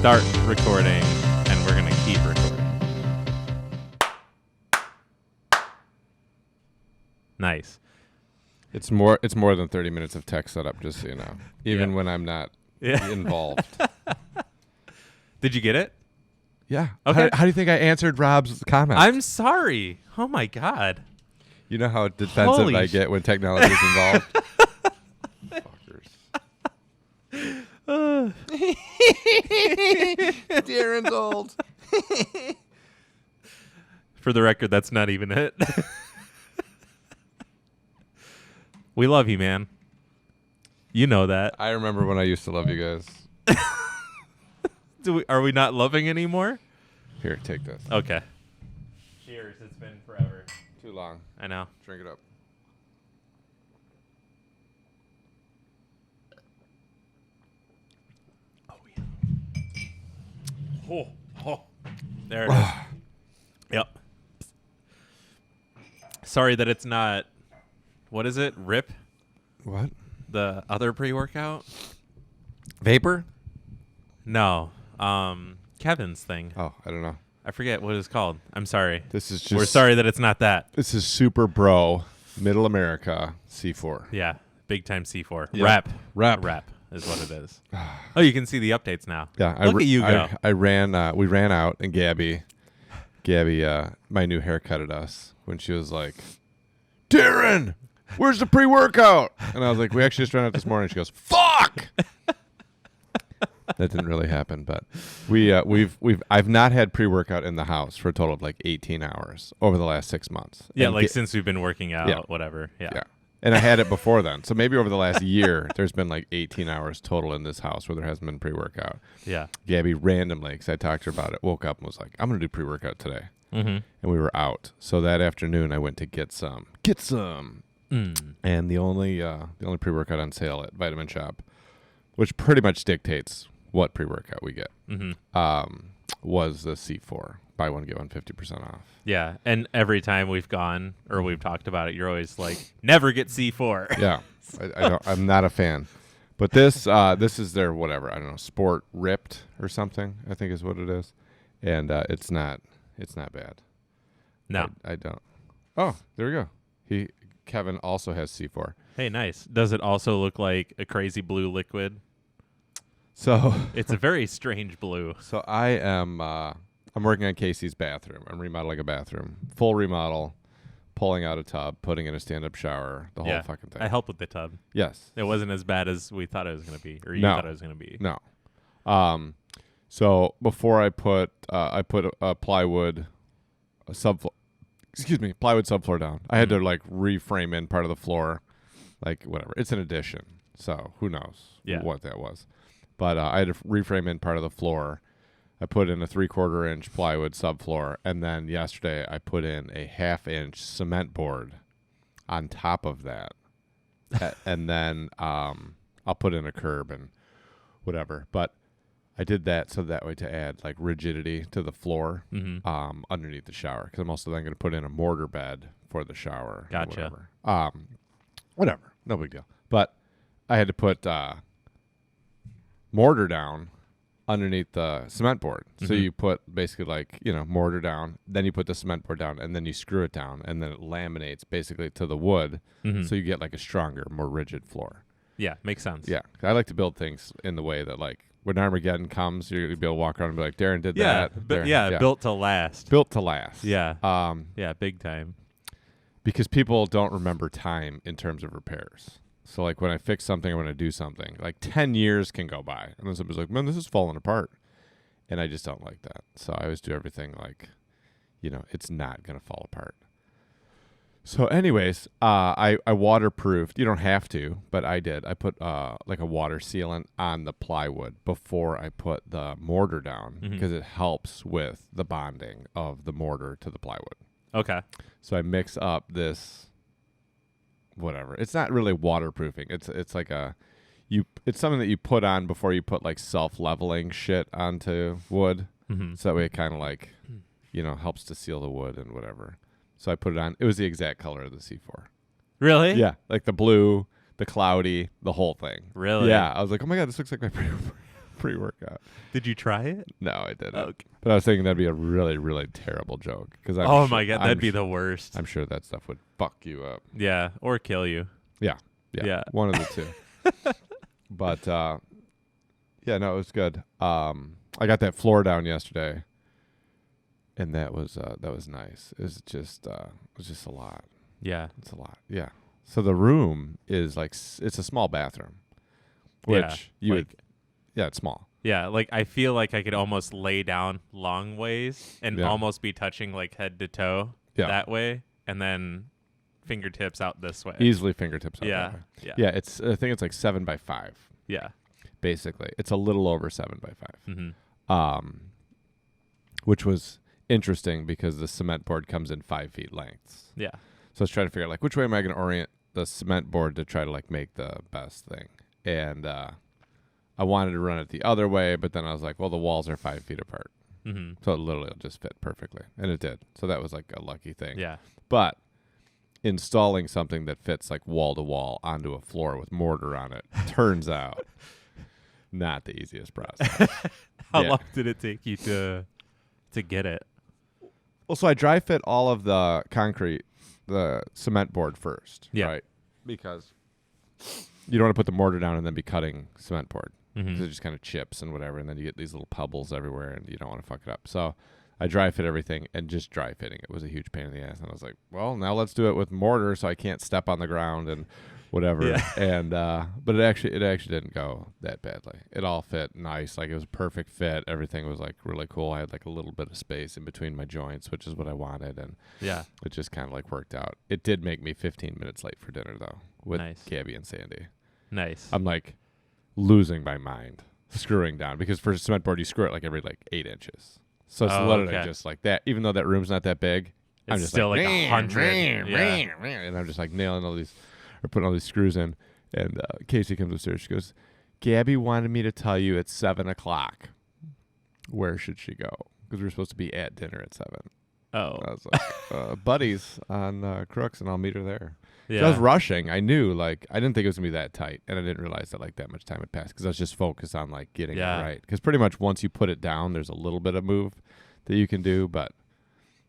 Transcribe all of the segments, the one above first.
start recording, and we're going to keep recording. Nice. It's more than 30 minutes of tech setup, just so you know. Even when I'm not involved. Did you get it? Yeah. Okay. How do you think I answered Rob's comment? I'm sorry. Oh, my God. You know how defensive Holy I get when technology is involved? Fuckers. Darren's old. For the record, that's not even it. We love you, man. You know that. I remember when I used to love you guys. Are we not loving anymore? Here, take this. Okay. Cheers. It's been forever. Too long. I know. Drink it up. Oh, yeah. Oh. There it is. Yep. Sorry that it's not... What is it? Rip? What? The other pre-workout? Vapor? No. Kevin's thing. Oh, I don't know. I forget what it's called. I'm sorry. This is just... We're sorry that it's not that. This is Super Bro, Middle America, C4. Yeah. Big time C4. Yeah. Rap is what it is. Oh, you can see the updates now. Yeah. Look at you go. We ran out, and Gabby, my new haircut at us, when she was like, Darren, where's the pre-workout? And I was like, we actually just ran out this morning. She goes, fuck! That didn't really happen, but I've not had pre-workout in the house for a total of like 18 hours over the last 6 months. Yeah, and like since we've been working out, whatever. Yeah. And I had it before then. So maybe over the last year, there's been like 18 hours total in this house where there hasn't been pre-workout. Yeah. Gabby randomly, because I talked to her about it, woke up and was like, I'm going to do pre-workout today. Mm-hmm. And we were out. So that afternoon, I went to get some. And the only pre-workout on sale at Vitamin Shop, which pretty much dictates what pre-workout we get, was the C4. Buy one, get one 50% off. Yeah, and every time we've gone or we've talked about it, you're always like, never get C4. Yeah, I'm not a fan. But this is their whatever, I don't know, Sport Ripped or something, I think is what it is. And it's not bad. No. I don't. Oh, there we go. Kevin also has C4. Hey, nice. Does it also look like a crazy blue liquid? So it's a very strange blue. So I'm working on Casey's bathroom. I'm remodeling a bathroom. Full remodel, pulling out a tub, putting in a stand-up shower, the whole fucking thing. I helped with the tub. Yes. It wasn't as bad as we thought it was going to be, or you thought it was going to be. No. So before I put a plywood subfloor down. I had to like reframe in part of the floor, like whatever. It's an addition, so who knows what that was. But I had to reframe in part of the floor. I put in a 3/4 inch plywood subfloor, and then yesterday I put in a 1/2 inch cement board on top of that, and then I'll put in a curb and whatever. But I did that so that way to add like rigidity to the floor underneath the shower, because I'm also then going to put in a mortar bed for the shower. Gotcha. Whatever, no big deal. But I had to put mortar down underneath the cement board. So you put basically like, mortar down, then you put the cement board down, and then you screw it down, and then it laminates basically to the wood, so you get like a stronger, more rigid floor. Yeah, makes sense. Yeah, I like to build things in the way that like when Armageddon comes, you're going to be able to walk around and be like, Darren did that. Built to last. Built to last. Yeah. Big time. Because people don't remember time in terms of repairs. So, like, when I fix something, I want to do something. Like, 10 years can go by. And then somebody's like, man, this is falling apart. And I just don't like that. So I always do everything like, it's not going to fall apart. So anyways, I waterproofed. You don't have to, but I did. I put like a water sealant on the plywood before I put the mortar down, because it helps with the bonding of the mortar to the plywood. Okay. So I mix up this whatever. It's not really waterproofing. It's like it's something that you put on before you put like self-leveling shit onto wood. So that way it kind of like, helps to seal the wood and whatever. So I put it on. It was the exact color of the C4. Really? Yeah. Like the blue, the cloudy, the whole thing. Really? Yeah. I was like, oh my God, this looks like my pre-workout. Did you try it? No, I didn't. Okay. But I was thinking that'd be a really, really terrible joke. Oh my God, that'd be the worst. I'm sure that stuff would fuck you up. Yeah, or kill you. Yeah. One of the two. But yeah, no, it was good. I got that floor down yesterday, and that was nice. It was just a lot. Yeah, it's a lot. Yeah. So the room is like it's a small bathroom, which it's small. Yeah, like I feel like I could almost lay down long ways and almost be touching like head to toe that way, and then fingertips out this way. Easily fingertips out yeah. that way. Yeah. Yeah, I think it's like 7 by 5. Yeah. Basically. It's a little over 7 by 5. Mm-hmm. Which was interesting because the cement board comes in 5 feet lengths. Yeah. So I was trying to figure out like which way am I going to orient the cement board to try to like make the best thing. And I wanted to run it the other way, but then I was like, well, the walls are 5 feet apart. Mm-hmm. So it literally will just fit perfectly. And it did. So that was like a lucky thing. Yeah. But installing something that fits like wall to wall onto a floor with mortar on it turns out not the easiest process. How long did it take you to get it? Well, so I dry fit all of the concrete, the cement board first, right? Because you don't want to put the mortar down and then be cutting cement board. Because it just kind of chips and whatever, and then you get these little pebbles everywhere, and you don't want to fuck it up. So I dry fit everything, and just dry fitting it was a huge pain in the ass. And I was like, well, now let's do it with mortar so I can't step on the ground and whatever. Yeah. And but it actually didn't go that badly. It all fit nice. Like it was a perfect fit. Everything was like really cool. I had like a little bit of space in between my joints, which is what I wanted, and it just kind of like worked out. It did make me 15 minutes late for dinner though with Gabby and Sandy. Nice. I'm like losing my mind screwing down because for cement board you screw it like every like 8 inches. So it's literally just like that. Even though that room's not that big, I'm just still like 100. And I'm just like nailing all these, or putting all these screws in. And Casey comes upstairs. She goes, Gabby wanted me to tell you it's 7 o'clock. Where should she go? Because we're supposed to be at dinner at 7. Oh. And I was like, buddies on Crooks, and I'll meet her there. Yeah. So I was rushing. I knew, like, I didn't think it was going to be that tight. And I didn't realize that, like, that much time had passed because I was just focused on, like, getting it right. Because pretty much once you put it down, there's a little bit of move that you can do, but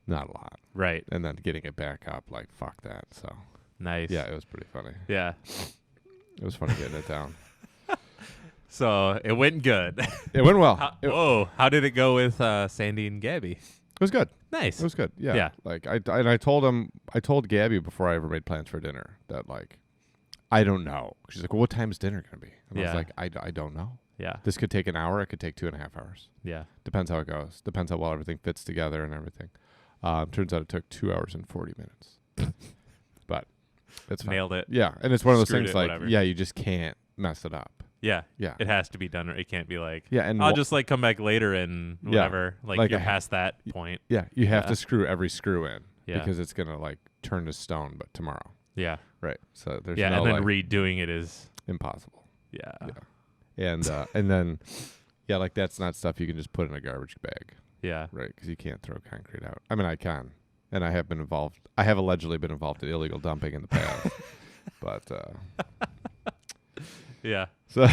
not a lot. Right. And then getting it back up, like, fuck that. So. Nice. Yeah, it was pretty funny. Yeah. It was funny getting it down. So it went good. It went well. How did it go with Sandy and Gabby? It was good. Nice. It was good. Yeah. Like I told Gabby before I ever made plans for dinner that like, I don't know. She's like, well, what time is dinner going to be? And I was like, I don't know. Yeah. This could take an hour. It could take 2.5 hours. Yeah. Depends how it goes. Depends how well everything fits together and everything. Turns out it took 2 hours and 40 minutes. But it's fine. Nailed it. Yeah. And it's one of those things like, whatever. you just can't mess it up. Yeah. Yeah. It has to be done. It can't be like, and I'll just like come back later and whatever. Like you're past that point. Yeah. You have to screw every screw in because it's going to like turn to stone, but tomorrow. Yeah. Right. So there's and no then like, redoing it is impossible. Yeah. And then, like that's not stuff you can just put in a garbage bag. Yeah. Right. Because you can't throw concrete out. I mean, I can. And I have been involved. I have allegedly been involved in illegal dumping in the past. But, yeah. So,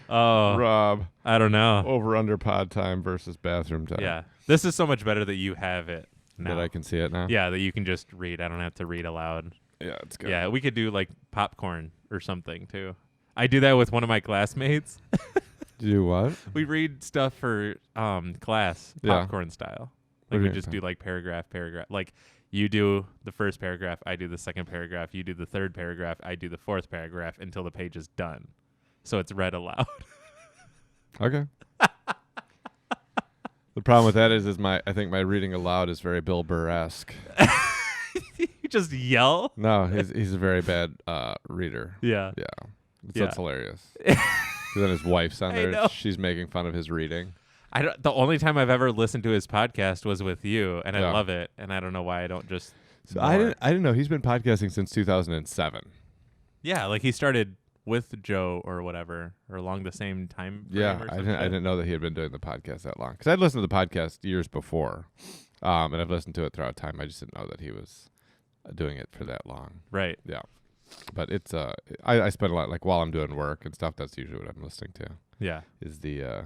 oh, Rob. I don't know. Over under pod time versus bathroom time. Yeah. This is so much better that you have it now. That I can see it now? Yeah, that you can just read. I don't have to read aloud. Yeah, it's good. Yeah, we could do like popcorn or something too. I do that with one of my classmates. Do what? We read stuff for class, popcorn style. Like we just do like paragraph. Like you do the first paragraph, I do the second paragraph, you do the third paragraph, I do the fourth paragraph until the page is done. So it's read aloud. Okay. The problem with that is I think my reading aloud is very Bill Burr-esque. You just yell? No, he's a very bad reader. Yeah. Yeah. That's hilarious. Then his wife's on there. She's making fun of his reading. The only time I've ever listened to his podcast was with you, and I love it. And I don't know why I don't just. So I didn't know he's been podcasting since 2007. Yeah, like he started with Joe or whatever, or along the same time. Yeah, I didn't know that he had been doing the podcast that long because I'd listened to the podcast years before, and I've listened to it throughout time. I just didn't know that he was doing it for that long. Right. Yeah. But it's I spend a lot, like, while I'm doing work and stuff. That's usually what I'm listening to. Yeah. Is the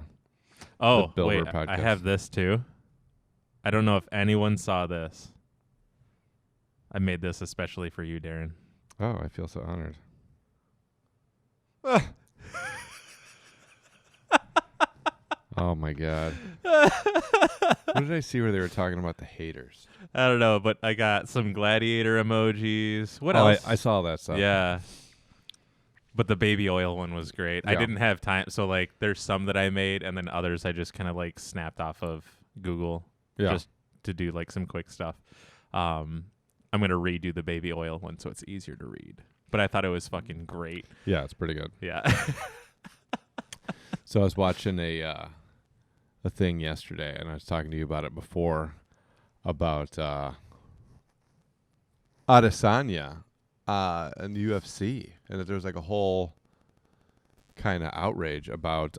Bill Burr wait, podcast. I have this too. I don't know if anyone saw this. I made this especially for you, Darren. Oh, I feel so honored. Oh my God. What did I see where they were talking about the haters? I don't know, but I got some gladiator emojis. What else? I saw that stuff. Yeah. But the baby oil one was great. Yeah. I didn't have time. So, like, there's some that I made, and then others I just kind of, like, snapped off of Google just to do, like, some quick stuff. I'm going to redo the baby oil one so it's easier to read. But I thought it was fucking great. Yeah, it's pretty good. Yeah. So I was watching a thing yesterday, and I was talking to you about it before, about Adesanya in the UFC, and that there was like a whole kind of outrage about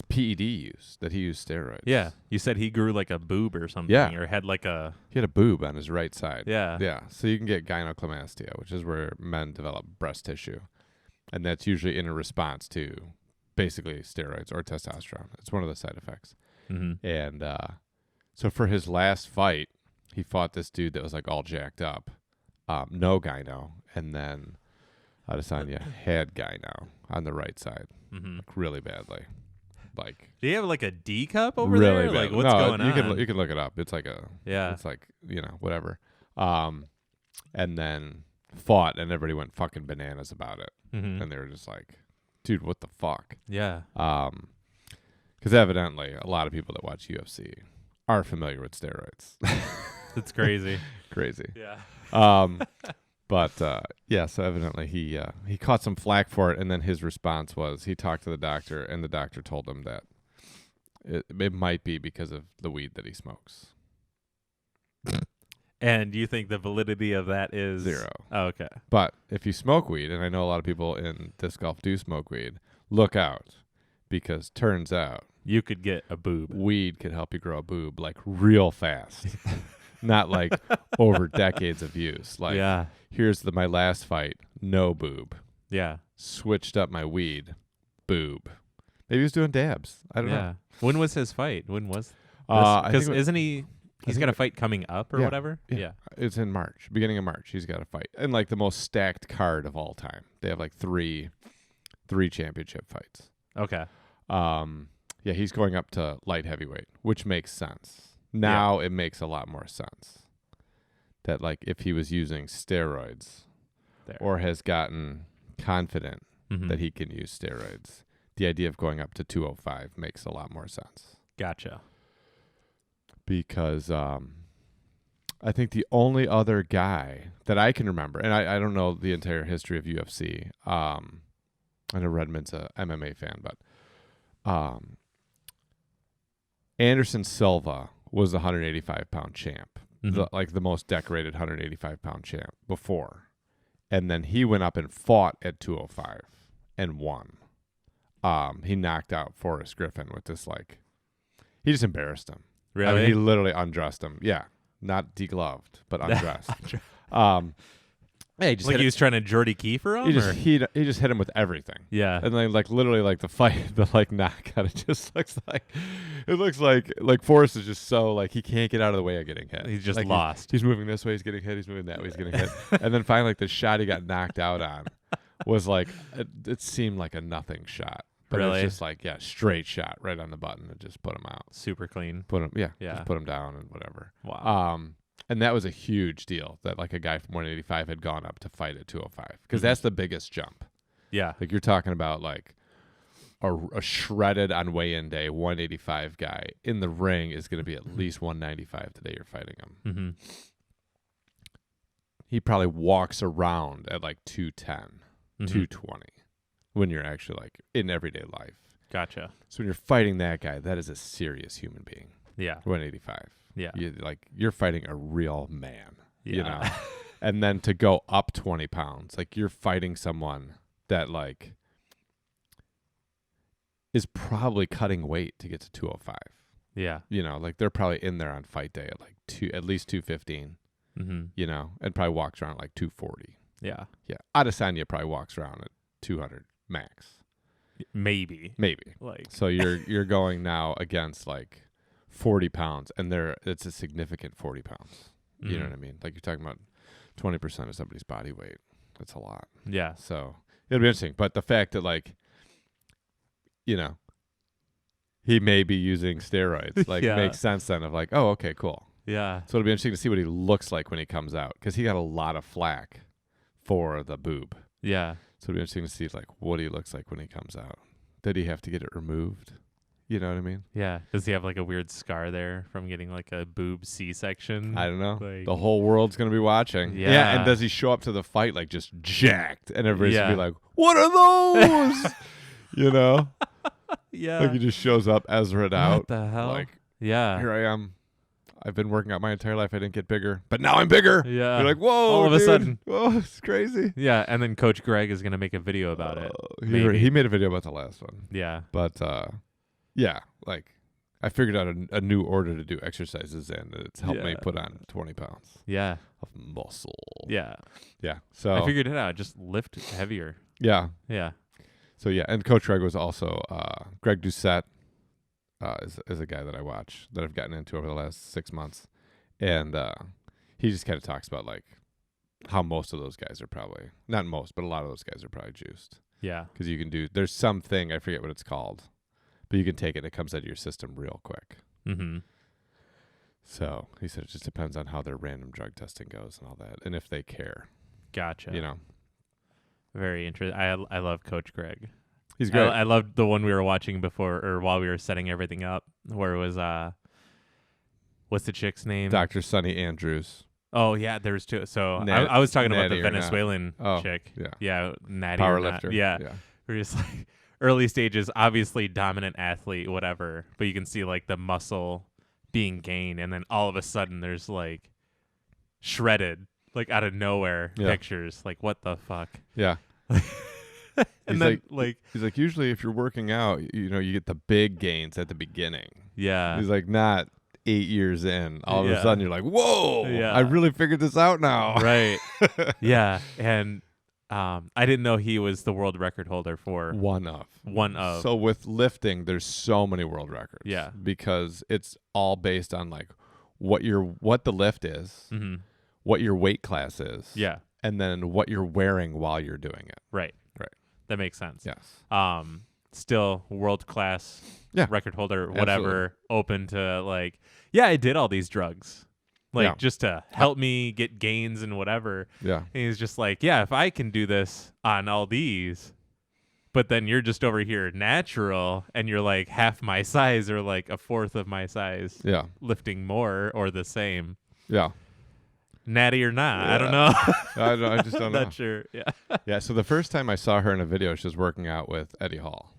PED use, that he used steroids. Yeah. You said he grew like a boob or something. Yeah. Or had like a... He had a boob on his right side. Yeah. Yeah. So you can get gynecomastia, which is where men develop breast tissue. And that's usually in a response to basically steroids or testosterone. It's one of the side effects. Mm-hmm. And so for his last fight, he fought this dude that was like all jacked up. No gyno. And then Adesanya had gyno on the right side. Mm-hmm. Like really badly. Like, do you have like a D cup over really there? bad. Like, what's going on? You can look it up. It's like a... Yeah. It's like, whatever. And then fought, and everybody went fucking bananas about it. Mm-hmm. And they were just like, dude, what the fuck? Yeah. Because evidently a lot of people that watch UFC are familiar with steroids. It's crazy. Crazy. Yeah. But yeah, so evidently he caught some flack for it, and then his response was he talked to the doctor, and the doctor told him that it might be because of the weed that he smokes. And do you think the validity of that is 0? Oh, okay. But if you smoke weed, and I know a lot of people in disc golf do smoke weed, look out, because turns out you could get a boob. Weed could help you grow a boob like real fast. Not like over decades of use. Like, yeah. Here's my last fight, no boob. Yeah. Switched up my weed, boob. Maybe he was doing dabs. I don't know. When was his fight? When was? Because isn't he? He's got a fight coming up or whatever. Yeah. It's in March, beginning of March. He's got a fight, and like the most stacked card of all time. They have like three championship fights. Okay. Yeah, he's going up to light heavyweight, which makes sense. Now it makes a lot more sense that, like, if he was using steroids or has gotten confident that he can use steroids, the idea of going up to 205 makes a lot more sense. Gotcha. Because I think the only other guy that I can remember, and I don't know the entire history of UFC. I know Redmond's a MMA fan, but Anderson Silva was the 185-pound champ, the most decorated 185-pound champ before. And then he went up and fought at 205 and won. He knocked out Forrest Griffin with this, like, he just embarrassed him. Really? I mean, he literally undressed him. Yeah. Not degloved, but undressed. Yeah, he just like he was trying to Jordy Kiefer him? He just hit him with everything. Yeah. And then, like, literally, like, the fight, the, like, knockout, it just looks like Forrest is just so, like, he can't get out of the way of getting hit. He's just like, lost. He's moving this way, he's getting hit, he's moving that way, he's getting hit. And then finally, like, the shot he got knocked out on was, like, it seemed like a nothing shot. But really? It was just like, straight shot right on the button and just put him out. Super clean. Just put him down and whatever. Wow. And that was a huge deal that, like, a guy from 185 had gone up to fight at 205 because that's the biggest jump. Yeah. Like, you're talking about, like, a shredded on weigh-in day 185 guy in the ring is going to be at least 195 the day you're fighting him. Mm-hmm. He probably walks around at, like, 210, 220 when you're actually, like, in everyday life. Gotcha. So when you're fighting that guy, that is a serious human being. Yeah. 185. Yeah. You're fighting a real man, yeah. you know? And then to go up 20 pounds, like, you're fighting someone that, like, is probably cutting weight to get to 205. Yeah. You know, like, they're probably in there on fight day at, like, at least 215. you know, and probably walks around at like 240. Yeah. Yeah. Adesanya probably walks around at 200 max. Maybe. Like, so you're going now against like 40 pounds, and it's a significant 40 pounds. You know what I mean? Like, you're talking about 20% of somebody's body weight. That's a lot. Yeah. So it'll be interesting. But the fact that, like, you know, he may be using steroids, like, makes sense then of like, oh, okay, cool. Yeah. So it'll be interesting to see what he looks like when he comes out, because he got a lot of flack for the boob. Yeah. So it'll be interesting to see like what he looks like when he comes out. Did he have to get it removed? You know what I mean? Yeah. Does he have like a weird scar there from getting like a boob C-section? I don't know. Like, the whole world's going to be watching. Yeah. And does he show up to the fight like just jacked? And everybody's going to be like, what are those? You know? Yeah. Like, he just shows up, Ezra'd out. What the hell? Like, yeah. here I am. I've been working out my entire life. I didn't get bigger, but now I'm bigger. Yeah. You're like, whoa, all of a sudden. Whoa, it's crazy. Yeah. And then Coach Greg is going to make a video about it. He made a video about the last one. Yeah. But, yeah, like, I figured out a new order to do exercises in. It's helped me put on 20 pounds. Yeah. Of muscle. Yeah. Yeah. So I figured it out. Just lift heavier. Yeah. Yeah. So, yeah. And Coach Greg was also, Greg Doucette is a guy that I watch, that I've gotten into over the last 6 months. And he just kind of talks about, like, how most of those guys are probably, not most, but a lot of those guys are probably juiced. Yeah. Because you can do, there's something, I forget what it's called, but you can take it and it comes out of your system real quick. Mm-hmm. So he said it just depends on how their random drug testing goes and all that, and if they care. Gotcha. You know. Very interesting. I love Coach Greg. He's great. I loved the one we were watching before, or while we were setting everything up, where it was what's the chick's name? Dr. Sunny Andrews. Oh yeah, there was two. So I was talking about the Natty Venezuelan chick. Yeah. Yeah, Natty Powerlifter. Yeah. We're just like early stages, obviously dominant athlete, whatever, but you can see like the muscle being gained, and then all of a sudden there's like shredded, like out of nowhere pictures. Like, what the fuck? Yeah. And then like he's like, usually if you're working out, you know, you get the big gains at the beginning. Yeah. He's like, not 8 years in. All of a sudden you're like, whoa, I really figured this out now. Right. Yeah. And I didn't know he was the world record holder for one of. So with lifting, there's so many world records. Yeah. Because it's all based on like what the lift is, what your weight class is. Yeah. And then what you're wearing while you're doing it. Right. That makes sense. Yes. Still world class record holder, whatever, open to like, I did all these drugs. Like, just to help me get gains and whatever. Yeah. And he's just like, if I can do this on all these, but then you're just over here natural and you're like half my size or like a fourth of my size. Yeah. Lifting more or the same. Yeah. Natty or not. I don't know. I just don't know. Not sure. Yeah. Yeah. So the first time I saw her in a video, she was working out with Eddie Hall.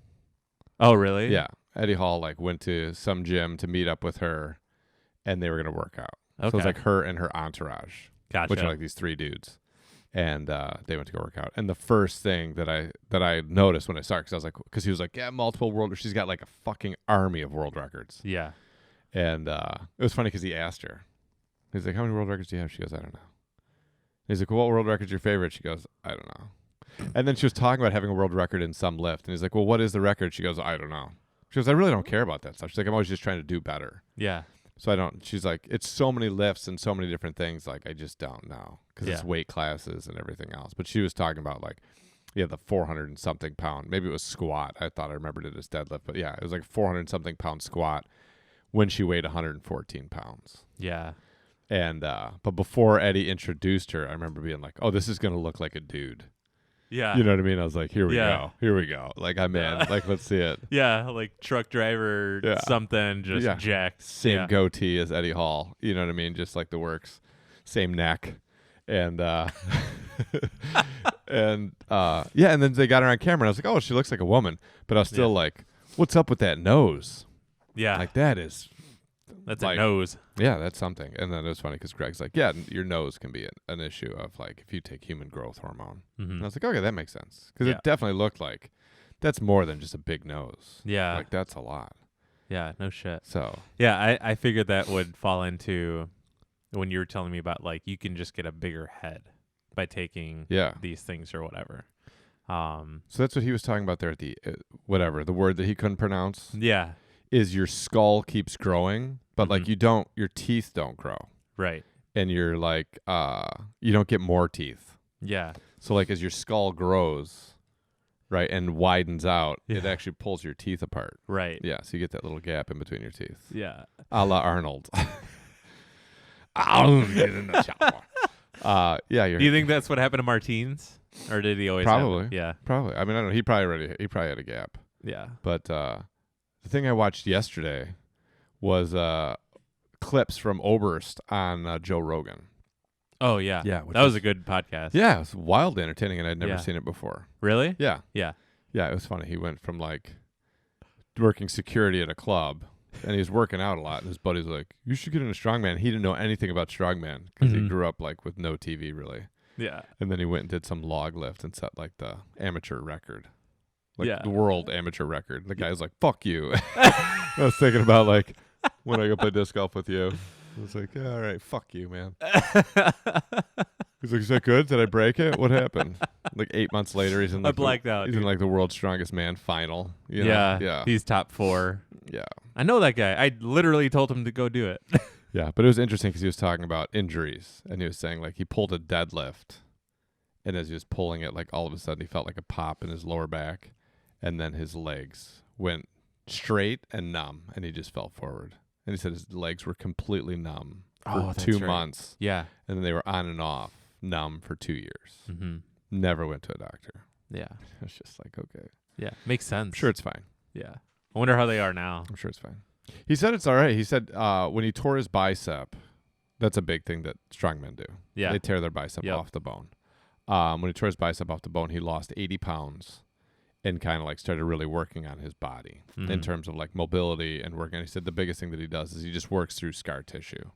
Oh, really? Yeah. Eddie Hall like went to some gym to meet up with her, and they were going to work out. Okay. So it was like her and her entourage. Gotcha. Which are like these 3 dudes. And they went to go work out. And the first thing that I noticed when I saw her, because he was like, multiple world. She's got like a fucking army of world records. Yeah. And it was funny because he asked her. He's like, how many world records do you have? She goes, I don't know. He's like, well, what world record's your favorite? She goes, I don't know. And then she was talking about having a world record in some lift. And he's like, well, what is the record? She goes, I don't know. She goes, I really don't care about that stuff. She's like, I'm always just trying to do better. Yeah. So I don't. She's like, it's so many lifts and so many different things. Like, I just don't know because it's weight classes and everything else. But she was talking about like, the 400 and something pound. Maybe it was squat. I thought I remembered it as deadlift. But yeah, it was like 400 and something pound squat when she weighed 114 pounds. Yeah. And but before Eddie introduced her, I remember being like, oh, this is going to look like a dude. Yeah. You know what I mean? I was like, here we go. Here we go. Like, I'm in. Like, let's see it. Yeah, like truck driver something, just jacked. Same goatee as Eddie Hall. You know what I mean? Just like the works. Same neck. And and then they got her on camera and I was like, oh, she looks like a woman. But I was still like, what's up with that nose? Yeah. Like, that's like, a nose. Yeah, that's something. And then it was funny because Greg's like, your nose can be an issue of like if you take human growth hormone. Mm-hmm. And I was like, okay, that makes sense. Because it definitely looked like that's more than just a big nose. Yeah. Like, that's a lot. Yeah, no shit. So. Yeah, I figured that would fall into when you were telling me about like you can just get a bigger head by taking these things or whatever. So that's what he was talking about there at the whatever the word that he couldn't pronounce. Yeah, is your skull keeps growing, but like your teeth don't grow. Right. And you're like you don't get more teeth. Yeah. So like as your skull grows, right, and widens out, it actually pulls your teeth apart. Right. Yeah, so you get that little gap in between your teeth. Yeah. A la Arnold. I'll get in the chopper. Do you think that's what happened to Martins? Or did he always probably? Yeah. Probably. I mean, I don't know. He probably had a gap. Yeah. But the thing I watched yesterday was clips from Oberst on Joe Rogan. Oh, yeah. Yeah. That was a good podcast. Yeah, it was wildly entertaining, and I'd never seen it before. Really? Yeah. Yeah. Yeah, it was funny. He went from, like, working security at a club, and he was working out a lot, and his buddy's like, you should get into strongman. He didn't know anything about strongman because he grew up, like, with no TV, really. Yeah. And then he went and did some log lift and set, like, the amateur record. Like, the world amateur record. The guy's like, fuck you. I was thinking about, like, when I go play disc golf with you. I was like, all right, fuck you, man. He's like, is that good? Did I break it? What happened? Like 8 months later, he's in like I blacked out. He's in like the world's strongest man final. You know? Yeah. He's top 4. Yeah. I know that guy. I literally told him to go do it. Yeah, but it was interesting because he was talking about injuries, and he was saying like he pulled a deadlift, and as he was pulling it, like all of a sudden he felt like a pop in his lower back, and then his legs went straight and numb, and he just fell forward. And he said his legs were completely numb for 2 months. Yeah. And then they were on and off numb for 2 years. Mm-hmm. Never went to a doctor. Yeah. It's just like, okay. Yeah. Makes sense. I'm sure it's fine. Yeah. I wonder how they are now. I'm sure it's fine. He said it's all right. He said when he tore his bicep, that's a big thing that strongmen do. Yeah. They tear their bicep off the bone. When he tore his bicep off the bone, he lost 80 pounds. And kind of like started really working on his body in terms of like mobility and working. He said the biggest thing that he does is he just works through scar tissue,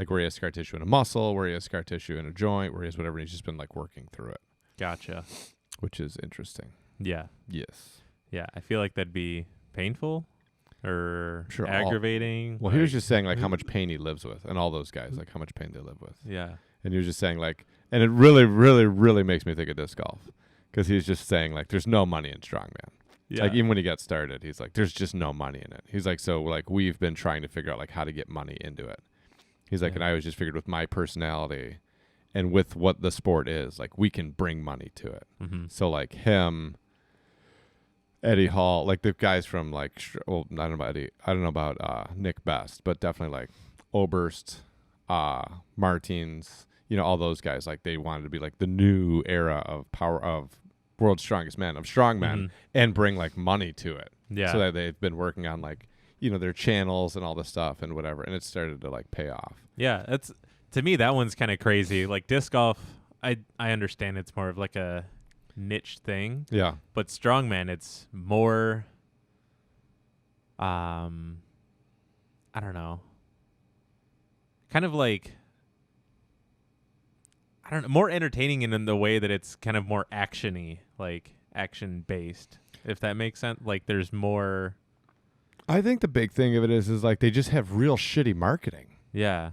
like where he has scar tissue in a muscle, where he has scar tissue in a joint, where he has whatever. And he's just been like working through it. Gotcha. Which is interesting. Yeah. Yes. Yeah. I feel like that'd be painful or aggravating. Well, he was just saying like how much pain he lives with, and all those guys, like how much pain they live with. Yeah. And he was just saying like, and it really, really, really makes me think of disc golf. Because he was just saying, like, there's no money in strongman. Yeah. Like, even when he got started, he's like, there's just no money in it. He's like, so, like, we've been trying to figure out, like, how to get money into it. He's like, and I always just figured with my personality and with what the sport is, like, we can bring money to it. Mm-hmm. So, like, him, Eddie Hall, like, the guys from, like, well, I don't know about Eddie. I don't know about Nick Best, but definitely, like, Oberst, Martins, you know, all those guys, like, they wanted to be, like, the new era of power of world's strongest man, of strongman, and bring like money to it. Yeah. So that they've been working on like, you know, their channels and all this stuff and whatever, and it started to like pay off. Yeah, that's to me that one's kind of crazy. Like disc golf, I understand it's more of like a niche thing. Yeah. But strongman, it's more I don't know. Kind of like I don't know, more entertaining in the way that it's kind of more action-y, like action-based, if that makes sense. Like there's more... I think the big thing of it is like they just have real shitty marketing. Yeah.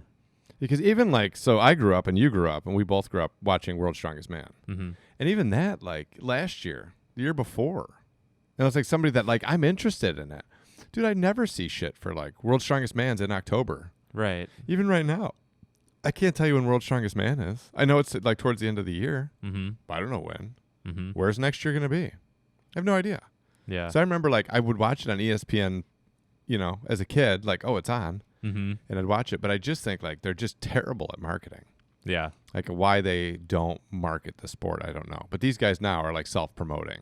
Because even like, so I grew up and you grew up and we both grew up watching World's Strongest Man. Mm-hmm. And even that, like last year, the year before, and it's like somebody that like, I'm interested in it. Dude, I never see shit for like World's Strongest Man's in October. Right. Even right now. I can't tell you when World's Strongest Man is. I know it's like towards the end of the year, but I don't know when. Mm-hmm. Where's next year going to be? I have no idea. Yeah. So I remember like I would watch it on ESPN, you know, as a kid, like, oh, it's on. And I'd watch it. But I just think like they're just terrible at marketing. Yeah. Like why they don't market the sport, I don't know. But these guys now are like self-promoting.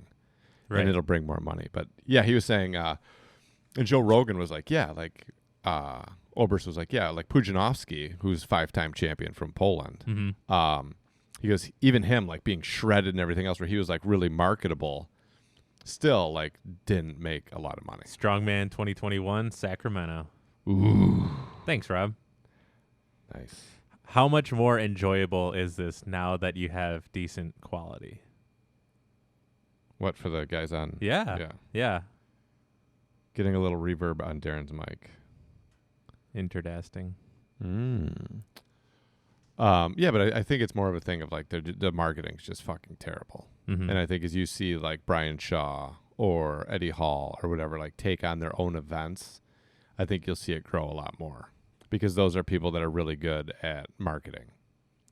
Right. And it'll bring more money. But yeah, he was saying, and Joe Rogan was like, yeah, like, Oberst was like, yeah, like Pudzianowski, who's 5-time champion from Poland. He goes, even him, like being shredded and everything else, where he was like really marketable, still like didn't make a lot of money. Strongman 2021, Sacramento. Ooh. Thanks, Rob. Nice. How much more enjoyable is this now that you have decent quality? What, for the guys on? Yeah. Getting a little reverb on Darren's mic. Interdasting. Yeah, but I think it's more of a thing of like the marketing's just fucking terrible. Mm-hmm. And I think as you see like Brian Shaw or Eddie Hall or whatever like take on their own events, I think you'll see it grow a lot more because those are people that are really good at marketing.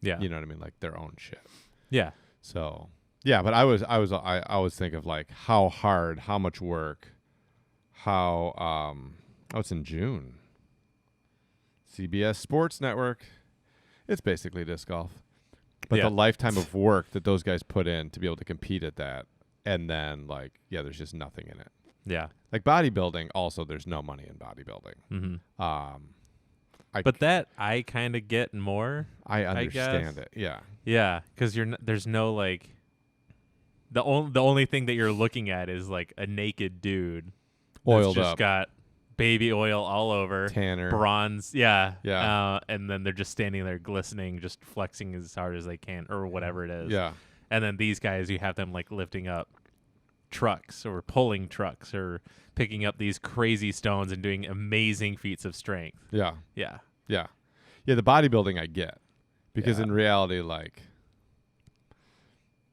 Yeah. You know what I mean? Like their own shit. Yeah. So, yeah, but I always think of like how hard, how much work, it's in June. CBS Sports Network. It's basically disc golf. But the lifetime of work that those guys put in to be able to compete at that, and then like, there's just nothing in it. Yeah. Like bodybuilding, also there's no money in bodybuilding. Mm-hmm. But that I kind of get more. I understand it. Yeah. Yeah, because there's no like. The only thing that you're looking at is like a naked dude, oiled just up, got baby oil all over, tanner, bronze, yeah. And then they're just standing there glistening, just flexing as hard as they can, or whatever it is. Yeah. And then these guys, you have them like lifting up trucks or pulling trucks or picking up these crazy stones and doing amazing feats of strength. Yeah. Yeah. Yeah. Yeah. The bodybuilding I get because in reality, like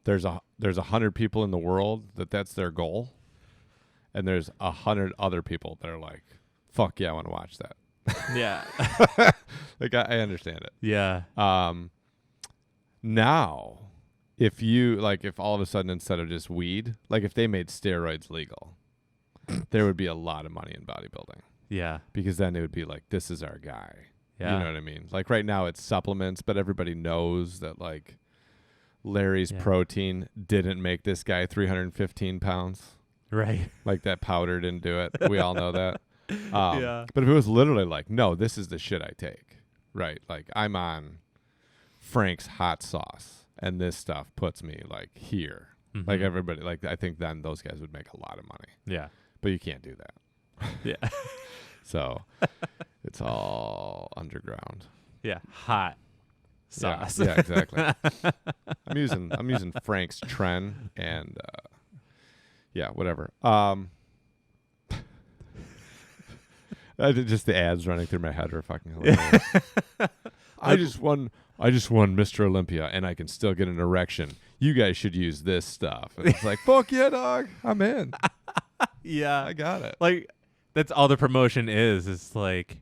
there's 100 people in the world that's their goal. And there's 100 other people that are like, fuck yeah, I want to watch that. Yeah. Like I understand it. Yeah. Now, if all of a sudden instead of just weed, like if they made steroids legal, there would be a lot of money in bodybuilding. Yeah. Because then it would be like, this is our guy. Yeah. You know what I mean? Like right now it's supplements, but everybody knows that like Larry's protein didn't make this guy 315 pounds. Right. Like that powder didn't do it. We all know that. Yeah. But if it was literally like, no, this is the shit I take. Right. Like I'm on Frank's hot sauce and this stuff puts me like here. Mm-hmm. Like everybody, like I think then those guys would make a lot of money. Yeah. But you can't do that. Yeah. So it's all underground. Yeah. Hot sauce. Yeah, exactly. I'm using Frank's Tren and yeah, whatever. Just the ads running through my head are fucking hilarious. I just won Mr. Olympia and I can still get an erection. You guys should use this stuff. And it's like, fuck yeah, dog. I'm in. Yeah. I got it. Like that's all the promotion is. It's like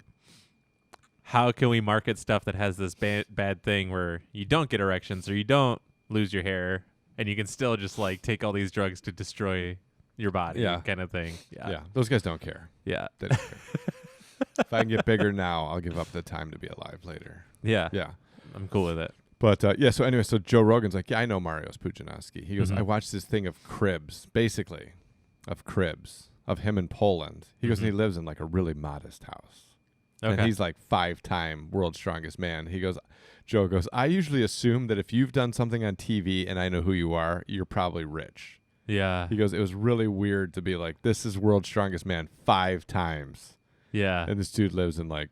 how can we market stuff that has this bad thing where you don't get erections or you don't lose your hair and you can still just like take all these drugs to destroy your body kind of thing. Yeah. Yeah. Those guys don't care. Yeah. They don't care. If I can get bigger now, I'll give up the time to be alive later. Yeah. Yeah. I'm cool with it. But so anyway, so Joe Rogan's like, yeah, I know Mariusz Pudzianowski. He goes, I watched this thing of cribs, basically, of him in Poland. He goes, and he lives in like a really modest house. Okay. And he's like 5-time world's strongest man. He goes, Joe goes, I usually assume that if you've done something on TV and I know who you are, you're probably rich. Yeah. He goes, it was really weird to be like, this is world's strongest man 5 times. Yeah. And this dude lives in like,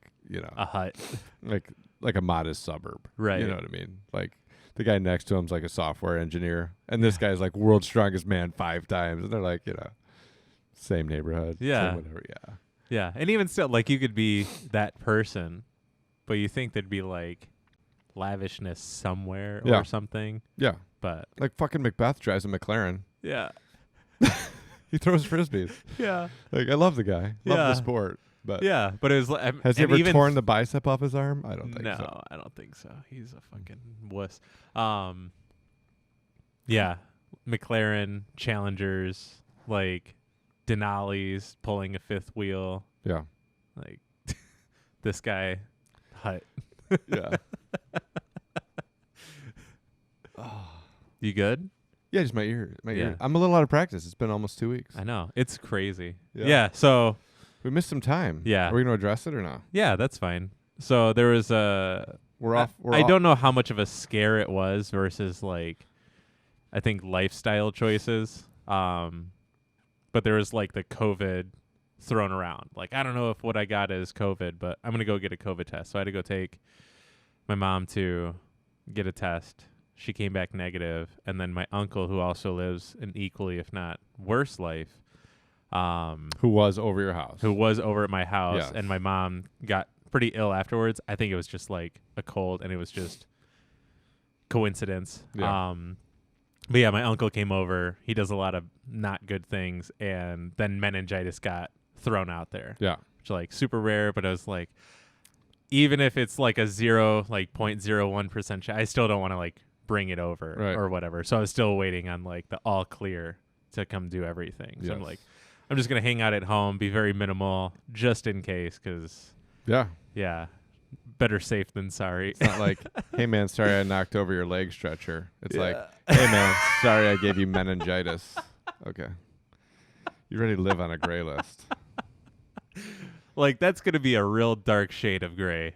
a hut. like a modest suburb. Right. You know what I mean? Like the guy next to him's like a software engineer. And this guy's like world's strongest man 5 times. And they're like, same neighborhood. Yeah. Same whatever. Yeah. Yeah. And even still, like you could be that person, but you think there'd be like lavishness somewhere or something. Yeah. But like fucking Macbeth drives a McLaren. Yeah. He throws frisbees. Yeah. Like I love the guy. Love the sport. But but it was like, has he ever torn the bicep off his arm? I don't think so. No, I don't think so. He's a fucking wuss. Yeah, McLaren Challengers, like Denali's pulling a 5th wheel. Yeah, like this guy, hut. Yeah. You good? Yeah, just my ear. I'm a little out of practice. It's been almost 2 weeks. I know. It's crazy. Yeah. So we missed some time. Yeah. Are we going to address it or no? Yeah, that's fine. So there was a... I don't know how much of a scare it was versus, like, I think lifestyle choices. But there was, like, the COVID thrown around. Like, I don't know if what I got is COVID, but I'm going to go get a COVID test. So I had to go take my mom to get a test. She came back negative. And then my uncle, who also lives an equally, if not worse life, who was over your house. Who was over at my house. Yes. And my mom got pretty ill afterwards. I think it was just like a cold, and it was just coincidence. Yeah. But yeah, my uncle came over. He does a lot of not good things, and then meningitis got thrown out there. Yeah. Which like super rare, but I was like, even if it's like a 0.01% chance, I still don't want to like bring it over or whatever. So I was still waiting on like the all clear to come do everything. So I'm like, I'm just gonna hang out at home, be very minimal, just in case, because yeah, better safe than sorry. It's not like, hey man, sorry I knocked over your leg stretcher. It's like, hey man, sorry I gave you meningitis. Okay, you already live on a gray list. Like that's gonna be a real dark shade of gray.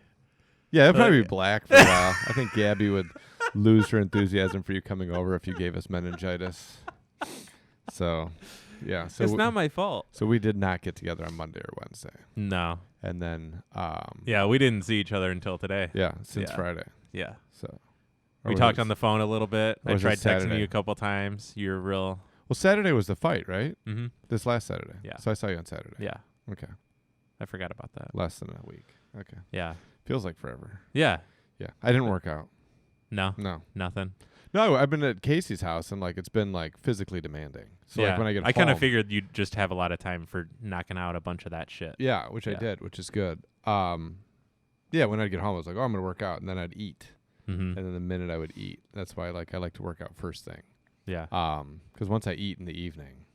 Yeah, it'd probably be black for a while. I think Gabby would lose her enthusiasm for you coming over if you gave us meningitis. So, yeah. So it's not my fault. So we did not get together on Monday or Wednesday. No. And then, yeah, we didn't see each other until today. Yeah, since Friday. Yeah. So we talked on the phone a little bit. I tried texting Saturday? you a couple times. You're real. Well, Saturday was the fight, right? Mm-hmm. This last Saturday. Yeah. So I saw you on Saturday. Yeah. Okay. I forgot about that. Less than a week. Okay. Yeah. Feels like forever. Yeah. Yeah. I didn't work out. No. Nothing. No, I've been at Casey's house and like it's been like physically demanding. So yeah. like when I get home, I kind of figured you'd just have a lot of time for knocking out a bunch of that shit. Yeah, which I did, which is good. Yeah, when I'd get home, I was like, oh, I'm gonna work out, and then I'd eat, and then the minute I would eat, that's why I like to work out first thing. Yeah. Because once I eat in the evening,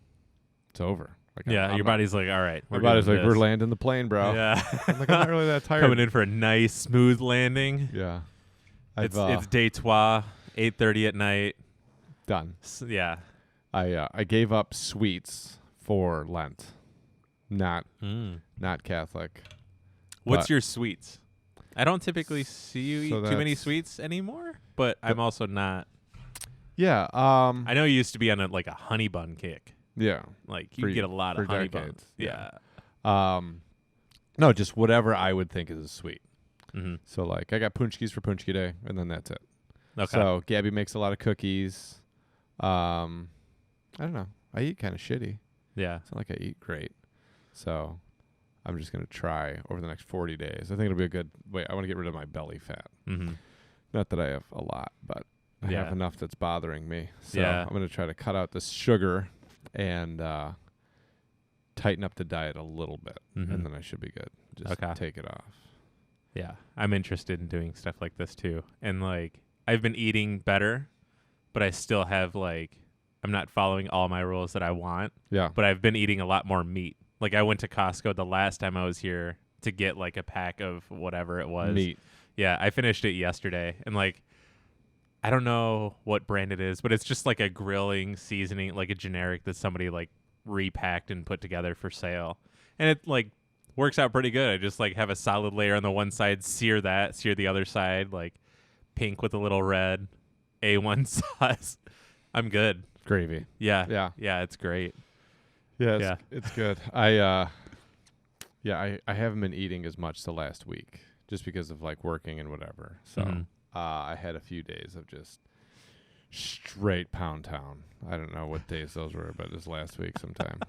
it's over. Like your body's like, all right. My body's like, we're landing the plane, bro. Yeah. I'm like, I'm not really that tired. Coming in for a nice smooth landing. Yeah. It's day 8:30 at night. Done. Yeah. I gave up sweets for Lent. Not Catholic. What's your sweets? I don't typically see you eat too many sweets anymore, but I'm also not. Yeah. I know you used to be on a honey bun kick. Yeah. Like you get a lot of honey buns. Yeah. No, just whatever I would think is a sweet. Mm-hmm. So like I got punchkis for punchki day, and then that's it. Okay. So Gabby makes a lot of cookies. I don't know. I eat kind of shitty. Yeah. It's not like I eat great. So I'm just going to try over the next 40 days. I think it'll be a good way. I want to get rid of my belly fat. Mm-hmm. Not that I have a lot, but I have enough that's bothering me. So I'm going to try to cut out this sugar and tighten up the diet a little bit. Mm-hmm. And then I should be good. Just take it off. Yeah. I'm interested in doing stuff like this too. And I've been eating better, but I still have I'm not following all my rules that I want. Yeah. But I've been eating a lot more meat. Like I went to Costco the last time I was here to get a pack of whatever it was. Meat. Yeah, I finished it yesterday, and I don't know what brand it is, but it's just a grilling seasoning, like a generic that somebody repacked and put together for sale, and it works out pretty good. I just have a solid layer on the one side, sear the other side, pink with a little red, A1 sauce. I'm good. Gravy. Yeah, it's great. Yeah, it's good. I haven't been eating as much the last week just because of working and whatever. So I had a few days of just straight pound town. I don't know what days those were, but it was last week sometime.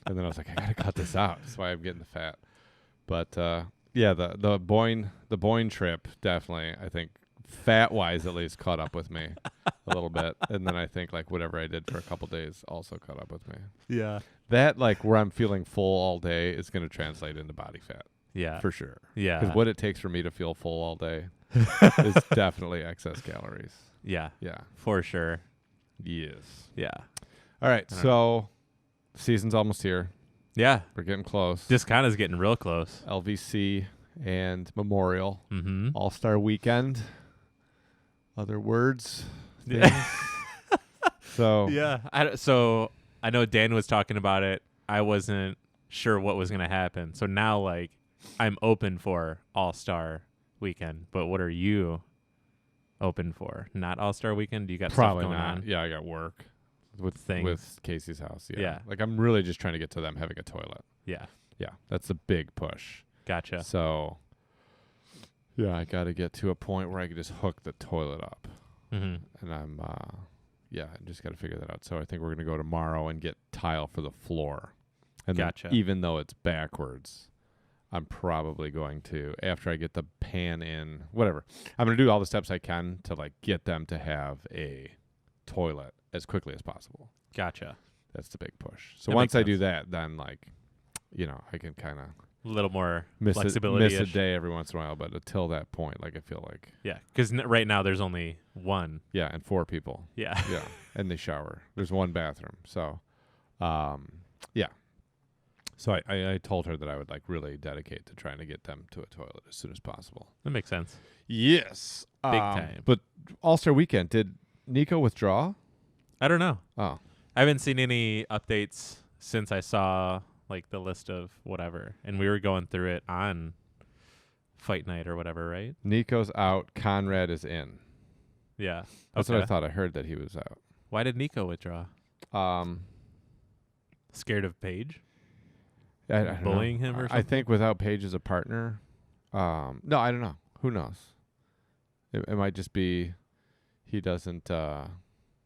And then I was like, I gotta cut this out. That's why I'm getting the fat. But the Boyne trip definitely, I think, fat wise at least, caught up with me a little bit. And then I think whatever I did for a couple days also caught up with me. Yeah. That where I'm feeling full all day is going to translate into body fat. Yeah. For sure. Yeah. Because what it takes for me to feel full all day is definitely excess calories. Yeah. Yeah. For sure. Yes. Yeah. All right. So season's almost here. Yeah. We're getting close. Discounta's getting real close. LVC and Memorial. Mm-hmm. All-Star Weekend. Other words? Yeah. So. Yeah. So I know Dan was talking about it. I wasn't sure what was going to happen. So now, I'm open for All-Star Weekend. But what are you open for? Not All-Star Weekend? Do you got probably stuff going not. on? Yeah, I got work with things with Casey's house. Yeah. I'm really just trying to get to them having a toilet. Yeah. Yeah, that's the big push. Gotcha. So, yeah, I got to get to a point where I can just hook the toilet up. Mm-hmm. And I'm, I just got to figure that out. So I think we're going to go tomorrow and get tile for the floor. And gotcha. even though it's backwards, I'm probably going to, after I get the pan in, whatever, I'm going to do all the steps I can to like get them to have a toilet as quickly as possible. Gotcha. That's the big push. So That once makes I do sense. that, then like, I can kind of A little more miss flexibility. a day every once in a while. But until that point, like I feel like. Yeah, because right now there's only one. Yeah, and 4 people. Yeah. Yeah, and they shower. There's one bathroom. So, yeah. So I told her that I would like really dedicate to trying to get them to a toilet as soon as possible. That makes sense. Yes. Big time. But All-Star Weekend, did Nico withdraw? I don't know. Oh. I haven't seen any updates since I saw like the list of whatever, and we were going through it on fight night or whatever, right? Nico's out. Conrad is in. Yeah. That's what I thought. I heard that he was out. Why did Nico withdraw? Scared of Paige? I don't bullying know. him or something? I think without Paige as a partner. No, I don't know. Who knows? It might just be he doesn't. I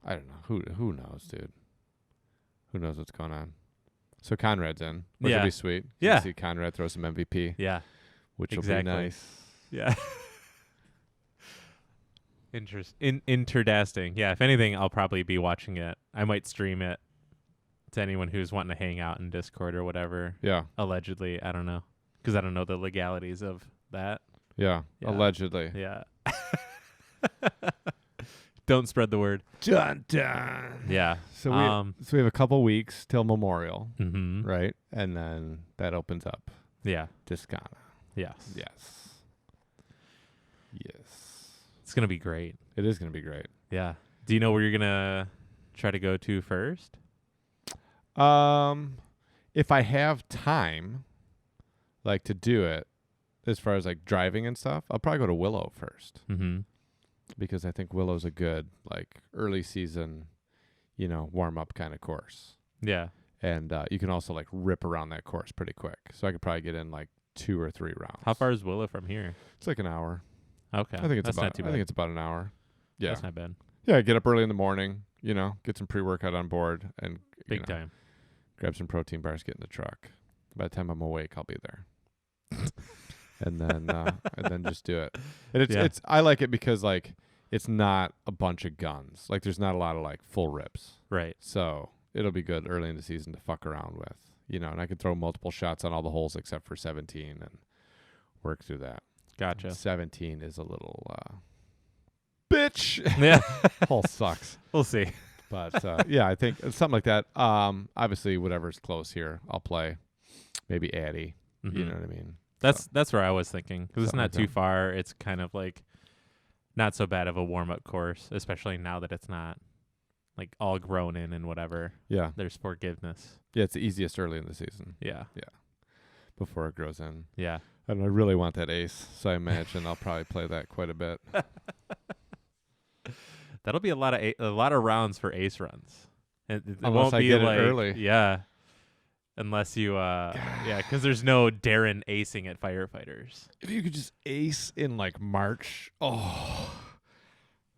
don't know. Who knows, dude? Who knows what's going on? So Conrad's in, which would be sweet. Yeah. See Conrad throw some MVP. Yeah. Which exactly. will be nice. Yeah. Interdasting. Yeah, if anything, I'll probably be watching it. I might stream it to anyone who's wanting to hang out in Discord or whatever. Yeah. Allegedly. I don't know. Because I don't know the legalities of that. Yeah. Allegedly. Yeah. Don't spread the word. Dun, dun. Yeah. So we have a couple weeks till Memorial, mm-hmm. right? And then that opens up. Yeah. Discana. Yes. Yes. Yes. It's going to be great. It is going to be great. Yeah. Do you know where you're going to try to go to first? If I have time, like to do it, as far as like driving and stuff, I'll probably go to Willow first. Mm-hmm. Because I think Willow's a good like early season, warm up kind of course. Yeah. And you can also like rip around that course pretty quick. So I could probably get in like 2 or 3 rounds. How far is Willow from here? It's like an hour. Okay. I think That's not too bad. I think it's about an hour. Yeah. That's not bad. Yeah, get up early in the morning, get some pre-workout on board and Big time. Grab some protein bars, get in the truck. By the time I'm awake, I'll be there. and then just do it. And it's I like it because like it's not a bunch of guns. Like there's not a lot of like full rips. Right. So it'll be good early in the season to fuck around with. And I could throw multiple shots on all the holes except for 17 and work through that. Gotcha. 17 is a little bitch. Yeah. Hole sucks. We'll see. But yeah, I think it's something like that. Obviously whatever's close here, I'll play. Maybe Addy. Mm-hmm. You know what I mean? That's where I was thinking. Because it's not Something too far. It's kind of like not so bad of a warm-up course, especially now that it's not like all grown in and whatever. Yeah. There's forgiveness. Yeah, it's the easiest early in the season. Yeah. Yeah. Before it grows in. Yeah. And I really want that ace, so I imagine I'll probably play that quite a bit. That'll be a lot of rounds for ace runs. It Unless won't I be get like, it early. Yeah. Unless you because there's no Darren acing at firefighters. If you could just ace in like March,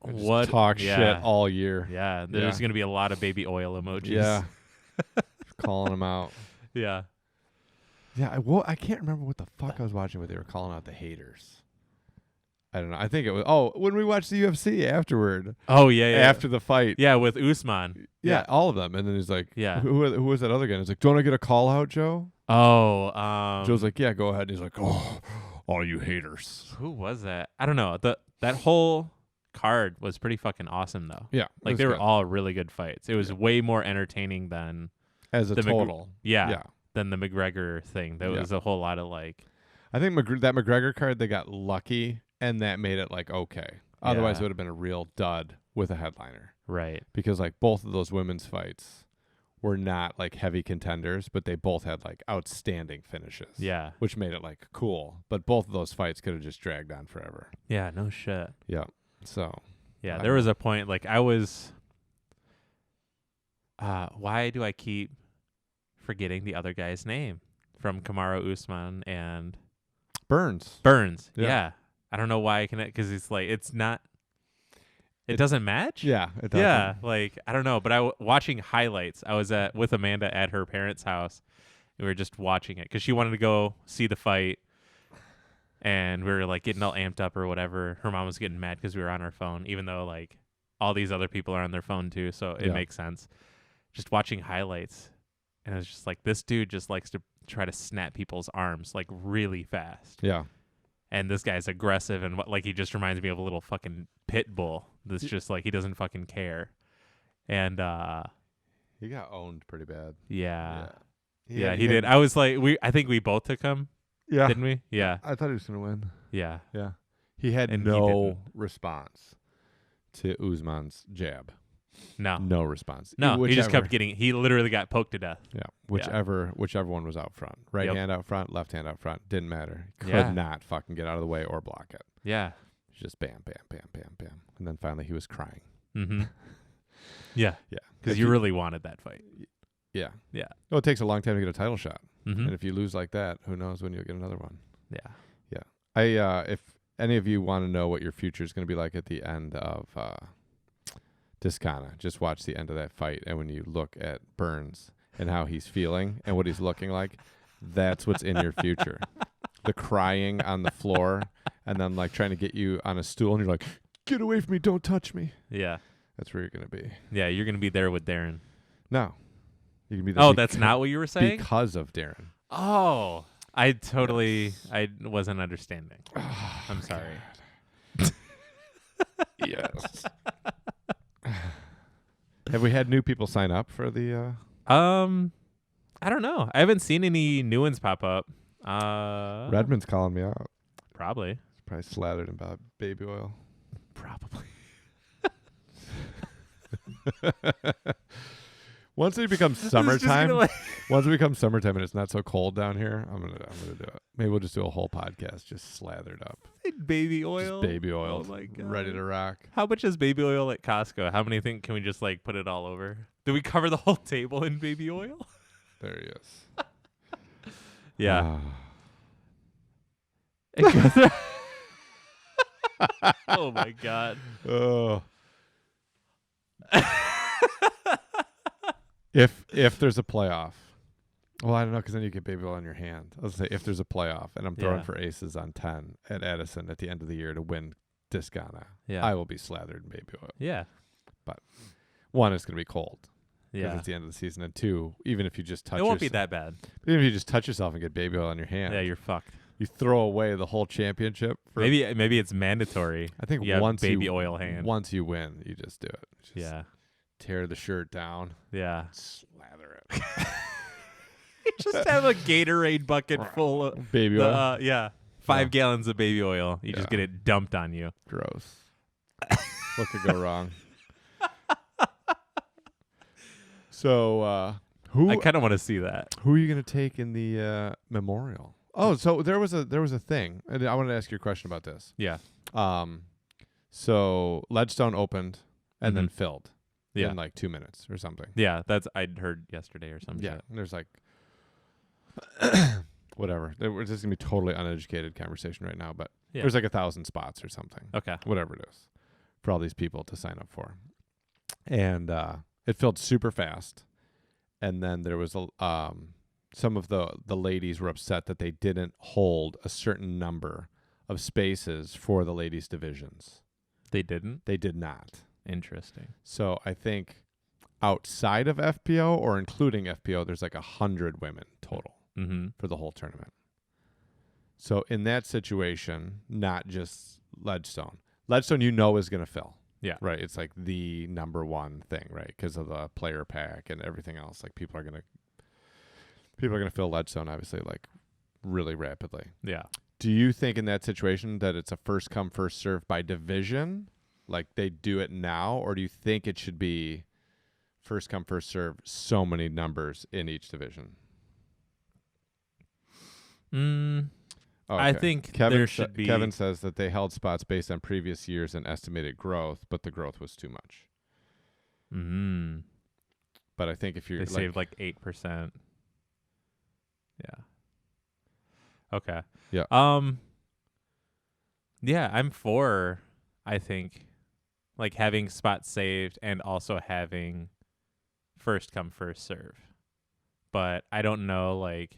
what talk shit all year. Yeah, there's gonna be a lot of baby oil emojis. Yeah. Calling them out. Yeah. Yeah, I can't remember what the fuck I was watching where they were calling out the haters. I don't know. I think it was when we watched the UFC afterward. Oh yeah. After the fight. Yeah, with Usman. Yeah, all of them. And then he's like, yeah. Who was that other guy? And he's like, don't I get a call out, Joe? Oh, Joe's like, yeah, go ahead. And he's like, oh, all you haters. Who was that? I don't know. That whole card was pretty fucking awesome though. Yeah. Like they were all really good fights. It was way more entertaining than as a total. Than the McGregor thing. There was a whole lot of like I think that McGregor card, they got lucky and that made it like okay. Otherwise it would have been a real dud with a headliner. Right. Because like both of those women's fights were not like heavy contenders, but they both had like outstanding finishes. Yeah. Which made it like cool. But both of those fights could have just dragged on forever. Yeah, no shit. Yeah. So yeah, there was a point like I was why do I keep forgetting the other guy's name from Kamaru Usman and Burns. Yeah. I don't know why I can, because it's like it doesn't match. Yeah, it doesn't. Yeah, like I don't know, but watching highlights. I was with Amanda at her parents' house, We were just watching it because she wanted to go see the fight, and we were like getting all amped up or whatever. Her mom was getting mad because we were on our phone, even though like all these other people are on their phone too, so it makes sense. Just watching highlights, and it was just like, this dude just likes to try to snap people's arms like really fast. Yeah. And this guy's aggressive, and like he just reminds me of a little fucking pit bull that's just like he doesn't fucking care. And he got owned pretty bad. Yeah, he did. I was like, I think we both took him. Yeah. Didn't we? Yeah. I thought he was gonna win. Yeah. Yeah. He had no response to Usman's jab. No response. No, he just kept getting. He literally got poked to death. Yeah, whichever one was out front, right hand out front, left hand out front, didn't matter. Could not fucking get out of the way or block it. Yeah, just bam, bam, bam, bam, bam, and then finally he was crying. Mm-hmm. Yeah, yeah, because you really wanted that fight. Yeah, yeah. Well, it takes a long time to get a title shot, and if you lose like that, who knows when you'll get another one. Yeah, yeah. If any of you want to know what your future is going to be like at the end of Discana, just watch the end of that fight, and when you look at Burns and how he's feeling and what he's looking like, that's what's in your future. The crying on the floor, and then like trying to get you on a stool, and you're like, "Get away from me! Don't touch me!" Yeah, that's where you're gonna be. Yeah, you're gonna be there with Darren. No, you can be there. Oh, that's not what you were saying? Because of Darren. Oh, I wasn't understanding. Oh, I'm sorry. Yes. Have we had new people sign up for the I don't know. I haven't seen any new ones pop up. Redmond's calling me out. Probably. He's probably slathered in baby oil. Probably. Once it becomes summertime, once it becomes summertime and it's not so cold down here, I'm gonna do it. Maybe we'll just do a whole podcast just slathered up. Baby oil. Just baby oil. Oh my God. Ready to rock. How much is baby oil at Costco? How many can we just like put it all over? Do we cover the whole table in baby oil? There he is. Yeah. Oh my God. Oh. If there's a playoff, well, I don't know, because then you get baby oil on your hand. I'll say if there's a playoff and I'm throwing for aces on 10 at Edison at the end of the year to win Discana, I will be slathered in baby oil. Yeah. But one, it's going to be cold. Yeah. Because it's the end of the season. And two, even if you just touch it won't be that bad. Even if you just touch yourself and get baby oil on your hand. Yeah, you're fucked. You throw away the whole championship. Maybe it's mandatory. I think once baby oil hand. Once you win, you just do it. Yeah. Tear the shirt down. Yeah. Slather it. You just have a Gatorade bucket full of baby oil. 5 gallons of baby oil. You just get it dumped on you. Gross. What could go wrong? So, I kind of want to see that. Who are you going to take in the memorial? Oh, so there was a thing. And I wanted to ask you a question about this. Yeah. So Ledgestone opened and then filled. Yeah. In like 2 minutes or something. Yeah, I'd heard yesterday or something. Yeah, there's like whatever. We're just gonna be totally uneducated conversation right now, but there's like 1,000 spots or something. Okay, whatever it is, for all these people to sign up for, and it filled super fast. And then there was some of the ladies were upset that they didn't hold a certain number of spaces for the ladies divisions. They didn't. They did not. Interesting. So I think outside of FPO or including FPO, there's like 100 women total for the whole tournament. So in that situation, not just Ledgestone. Ledgestone, is going to fill. Yeah. Right. It's like the number one thing, right? Because of the player pack and everything else. Like people are going to fill Ledgestone, obviously, like really rapidly. Yeah. Do you think in that situation that it's a first come, first serve by division? Like they do it now, or do you think it should be first come, first serve, so many numbers in each division? Okay. I think there should be. Kevin says that they held spots based on previous years and estimated growth, but the growth was too much. But I think if you're they saved like 8%. Yeah. Okay. Yeah. Yeah, I'm for, I think, like having spots saved and also having first come, first serve. but I don't know, like,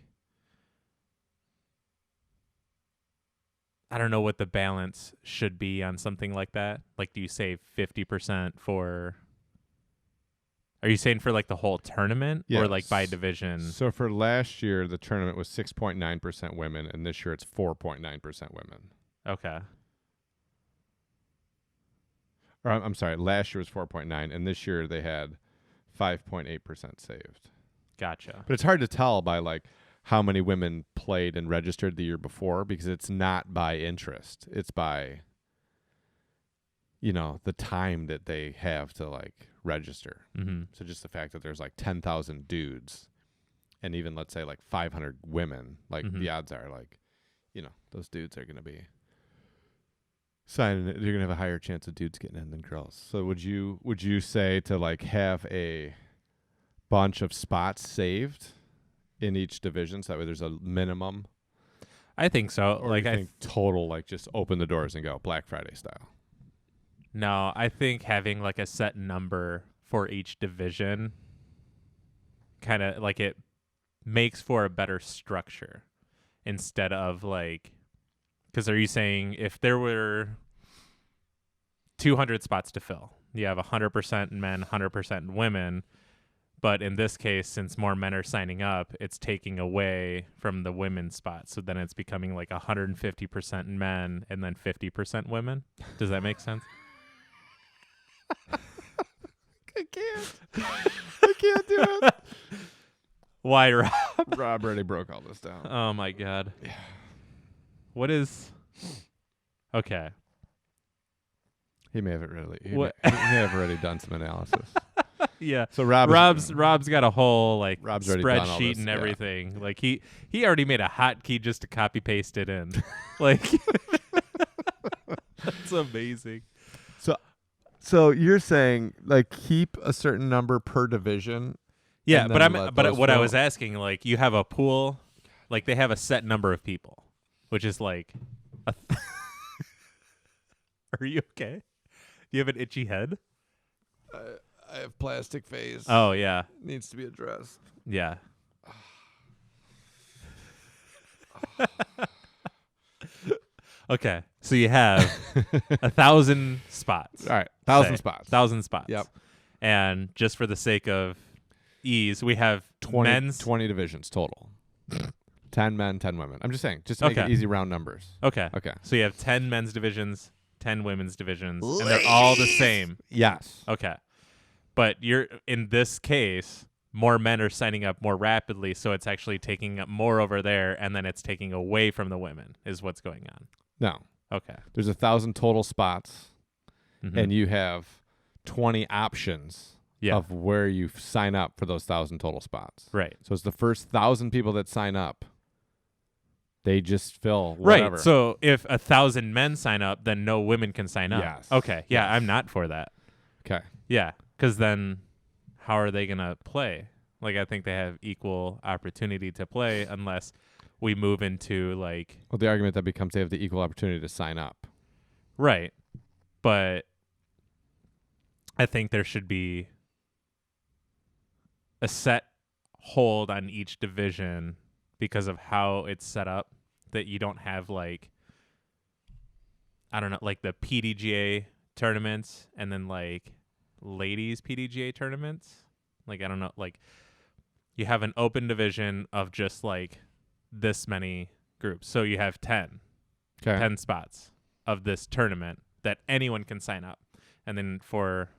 I don't know what the balance should be on something like that. Like, do you say 50% for... Are you saying for, like, the whole tournament or, like, by division? So for last year, the tournament was 6.9% women, and this year it's 4.9% women. Okay. Or I'm sorry, last year was 4.9, and this year they had 5.8% saved. Gotcha. But it's hard to tell by, like, how many women played and registered the year before, because it's not by interest. It's by, you know, the time that they have to, like, register. Mm-hmm. So just the fact that there's like 10,000 dudes and even, let's say, like 500 women, like the odds are, like, you know, those dudes are going to be signing it. You're going to have a higher chance of dudes getting in than girls. So would you say to, like, have a bunch of spots saved in each division so that way there's a minimum? I think so. Or like, I think total, like, just open the doors and go Black Friday style. No, I think having, like, a set number for each division kind of, like, it makes for a better structure instead of, like, because are you saying if there were 200 spots to fill, you have 100% men, 100% women, but in this case, since more men are signing up, it's taking away from the women's spots. So then it's becoming like 150% men and then 50% women. Does that make sense? I can't do it. Why, Rob? Rob already broke all this down. Oh my God. Yeah. What is... Okay. He may have already done some analysis. Yeah. So Rob's got a whole, like, Rob's already done all spreadsheet this, and everything. yeah. Like he already made a hotkey just to copy paste it in. Like, that's amazing. So you're saying, like, keep a certain number per division? Yeah, but what I was asking, like, you have a pool, like, they have a set number of people, which is like Are you okay? Do you have an itchy head? I have plastic face. Oh, yeah. Needs to be addressed. Yeah. Okay, so you have 1,000 spots. All right, 1,000 spots. 1,000 spots. Yep. And just for the sake of ease, we have 20 divisions total. 10 men, 10 women. I'm just saying, just to make it easy round numbers. Okay. So you have 10 men's divisions, 10 women's divisions, and they're all the same. Yes. Okay. But in this case, more men are signing up more rapidly, so it's actually taking up more over there, and then it's taking away from the women is what's going on. No. Okay. There's 1,000 total spots, and you have 20 options of where you sign up for those 1,000 total spots. Right. So it's the first 1,000 people that sign up. They just fill whatever. Right. So if 1,000 men sign up, then no women can sign up. Yes. Okay. Yeah, Yes. I'm not for that. Okay. Yeah, because then how are they going to play? Like, I think they have equal opportunity to play unless we move into, like... Well, the argument that becomes they have the equal opportunity to sign up. Right. But I think there should be a set hold on each division because of how it's set up, that you don't have, like, I don't know, like the PDGA tournaments and then, like, ladies PDGA tournaments. Like, I don't know, like, you have an open division of just, like, this many groups. So you have 10 spots of this tournament that anyone can sign up. And then for,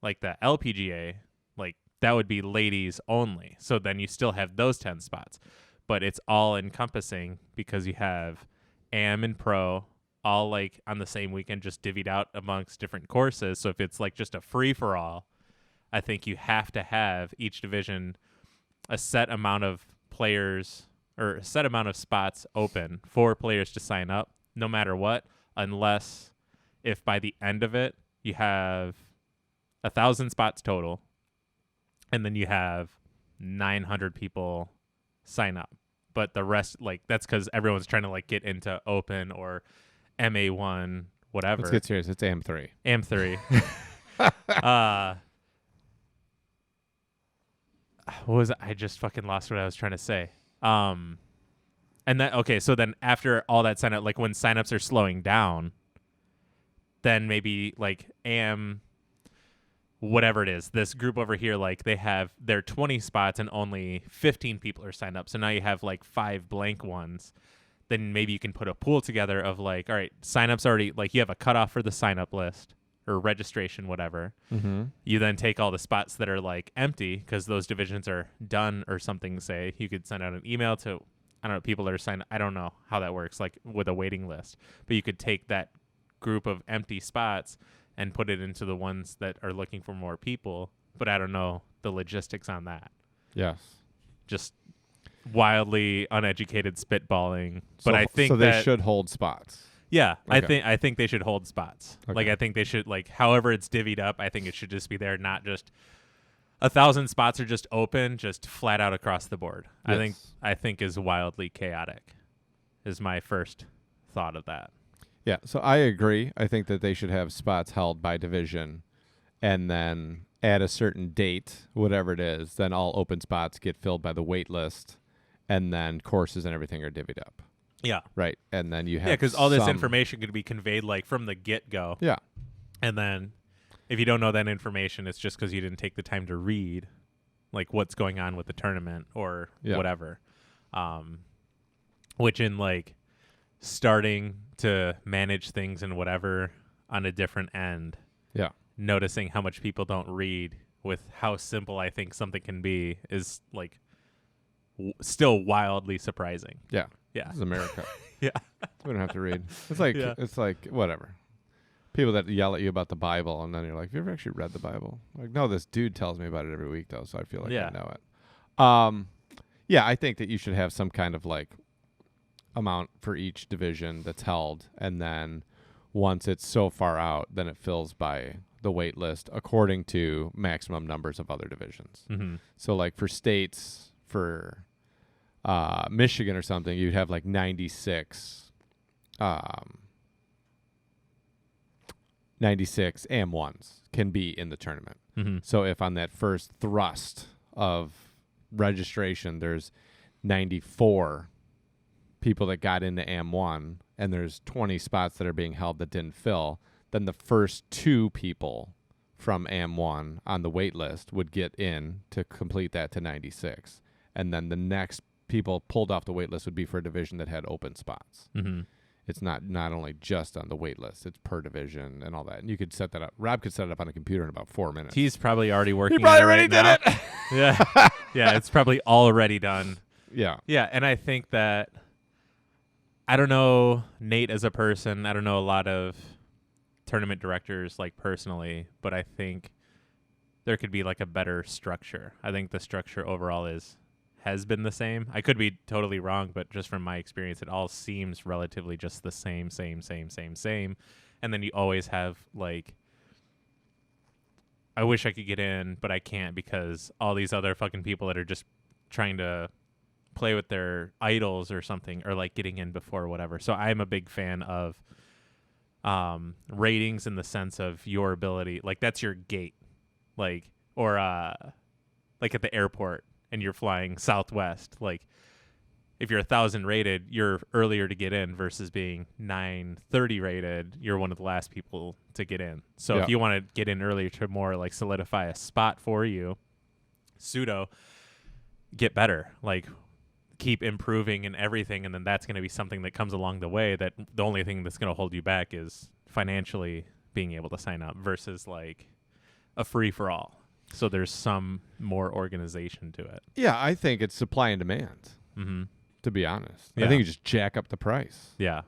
like, the LPGA, like, that would be ladies only. So then you still have those 10 spots. But it's all encompassing because you have AM and Pro all, like, on the same weekend, just divvied out amongst different courses. So if it's, like, just a free-for-all, I think you have to have each division a set amount of players or a set amount of spots open for players to sign up no matter what, unless if by the end of it you have 1,000 spots total and then you have 900 people sign up. But the rest, like, that's because everyone's trying to, like, get into open or MA1, whatever. Let's get serious. It's AM3. AM3. what was I just fucking lost what I was trying to say. And that okay, so then after all that sign up, like when signups are slowing down, then maybe like whatever it is, this group over here, like they have their 20 spots and only 15 people are signed up. So now you have like 5 blank ones. Then maybe you can put a pool together of like, all right, signups already, like you have a cutoff for the sign up list or registration, whatever. Mm-hmm. You then take all the spots that are like empty because those divisions are done or something. Say you could send out an email to, I don't know, people that are signed. I don't know how that works, like with a waiting list, but you could take that group of empty spots and put it into the ones that are looking for more people. But I don't know the logistics on that. Yes. Just wildly uneducated spitballing. But I think so they should hold spots. Yeah, okay. I think they should hold spots. Okay. Like I think they should, like however it's divvied up, I think it should just be there, not just 1,000 spots are just open, just flat out across the board. Yes. I think is wildly chaotic. Is my first thought of that. Yeah, so I agree. I think that they should have spots held by division, and then at a certain date, whatever it is, then all open spots get filled by the wait list, and then courses and everything are divvied up. Yeah. Right, and then you have because all this information could be conveyed like from the get-go. Yeah. And then if you don't know that information, it's just because you didn't take the time to read like what's going on with the tournament or whatever. Which in like starting to manage things and whatever on a different end. Yeah. Noticing how much people don't read with how simple I think something can be is like still wildly surprising. Yeah. Yeah. This is America. Yeah. We don't have to read. It's like whatever. People that yell at you about the Bible, and then you're like, have you ever actually read the Bible? Like, no, this dude tells me about it every week, though, so I feel like I know it. Yeah, I think that you should have some kind of, like, amount for each division that's held, and then once it's so far out, then it fills by the wait list according to maximum numbers of other divisions. Mm-hmm. So, like, for states, for Michigan or something, you'd have, like, 96 AM1s can be in the tournament. Mm-hmm. So if on that first thrust of registration there's 94 people that got into AM1 and there's 20 spots that are being held that didn't fill, then the first 2 people from AM1 on the wait list would get in to complete that to 96. And then the next people pulled off the wait list would be for a division that had open spots. Mm-hmm. It's not only just on the wait list, it's per division and all that. And you could set that up. Rob could set it up on a computer in about 4 minutes. He's probably already working He probably on it already right did now. it. Yeah. Yeah, it's probably already done. Yeah. Yeah, and I think that I don't know Nate as a person. I don't know a lot of tournament directors like personally, but I think there could be like a better structure. I think the structure overall has been the same. I could be totally wrong, but just from my experience, it all seems relatively just the same. And then you always have like, I wish I could get in, but I can't because all these other fucking people that are just trying to play with their idols or something or like getting in before whatever. So I'm a big fan of ratings in the sense of your ability. Like that's your gate. Like, or like at the airport and you're flying Southwest, like if you're 1,000 rated, you're earlier to get in versus being 930 rated, you're one of the last people to get in. So if you want to get in earlier to more like solidify a spot for you, get better, like keep improving and everything. And then that's going to be something that comes along the way that the only thing that's going to hold you back is financially being able to sign up versus like a free for all. So there's some more organization to it. Yeah, I think it's supply and demand, to be honest. I think you just jack up the price. Yeah.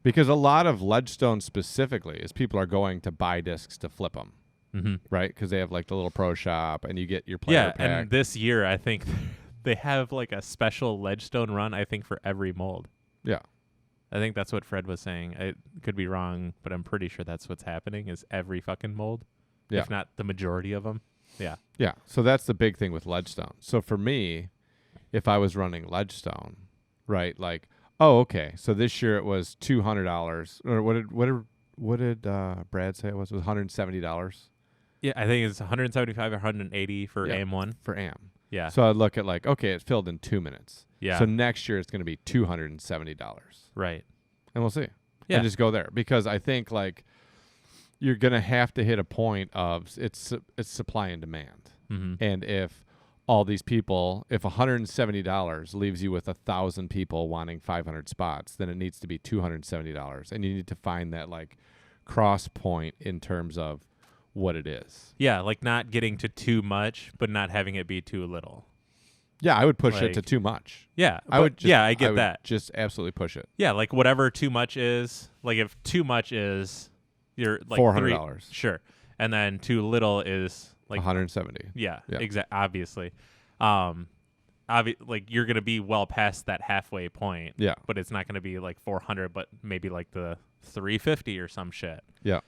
Because a lot of Ledgestone specifically is people are going to buy discs to flip them, right? Because they have like the little pro shop and you get your player pack. And this year I think they have like a special Ledgestone run, I think, for every mold. Yeah. I think that's what Fred was saying. I could be wrong, but I'm pretty sure that's what's happening is every fucking mold. Yeah. If not the majority of them. Yeah. Yeah. So that's the big thing with Ledgestone. So for me, if I was running Ledgestone, right, like, oh, okay, so this year it was $200, or what did Brad say it was? It was $170 Yeah, I think it's 175 or 180 for AM1. For AM. Yeah. So I'd look at like, okay, it filled in 2 minutes. Yeah. So next year it's going to be $270. Right. And we'll see. Yeah. And just go there. Because I think like you're going to have to hit a point of it's supply and demand. Mm-hmm. And if all these people, if $170 leaves you with 1,000 people wanting 500 spots, then it needs to be $270. And you need to find that like cross point in terms of what it is. Yeah, like not getting to too much, but not having it be too little. Yeah, I would push it to too much. Yeah, I would get that. Just absolutely push it. Yeah, like whatever too much is. Like if too much is, you're like $400. Sure, and then too little is like 170. Yeah. Obviously, like you're gonna be well past that halfway point. Yeah, but it's not gonna be like 400, but maybe like the 350 or some shit. Yeah.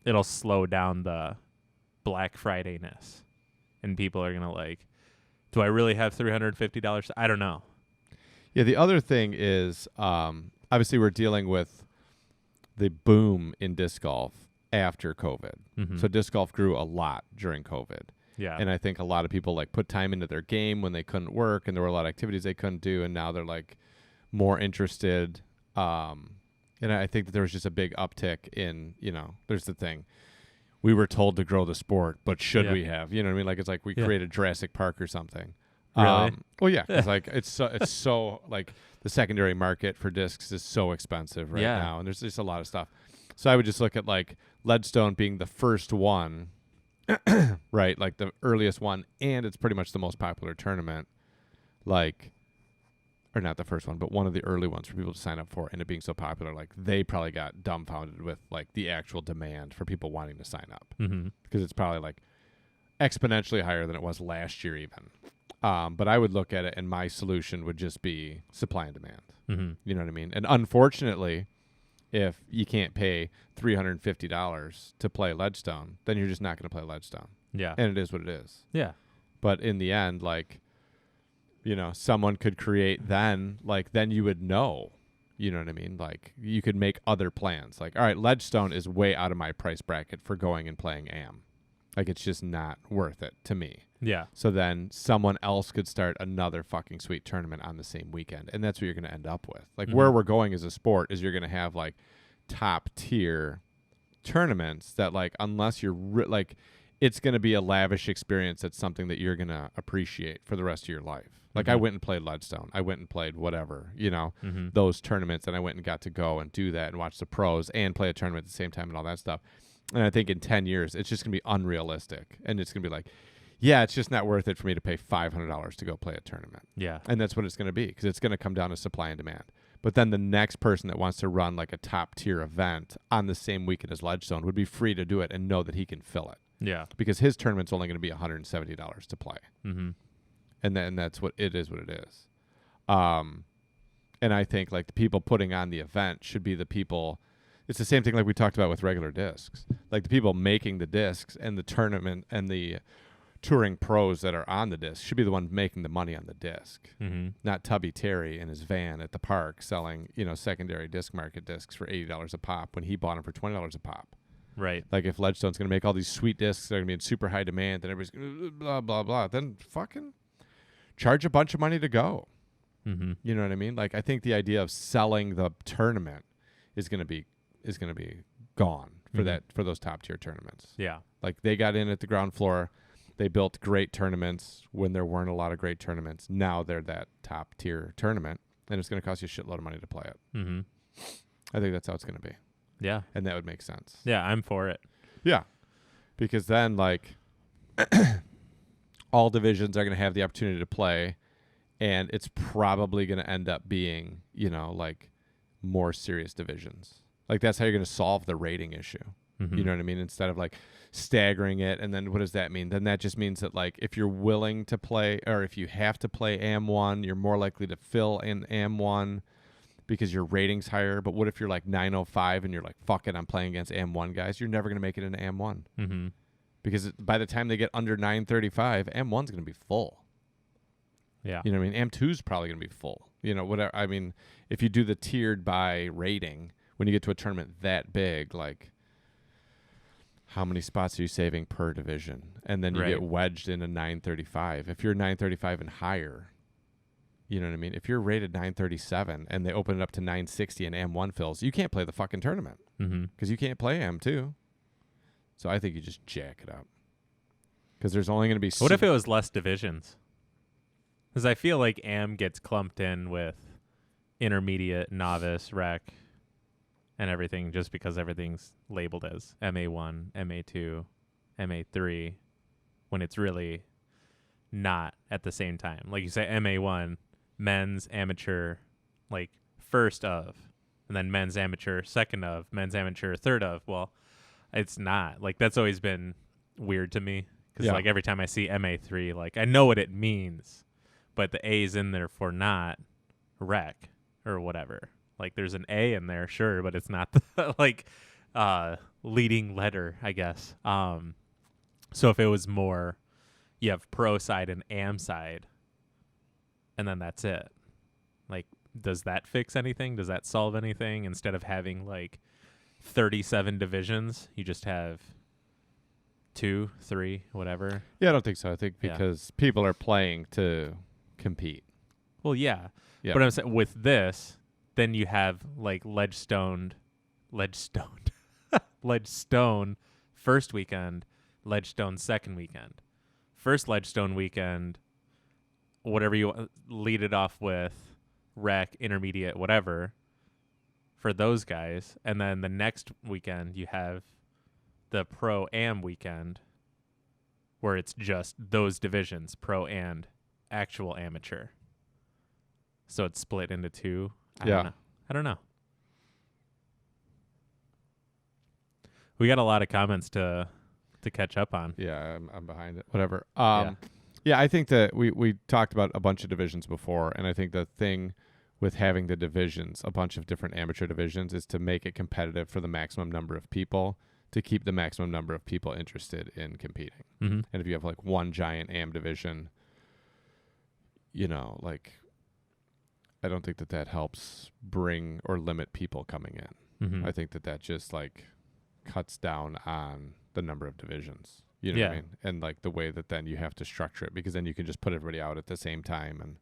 It'll slow down the Black Friday-ness, and people are gonna like, do I really have $350? I don't know. Yeah, the other thing is, obviously we're dealing with the boom in disc golf after COVID. Mm-hmm. So disc golf grew a lot during COVID. Yeah. And I think a lot of people like put time into their game when they couldn't work, and there were a lot of activities they couldn't do, and now they're like more interested. And I think that there was just a big uptick in, there's the thing. We were told to grow the sport, but should we have? You know what I mean? Like it's like we created Jurassic Park or something. Really? Well, yeah. It's like it's so like the secondary market for discs is so expensive right now, and there's just a lot of stuff. So I would just look at like Leadstone being the first one, right? Like the earliest one, and it's pretty much the most popular tournament. Like, or not the first one, but one of the early ones for people to sign up for, and it being so popular, like they probably got dumbfounded with like the actual demand for people wanting to sign up, because it's probably like exponentially higher than it was last year even. But I would look at it, and my solution would just be supply and demand. Mm-hmm. You know what I mean? And unfortunately, if you can't pay $350 to play Leadstone, then you're just not going to play Leadstone. Yeah. And it is what it is. Yeah. But in the end, like, someone could create then you would know, you know what I mean? Like you could make other plans. Like, all right, Leadstone is way out of my price bracket for going and playing AM. Like it's just not worth it to me. Yeah. So then someone else could start another fucking sweet tournament on the same weekend. And that's what you're going to end up with. Like where we're going as a sport is you're going to have like top tier tournaments that like, unless you're like, it's going to be a lavish experience. That's something that you're going to appreciate for the rest of your life. Like I went and played Leadstone. I went and played whatever, those tournaments. And I went and got to go and do that and watch the pros and play a tournament at the same time and all that stuff. And I think in 10 years, it's just going to be unrealistic. And it's going to be like, yeah, it's just not worth it for me to pay $500 to go play a tournament. Yeah. And that's what it's going to be, because it's going to come down to supply and demand. But then the next person that wants to run like a top tier event on the same weekend as Leadstone would be free to do it and know that he can fill it. Yeah. Because his tournament's only going to be $170 to play. Mm-hmm. And that's what it is. And I think like the people putting on the event should be the people. It's the same thing like we talked about with regular discs. Like the people making the discs and the tournament and the touring pros that are on the disc should be the one making the money on the disc, not Tubby Terry in his van at the park selling, secondary disc market discs for $80 a pop when he bought them for $20 a pop. Right. Like if Leadstone's going to make all these sweet discs that are going to be in super high demand and everybody's gonna blah, blah, blah, then fucking charge a bunch of money to go. Mm-hmm. You know what I mean? Like I think the idea of selling the tournament is going to be gone for those top tier tournaments. Yeah. Like they got in at the ground floor. They built great tournaments when there weren't a lot of great tournaments. Now they're that top tier tournament, and it's going to cost you a shitload of money to play it. Mm-hmm. I think that's how it's going to be. Yeah. And that would make sense. Yeah, I'm for it. Yeah. Because then, like, all divisions are going to have the opportunity to play, and it's probably going to end up being, like, more serious divisions. Like, that's how you're going to solve the rating issue. Mm-hmm. You know what I mean? Instead of, like, staggering it, and then what does that mean? Then that just means that, like, if you're willing to play, or if you have to play AM1, you're more likely to fill in AM1 because your rating's higher. But what if you're like 905 and you're like, fuck it, I'm playing against AM1 guys? You're never going to make it into AM1. Mm-hmm. Because by the time they get under 935, AM1's going to be full. Yeah. You know what I mean? AM2's probably going to be full. Whatever. I mean, if you do the tiered by rating, when you get to a tournament that big, like, how many spots are you saving per division? And then you get wedged into 935. If you're 935 and higher, you know what I mean? If you're rated 937 and they open it up to 960 and AM1 fills, you can't play the fucking tournament because you can't play AM2. So I think you just jack it up because there's only going to be... What if it was less divisions? Because I feel like AM gets clumped in with intermediate, novice, rec, and everything just because everything's labeled as MA1, MA2, MA3 when it's really not at the same time. Like you say, MA1, men's amateur, like first of, and then men's amateur, second of, men's amateur, third of. Well, it's not. Like that's always been weird to me because like every time I see MA3, like I know what it means, but the A's in there for not rec or whatever. Like there's an A in there, sure, but it's not the like leading letter, I guess. So if it was more, you have pro side and am side, and then that's it. Like, does that fix anything? Does that solve anything? Instead of having like 37 divisions, you just have 2, 3, whatever. Yeah, I don't think so. I think because people are playing to compete. Well, yeah. But I'm saying with this, then you have like Ledgestone first weekend, Ledgestone second weekend. First Ledgestone weekend, whatever you lead it off with, rec, intermediate, whatever, for those guys. And then the next weekend, you have the pro-am weekend where it's just those divisions, pro and actual amateur. So it's split into two. I don't know. We got a lot of comments to catch up on. Yeah, I'm behind it. Whatever. Yeah, I think that we talked about a bunch of divisions before, and I think the thing with having the divisions, a bunch of different amateur divisions, is to make it competitive for the maximum number of people, to keep the maximum number of people interested in competing. Mm-hmm. And if you have like one giant AM division, you know, like I don't think that helps bring or limit people coming in. Mm-hmm. I think that just like cuts down on the number of divisions. You know what I mean? And like the way that then you have to structure it, because then you can just put everybody out at the same time and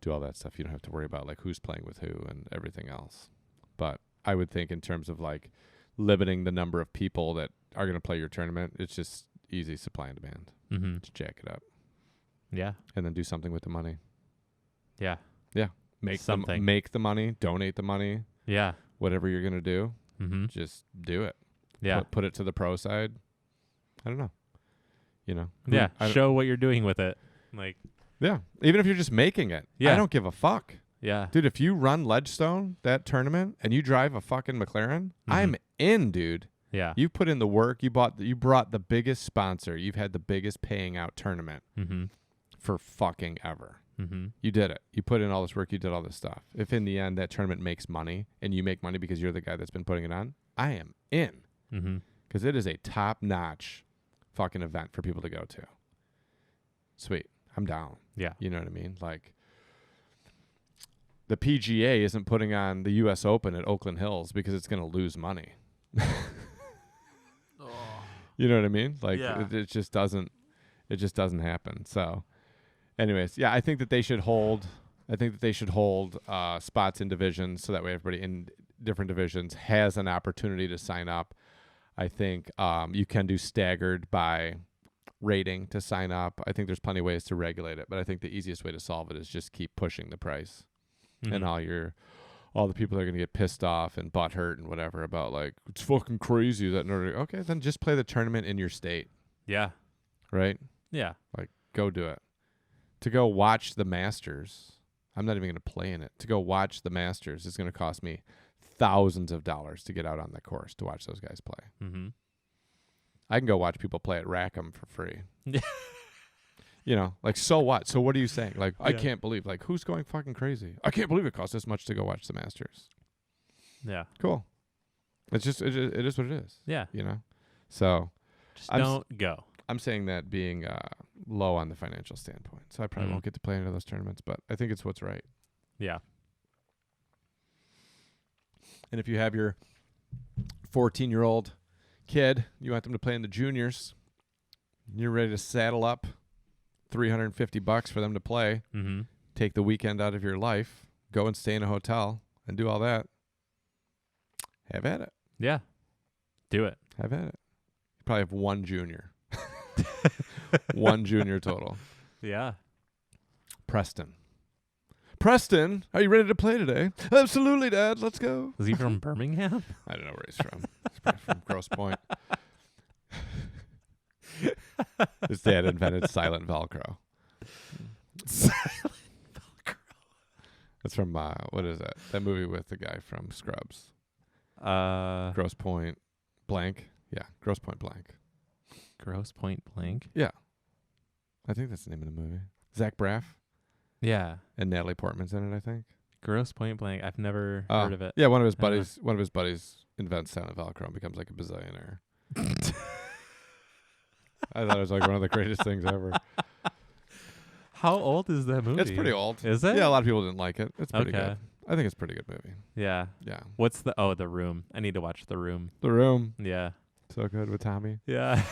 do all that stuff. You don't have to worry about like who's playing with who and everything else. But I would think in terms of like limiting the number of people that are going to play your tournament, it's just easy supply and demand. Mm-hmm. Just jack it up. Yeah. And then do something with the money. Yeah. Yeah. Make the money, donate the money. Yeah. Whatever you're going to do, just do it. Yeah. Put it to the pro side. I don't know. You know? Yeah. Show what you're doing with it. Like. Yeah. Even if you're just making it. Yeah. I don't give a fuck. Yeah. Dude, if you run Ledgestone, that tournament, and you drive a fucking McLaren, I'm in, dude. Yeah. You put in the work. You brought the biggest sponsor. You've had the biggest paying out tournament for fucking ever. Mm-hmm. You did it. You put in all this work. You did all this stuff. If in the end that tournament makes money and you make money because you're the guy that's been putting it on, I am in. Because it is a top-notch fucking event for people to go to. Sweet. I'm down. Yeah. You know what I mean? Like, the PGA isn't putting on the U.S. Open at Oakland Hills because it's going to lose money. You know what I mean? Like, it just doesn't happen. So, anyways, yeah, I think that they should hold spots in divisions so that way everybody in different divisions has an opportunity to sign up. I think you can do staggered by rating to sign up. I think there's plenty of ways to regulate it, but I think the easiest way to solve it is just keep pushing the price. And all the people that are going to get pissed off and butthurt and whatever about like, it's fucking crazy that in order, okay, then just play the tournament in your state. Yeah. Right? Yeah. Like, go do it. To go watch the Masters, I'm not even going to play in it. To go watch the Masters is going to cost me thousands of dollars to get out on the course to watch those guys play. Mm-hmm. I can go watch people play at Rackham for free. You know, like, so what? So what are you saying? Like, I can't believe, like, who's going fucking crazy? I can't believe it costs this much to go watch the Masters. Yeah. Cool. It's just, it is what it is. Yeah. You know? So. Just don't go. I'm saying that being low on the financial standpoint. So I probably won't get to play into those tournaments, but I think it's what's right. Yeah. And if you have your 14-year-old kid, you want them to play in the juniors. You're ready to saddle up $350 for them to play. Mm-hmm. Take the weekend out of your life. Go and stay in a hotel and do all that. Have at it. Yeah. Do it. Have at it. You probably have one junior. One junior total. Yeah. Preston, are you ready to play today? Absolutely, Dad. Let's go. Is he from Birmingham? I don't know where he's from. He's probably from Grosse Pointe. His dad invented silent Velcro. Silent Velcro. That's from, what is that? That movie with the guy from Scrubs. Grosse Pointe blank. Yeah, Grosse Pointe blank. Grosse Pointe blank? Yeah. I think that's the name of the movie. Zach Braff. Yeah. And Natalie Portman's in it, I think. Grosse Pointe blank. I've never heard of it. Yeah, one of his buddies invents silent Velcro and becomes like a bazillionaire. I thought it was like one of the greatest things ever. How old is that movie? It's pretty old. Is it? Yeah, a lot of people didn't like it. It's pretty Okay. good. I think it's a pretty good movie. Yeah. Yeah. What's The Room? I need to watch The Room. The Room. Yeah. So good with Tommy. Yeah.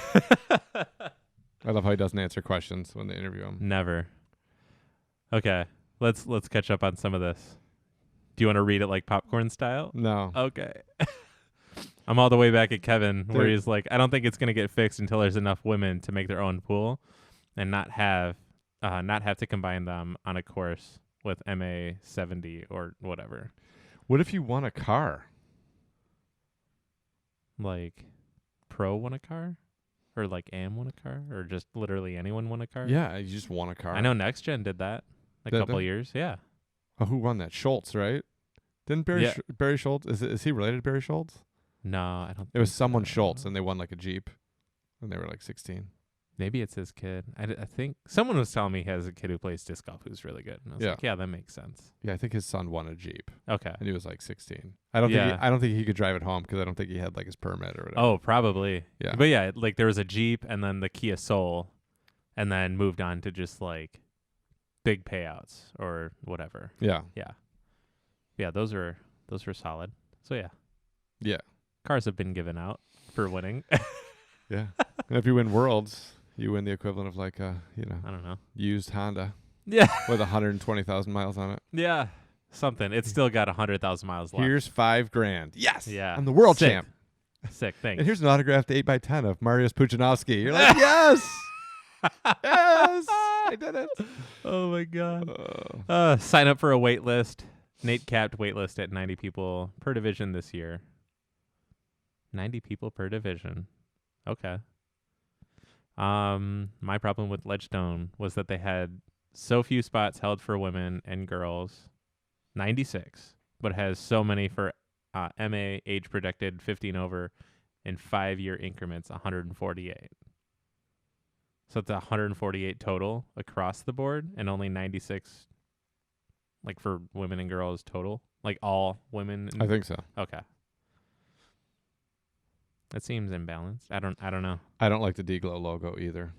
I love how he doesn't answer questions when they interview him. Never. Okay. Let's catch up on some of this. Do you want to read it like popcorn style? No. Okay. I'm all the way back at Kevin where Dude. he's like, I don't think it's going to get fixed until there's enough women to make their own pool and not have to combine them on a course with MA 70 or whatever. What if you won a car? Like Pro won a car? Or like AM won a car? Or just literally anyone won a car? Yeah, you just won a car. I know Next Gen did that a Did couple they? years. Yeah. Oh, who won that? Schultz, right? Didn't Barry Yeah. Barry Schultz? Is he related to Barry Schultz? No, I don't. It was think someone so. Schultz, and they won like a Jeep when they were like 16. Maybe it's his kid. I think someone was telling me he has a kid who plays disc golf who's really good. And I was Yeah. like, yeah, that makes sense. Yeah, I think his son won a Jeep, Okay. and he was like 16. I don't think he could drive it home because I don't think he had like his permit or whatever. Oh, probably. Yeah. But yeah, like there was a Jeep and then the Kia Soul and then moved on to just like big payouts or whatever. Yeah. Yeah. Yeah, those were solid. So yeah. Yeah. Cars have been given out for winning. Yeah. And if you win Worlds, you win the equivalent of like a, I don't know. used Honda Yeah. with 120,000 miles on it. Yeah. Something. It's still got 100,000 miles left. Here's $5,000. Yes. Yeah. I'm the world Sick. champ. Sick. Thanks. And here's an autographed 8x10 of Mariusz Pudzianowski. You're like, yes. Yes. I did it. Oh my God. Sign up for a wait list. Nate capped wait list at 90 people per division this year. 90 people per division. Okay. My problem with Ledgestone was that they had so few spots held for women and girls, 96, but has so many for MA age projected 15 over in 5-year increments, 148. So it's 148 total across the board and only 96 like for women and girls total, like all women. I think so. Okay. That seems imbalanced. I don't know. I don't like the D-Glow logo either.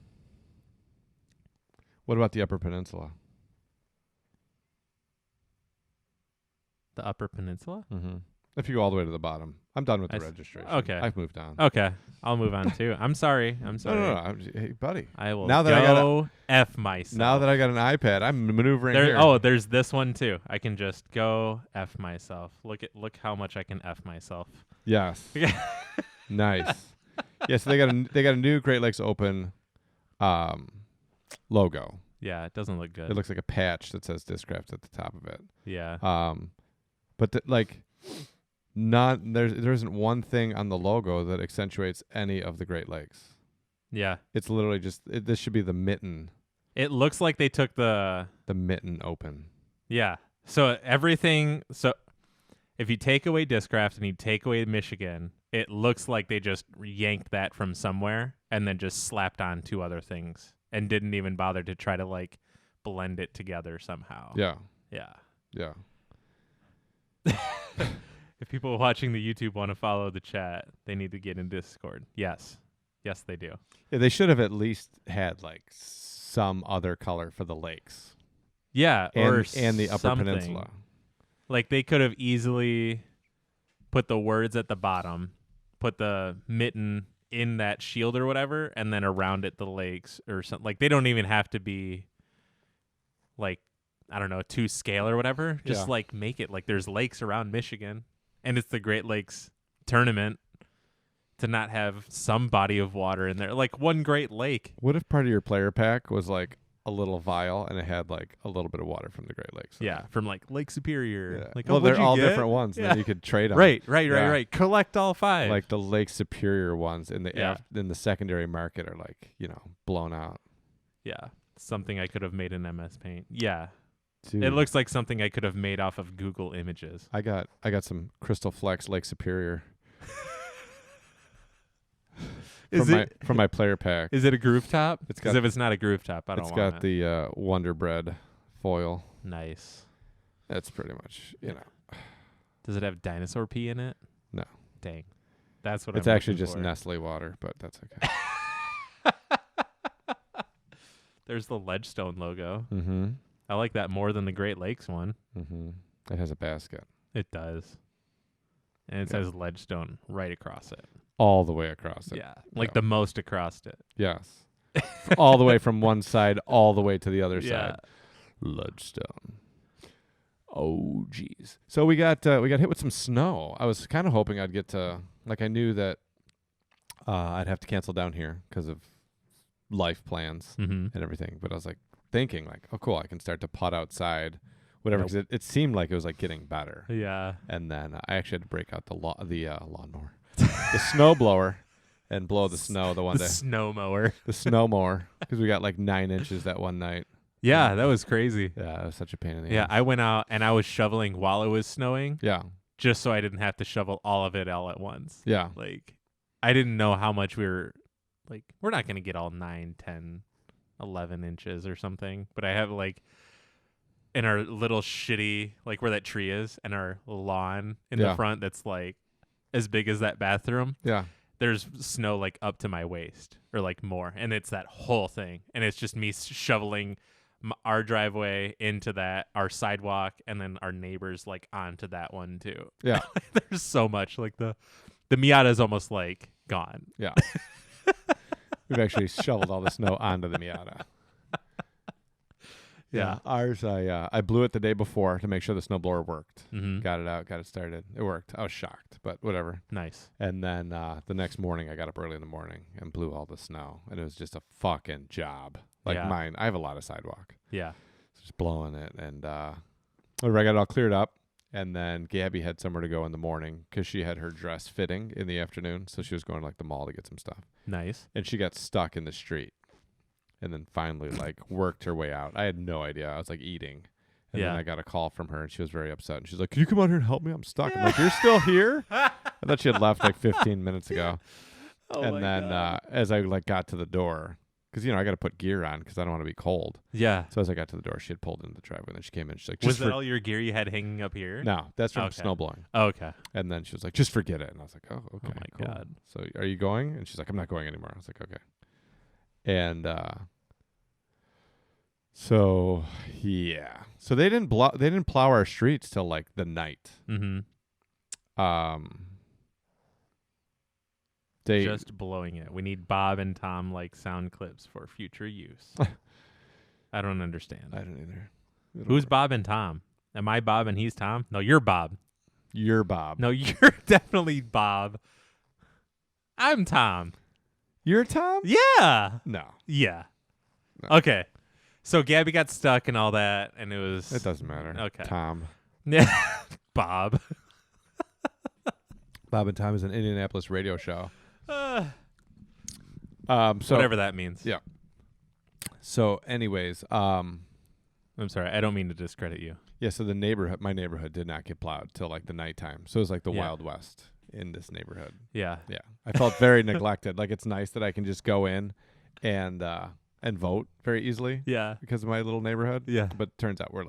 What about the Upper Peninsula? The Upper Peninsula? Mm-hmm. If you go all the way to the bottom. I'm done with the I s- registration. okay. I've moved on. Okay. I'll move on too. I'm sorry. No. Hey, buddy. I will Now that I go F myself. Now that I got an iPad, I'm maneuvering here. There's this one too. I can just go F myself. Look how much I can F myself. Yes. Nice. Yeah, so they got a new Great Lakes Open logo. Yeah, it doesn't look good. It looks like a patch that says Discraft at the top of it. Yeah. But there isn't one thing on the logo that accentuates any of the Great Lakes. Yeah. It's literally just this should be the mitten. It looks like they took the mitten open. Yeah. So everything. So if you take away Discraft and you take away Michigan, it looks like they just yanked that from somewhere and then just slapped on 2 other things and didn't even bother to try to like blend it together somehow. Yeah. Yeah. Yeah. If people watching the YouTube want to follow the chat, they need to get in Discord. Yes. Yes, they do. Yeah, they should have at least had like some other color for the lakes. Yeah, and the Upper something. Peninsula. Like they could have easily put the words at the bottom put the mitten in that shield or whatever, and then around it the lakes or something. Like, they don't even have to be like, I don't know, to scale or whatever. Just like make it like there's lakes around Michigan, and it's the Great Lakes tournament. To not have some body of water in there, like one Great Lake. What if part of your player pack was like a little vial and it had like a little bit of water from the Great Lakes? Yeah, from like Lake Superior. Yeah. Like, well, they're all different ones. Yeah. Then you could trade them. Right. Collect all 5. Like the Lake Superior ones in the secondary market are like, blown out. Yeah, something I could have made in MS Paint. Yeah. Dude. It looks like something I could have made off of Google Images. I got some Crystal Flex Lake Superior. From my player pack. Is it a groove top? Because if it's not a groove top, I don't want it. It's got the Wonder Bread foil. Nice. That's pretty much, Does it have dinosaur pee in it? No. Dang. That's what it's I'm actually looking just for. Nestle water, but that's okay. There's the Ledgestone logo. Mm-hmm. I like that more than the Great Lakes one. Mm-hmm. It has a basket. It does. And it says Ledgestone right across it. All the way across it. Yeah. Like the most across it. Yes. All the way from one side, all the way to the other Yeah. side. Ledgestone. Oh, geez. So we got hit with some snow. I was kind of hoping I'd get to, I knew that I'd have to cancel down here because of life plans and everything. But I was thinking oh, cool, I can start to putt outside, whatever. Because it seemed like it was getting better. Yeah. And then I actually had to break out the lawnmower, the snow blower, and blow the snow the one day. Snow mower. The snow mower, because we got 9 inches that one night. Yeah, that was crazy. Yeah, it was such a pain in the ass. Yeah, I went out and I was shoveling while it was snowing. Yeah. Just so I didn't have to shovel all of it all at once. Yeah. I didn't know how much we were, we're not going to get all 9, 10, 11 inches or something. But I have, in our little shitty, where that tree is, and our lawn in the front that's, as big as that bathroom. Yeah. There's snow, up to my waist or, more. And it's that whole thing. And it's just me shoveling our driveway into that, our sidewalk, and then our neighbors onto that one too. Yeah. There's so much. The Miata's almost gone. Yeah. We've actually shoveled all the snow onto the Miata. Yeah. Ours, I blew it the day before to make sure the snowblower worked. Mm-hmm. Got it out, got it started. It worked. I was shocked, but whatever. Nice. And then the next morning, I got up early in the morning and blew all the snow. And it was just a fucking job. Mine, I have a lot of sidewalk. Yeah. Just blowing it. And I got it all cleared up. And then Gabby had somewhere to go in the morning because she had her dress fitting in the afternoon. So she was going to the mall to get some stuff. Nice. And she got stuck in the street. And then finally, worked her way out. I had no idea. I was, eating. And then I got a call from her, and she was very upset. And she's like, "Can you come out here and help me? I'm stuck." I'm like, "You're still here?" I thought she had left 15 minutes ago. Oh and then as I, got to the door, because, I got to put gear on because I don't want to be cold. Yeah. So as I got to the door, she had pulled into the driveway. And then she came in. She's like, was that all your gear you had hanging up here? No, that's from snowblowing. Oh, okay. And then she was like, "Just forget it." And I was like, "Oh, okay." Oh, my God. So are you going? And she's like, "I'm not going anymore." I was like, "Okay." And so yeah, so they didn't plow our streets till the night. Mm-hmm. They just blowing it. We need Bob and Tom sound clips for future use. I don't understand. I don't either. Who's Bob and Tom? Am I Bob and he's Tom? No, you're Bob. You're Bob. No, you're definitely Bob. I'm Tom. You're Tom? Yeah. No. Yeah. No. Okay. So Gabby got stuck and all that, and it was... It doesn't matter. Okay. Tom. Yeah. Bob. Bob and Tom is an Indianapolis radio show. So whatever that means. Yeah. So anyways, I'm sorry. I don't mean to discredit you. Yeah, so my neighborhood did not get plowed till the nighttime. So it was the Wild West in this neighborhood. Yeah. Yeah. I felt very neglected. It's nice that I can just go in and vote very easily. Yeah. Because of my little neighborhood. Yeah. But it turns out we're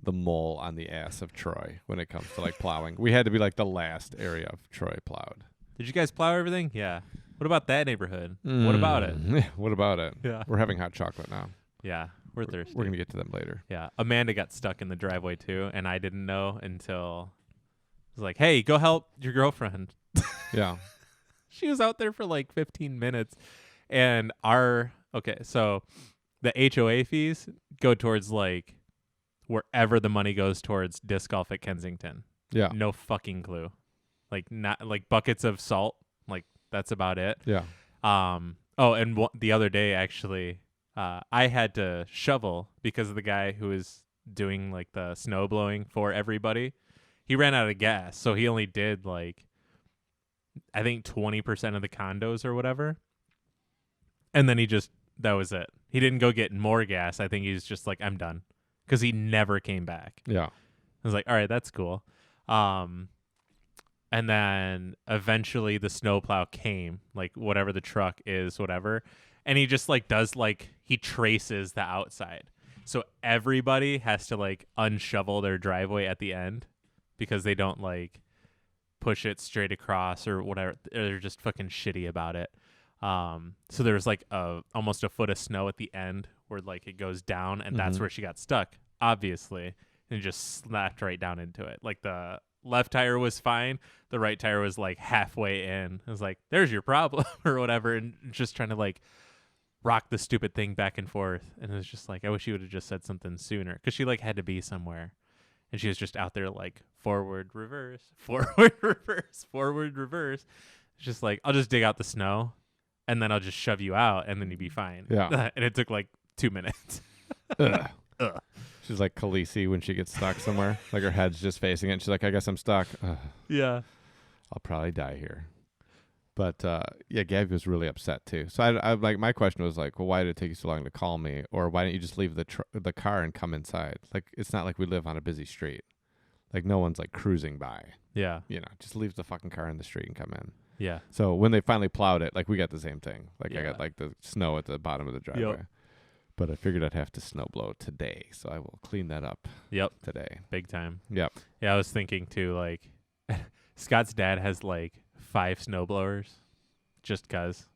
the mole on the ass of Troy when it comes to plowing. We had to be the last area of Troy plowed. Did you guys plow everything? Yeah. What about that neighborhood? What about it? What about it? Yeah. We're having hot chocolate now. Yeah. We're thirsty. We're going to get to them later. Yeah. Amanda got stuck in the driveway too, and I didn't know until was like, hey, go help your girlfriend. Yeah. She was out there for like 15 minutes. And so the HOA fees go towards like wherever the money goes towards disc golf at Kensington. Yeah. No fucking clue. Like not like buckets of salt. Like that's about it. Yeah. Oh, and the other day actually, I had to shovel because of the guy who was doing like the snow blowing for everybody. He ran out of gas, so he only did like I think 20% of the condos or whatever. And then that was it. He didn't go get more gas. I think he's just like, I'm done. Because he never came back. Yeah. I was like, all right, that's cool. And then eventually the snowplow came, like whatever the truck is, whatever. And he just like does like, he traces the outside. So everybody has to like unshovel their driveway at the end because they don't like push it straight across or whatever. They're just fucking shitty about it. So there's like almost a foot of snow at the end where like it goes down, and that's where she got stuck, obviously, and just slapped right down into it. Like the left tire was fine, the right tire was like halfway in. I was like, there's your problem or whatever, and just trying to like rock the stupid thing back and forth. And it was just like, I wish you would have just said something sooner, because she like had to be somewhere. And she was just out there like forward, reverse, forward, reverse, forward, reverse. It's just like, I'll just dig out the snow and then I'll just shove you out and then you'd be fine. Yeah. And it took like 2 minutes. Ugh. She's like Khaleesi when she gets stuck somewhere. Like her head's just facing it. And she's like, I guess I'm stuck. Ugh. Yeah. I'll probably die here. But yeah, Gabby was really upset too. So I like, my question was like, well, why did it take you so long to call me? Or why didn't you just leave the car and come inside? Like, it's not like we live on a busy street. Like no one's like cruising by. Yeah. You know, just leave the fucking car in the street and come in. Yeah. So when they finally plowed it, like we got the same thing. Like Yeah. I got like the snow at the bottom of the driveway. Yep. But I figured I'd have to snow blow today. So I will clean that up today. Big time. Yep. Yeah, I was thinking too, like Scott's dad has like 5 snowblowers just because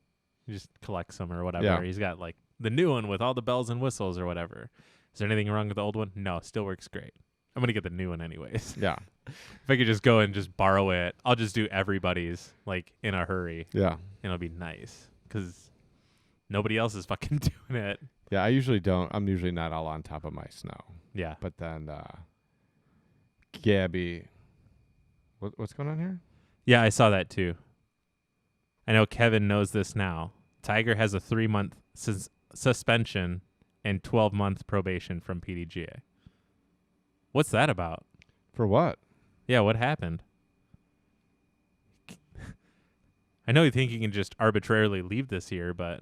he just collects them or whatever. Yeah. He's got like the new one with all the bells and whistles or whatever. Is there anything wrong with the old one? No, still works great. I'm going to get the new one anyways. Yeah. If I could just go and just borrow it, I'll just do everybody's like in a hurry. Yeah. And it'll be nice because nobody else is fucking doing it. Yeah, I usually don't. I'm usually not all on top of my snow. Yeah. But then Gabby, what's going on here? Yeah, I saw that too. I know Kevin knows this now. Tiger has a 3-month suspension and 12-month probation from PDGA. What's that about? For what? Yeah, what happened? I know you think you can just arbitrarily leave this year, but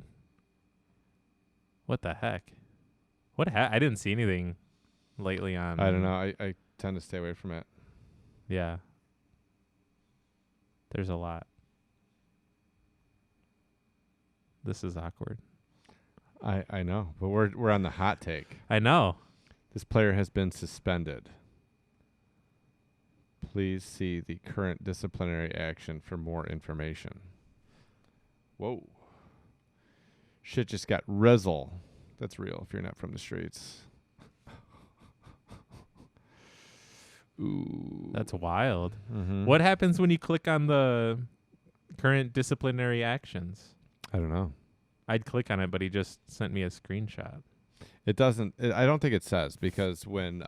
what the heck? I didn't see anything lately on. I don't know. I tend to stay away from it. Yeah. There's a lot. This is awkward. I know, but we're on the hot take. I know. This player has been suspended. Please see the current disciplinary action for more information. Whoa. Shit just got rizzle. That's real if you're not from the streets. Ooh. That's wild. Mm-hmm. What happens when you click on the current disciplinary actions? I don't know. I'd click on it, but he just sent me a screenshot. It doesn't. I don't think it says, because when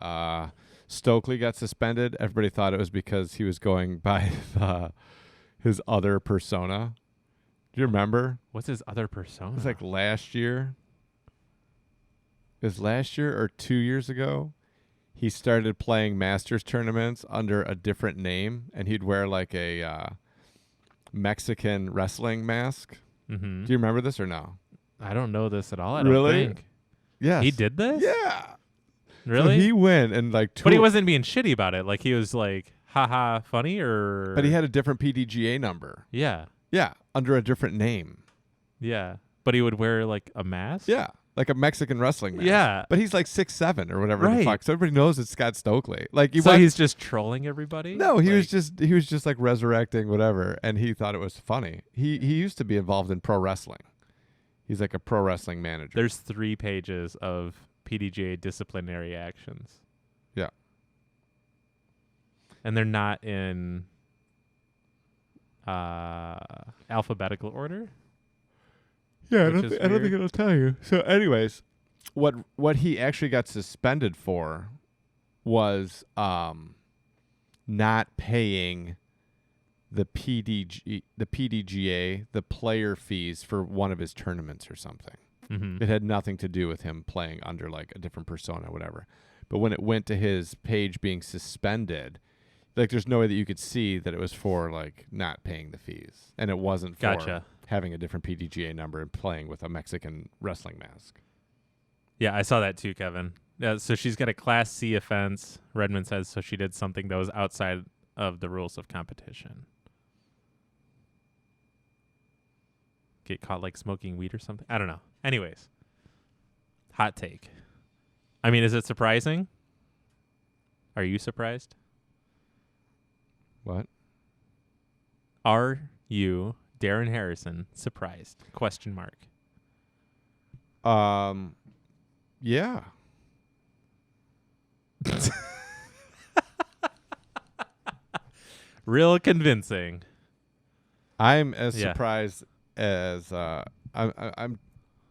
Stokely got suspended, everybody thought it was because he was going by his other persona. Do you remember? What's his other persona? It was like last year. It was last year or 2 years ago. He started playing Masters tournaments under a different name, and he'd wear like a Mexican wrestling mask. Mm-hmm. Do you remember this or no? I don't know this at all. I Really? don't think. Yes. He did this? Yeah. Really? So he went and like. But he wasn't being shitty about it. Like he was like, haha, funny or. But he had a different PDGA number. Yeah. Yeah, under a different name. Yeah. But he would wear like a mask? Yeah, like a Mexican wrestling mask. Yeah. But he's like 6'7" or whatever the Right. fuck. So everybody knows it's Scott Stokely. Like he's just trolling everybody? No, he was just like resurrecting whatever, and he thought it was funny. He used to be involved in pro wrestling. He's like a pro wrestling manager. There's 3 pages of PDGA disciplinary actions. Yeah. And they're not in alphabetical order. Yeah, I don't think it'll tell you. So, anyways, what he actually got suspended for was not paying the PDGA, the player fees for one of his tournaments or something. Mm-hmm. It had nothing to do with him playing under like a different persona or whatever. But when it went to his page being suspended, like there's no way that you could see that it was for like not paying the fees, and it wasn't for having a different PDGA number and playing with a Mexican wrestling mask. Yeah, I saw that too, Kevin. Yeah, so she's got a Class C offense. Redmond says so she did something that was outside of the rules of competition. Get caught like smoking weed or something? I don't know. Anyways, hot take. I mean, is it surprising? Are you surprised? What? Are you, Darren Harrison, surprised? Question mark. Yeah. Real convincing. I'm as surprised as I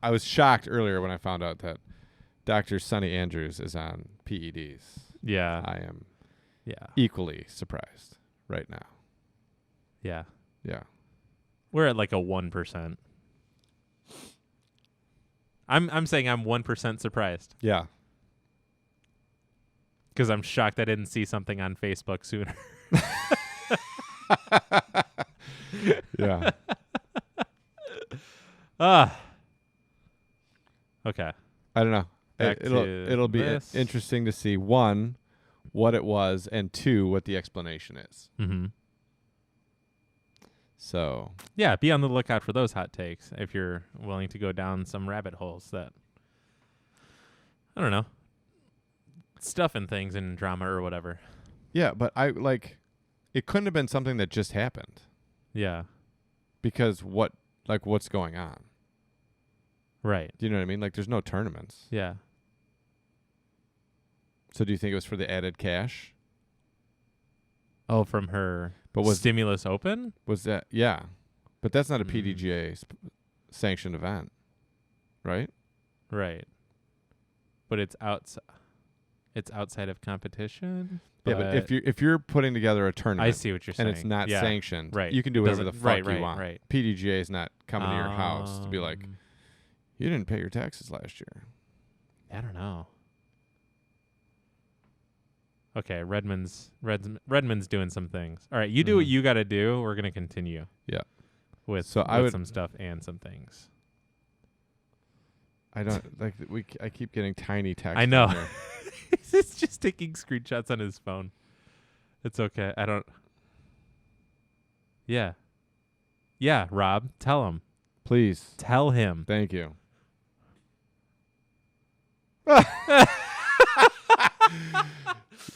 was shocked earlier when I found out that Dr. Sonny Andrews is on PEDs. Yeah. I am equally surprised right now. Yeah. Yeah. We're at like a 1%. I'm saying I'm 1% surprised. Yeah. Because I'm shocked I didn't see something on Facebook sooner. Yeah. Okay. I don't know. It'll be interesting to see, one, what it was, and two, what the explanation is. Mm-hmm. So yeah, be on the lookout for those hot takes if you're willing to go down some rabbit holes that, I don't know, stuffing things in drama or whatever. Yeah, but it couldn't have been something that just happened. Yeah. Because what's going on? Right. Do you know what I mean? Like, there's no tournaments. Yeah. So do you think it was for the added cash? Oh, from her Stimulus Open? Was that, yeah. But that's not a PDGA sanctioned event, right? Right. But it's outside of competition. Yeah, but if you're putting together a tournament, I see what you're saying, and it's not sanctioned, right? You can do whatever the fuck you want. Right. PDGA is not coming to your house to be like, you didn't pay your taxes last year. I don't know. Okay, Redmond's doing some things. All right, you do what you got to do. We're gonna continue. Yeah. With some stuff and some things. I don't I keep getting tiny text. I know. He's just taking screenshots on his phone. It's okay. I don't. Yeah. Yeah, Rob, tell him. Please. Tell him. Thank you.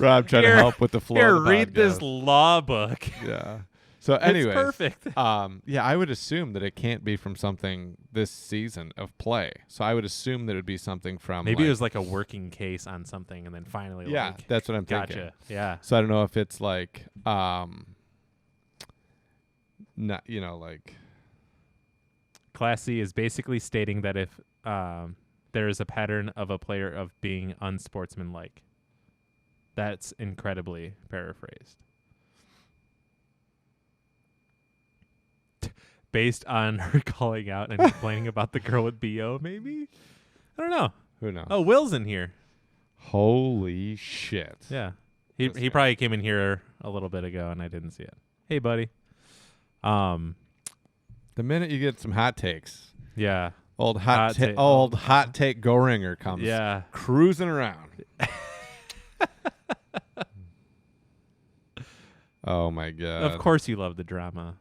Rob trying to help with the flow. Here, of the read podcast. this law book. Yeah. So anyway, perfect. Yeah, I would assume that it can't be from something this season of play. So I would assume that it'd be something from maybe it was like a working case on something, and then finally, that's what I'm thinking. Gotcha. Yeah. So I don't know if it's like, not like. Class C is basically stating that if there is a pattern of a player of being unsportsmanlike. That's incredibly paraphrased. Based on her calling out and complaining about the girl with BO, maybe? I don't know. Who knows? Oh, Will's in here. Holy shit. Yeah. He probably came in here a little bit ago and I didn't see it. Hey, buddy. The minute you get some hot takes. Yeah. Old hot take Go-Ringer comes cruising around. Oh, my God. Of course you love the drama.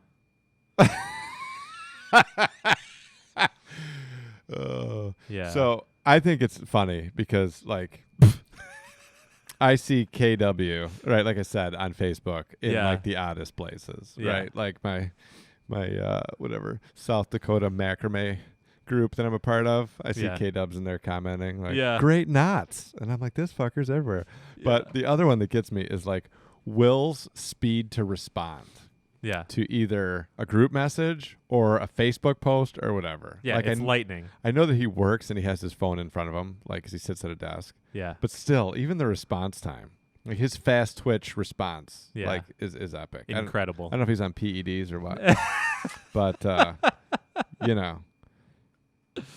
Yeah. So I think it's funny because, like, I see KW, right, like I said, on Facebook in, like, the oddest places, right? Like my whatever, South Dakota macrame group that I'm a part of. I see K-Dubs in there commenting, like, great knots. And I'm like, this fucker's everywhere. But the other one that gets me is, like, Will's speed to respond. Yeah. To either a group message or a Facebook post or whatever. Yeah, like it's lightning. I know that he works and he has his phone in front of him, like, 'cause he sits at a desk. Yeah. But still, even the response time, like his fast twitch response, like is epic. Incredible. I don't know if he's on PEDs or what, but you know,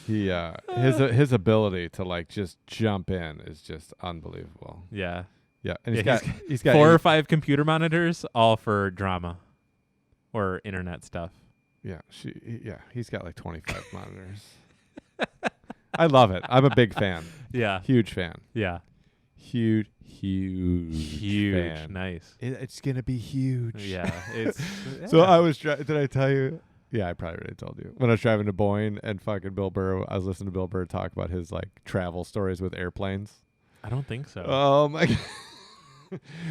he his ability to like just jump in is just unbelievable. Yeah. Yeah, and he's got 4 or 5 computer monitors, all for drama or internet stuff. Yeah, he's got like 25 monitors. I love it. I'm a big fan. Yeah. Huge fan. Yeah. Huge fan. Nice. It's going to be huge. Yeah. It's So I was did I tell you? Yeah, I probably already told you. When I was driving to Boyne and fucking Bill Burr, I was listening to Bill Burr talk about his like travel stories with airplanes. I don't think so. Oh my God.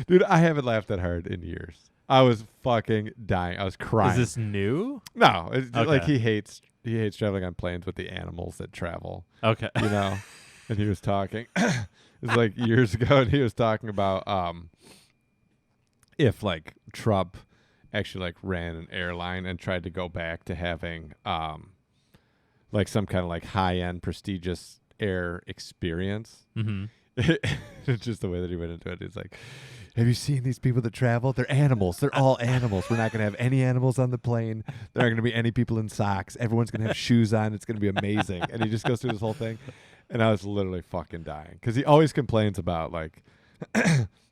Dude, I haven't laughed that hard in years. I was fucking dying. I was crying. Is this new? No, it's like he hates traveling on planes with the animals that travel. Okay. You know? And he was talking. It was like years ago, and he was talking about if like Trump actually like ran an airline and tried to go back to having like some kind of like high-end prestigious air experience. Mm-hmm. It's just the way that he went into it. He's like, have you seen these people that travel? They're animals. They're all animals. We're not going to have any animals on the plane. There aren't going to be any people in socks. Everyone's going to have shoes on. It's going to be amazing. And he just goes through this whole thing. And I was literally fucking dying. Because he always complains about, like,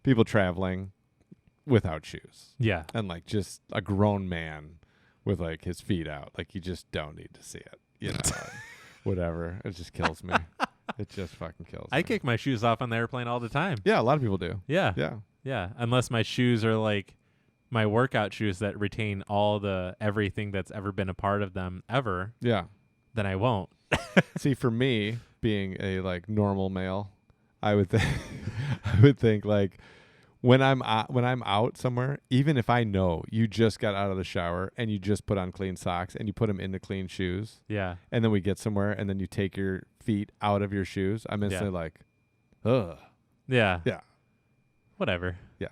people traveling without shoes. Yeah. And, like, just a grown man with, like, his feet out. Like, you just don't need to see it. You know, whatever. It just kills me. It just fucking kills me. I kick my shoes off on the airplane all the time. Yeah, a lot of people do. Yeah. Yeah. Yeah. Unless my shoes are like my workout shoes that retain all the everything that's ever been a part of them ever. Yeah. Then I won't. See, for me, being a like normal male, I would think like when I'm out somewhere, even if I know you just got out of the shower and you just put on clean socks and you put them into clean shoes, yeah, and then we get somewhere and then you take your feet out of your shoes, I'm instantly like, ugh. Yeah. Yeah. Whatever. Yeah.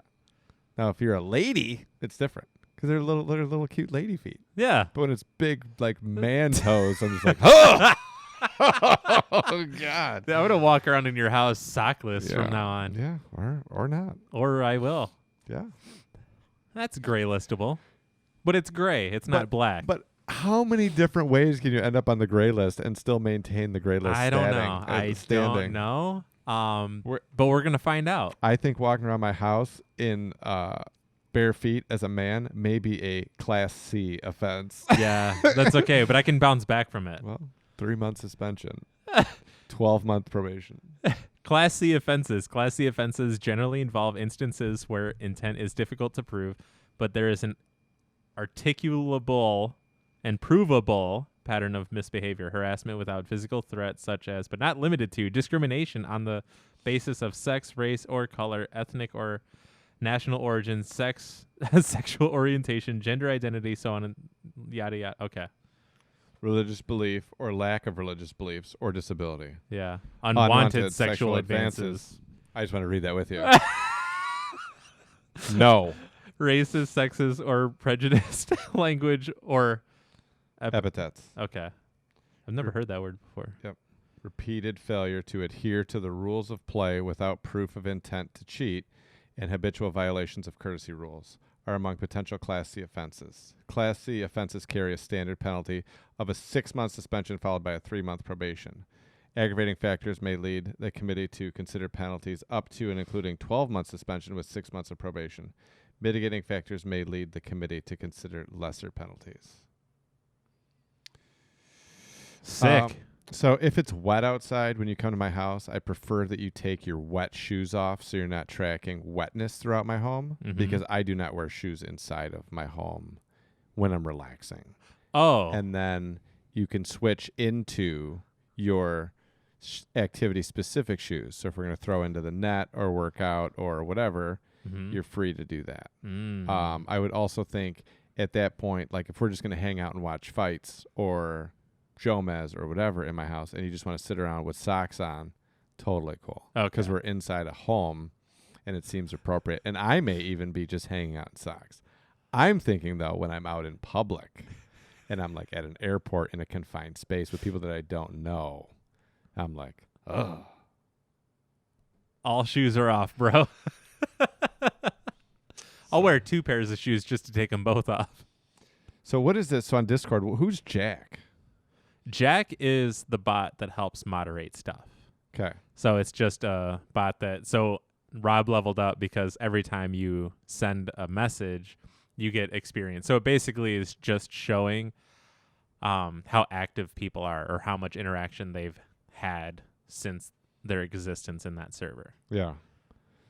Now, if you're a lady, it's different because they're little cute lady feet. Yeah. But when it's big like man toes, I'm just like, oh. Oh God! I'm gonna walk around in your house sockless from now on. Yeah, or not. Or I will. Yeah, that's gray listable, but it's gray. It's not black. But how many different ways can you end up on the gray list and still maintain the gray list? I don't know. I don't know. But we're gonna find out. I think walking around my house in bare feet as a man may be a Class C offense. Yeah, that's okay. But I can bounce back from it. Well. 3-month suspension, 12-month probation. Class C offenses. Class C offenses generally involve instances where intent is difficult to prove, but there is an articulable and provable pattern of misbehavior, harassment without physical threat, such as, but not limited to, discrimination on the basis of sex, race, or color, ethnic or national origin, sex, sexual orientation, gender identity, so on and yada yada. Okay. Religious belief or lack of religious beliefs or disability. Yeah. Unwanted sexual advances. I just want to read that with you. No. Racist, sexist, or prejudiced language or epithets. Okay. I've never heard that word before. Yep. Repeated failure to adhere to the rules of play without proof of intent to cheat and habitual violations of courtesy rules are among potential Class C offenses. Class C offenses carry a standard penalty of a 6-month suspension followed by a 3-month probation. Aggravating factors may lead the committee to consider penalties up to and including 12-month suspension with 6 months of probation. Mitigating factors may lead the committee to consider lesser penalties. Sick. So if it's wet outside when you come to my house, I prefer that you take your wet shoes off so you're not tracking wetness throughout my home because I do not wear shoes inside of my home when I'm relaxing. Oh. And then you can switch into your activity-specific shoes. So if we're going to throw into the net or work out or whatever, you're free to do that. I would also think at that point, like if we're just going to hang out and watch fights or Jomez or whatever in my house and you just want to sit around with socks on, totally cool. Okay. Because we're inside a home and it seems appropriate. And I may even be just hanging out in socks. I'm thinking, though, when I'm out in public and I'm like at an airport in a confined space with people that I don't know, I'm like, ugh. All shoes are off, bro. I'll wear 2 pairs of shoes just to take them both off. So what is this? So on Discord, who's Jack? Jack is the bot that helps moderate stuff. Okay. So it's just a bot that... So Rob leveled up because every time you send a message, you get experience. So it basically is just showing how active people are or how much interaction they've had since their existence in that server. Yeah.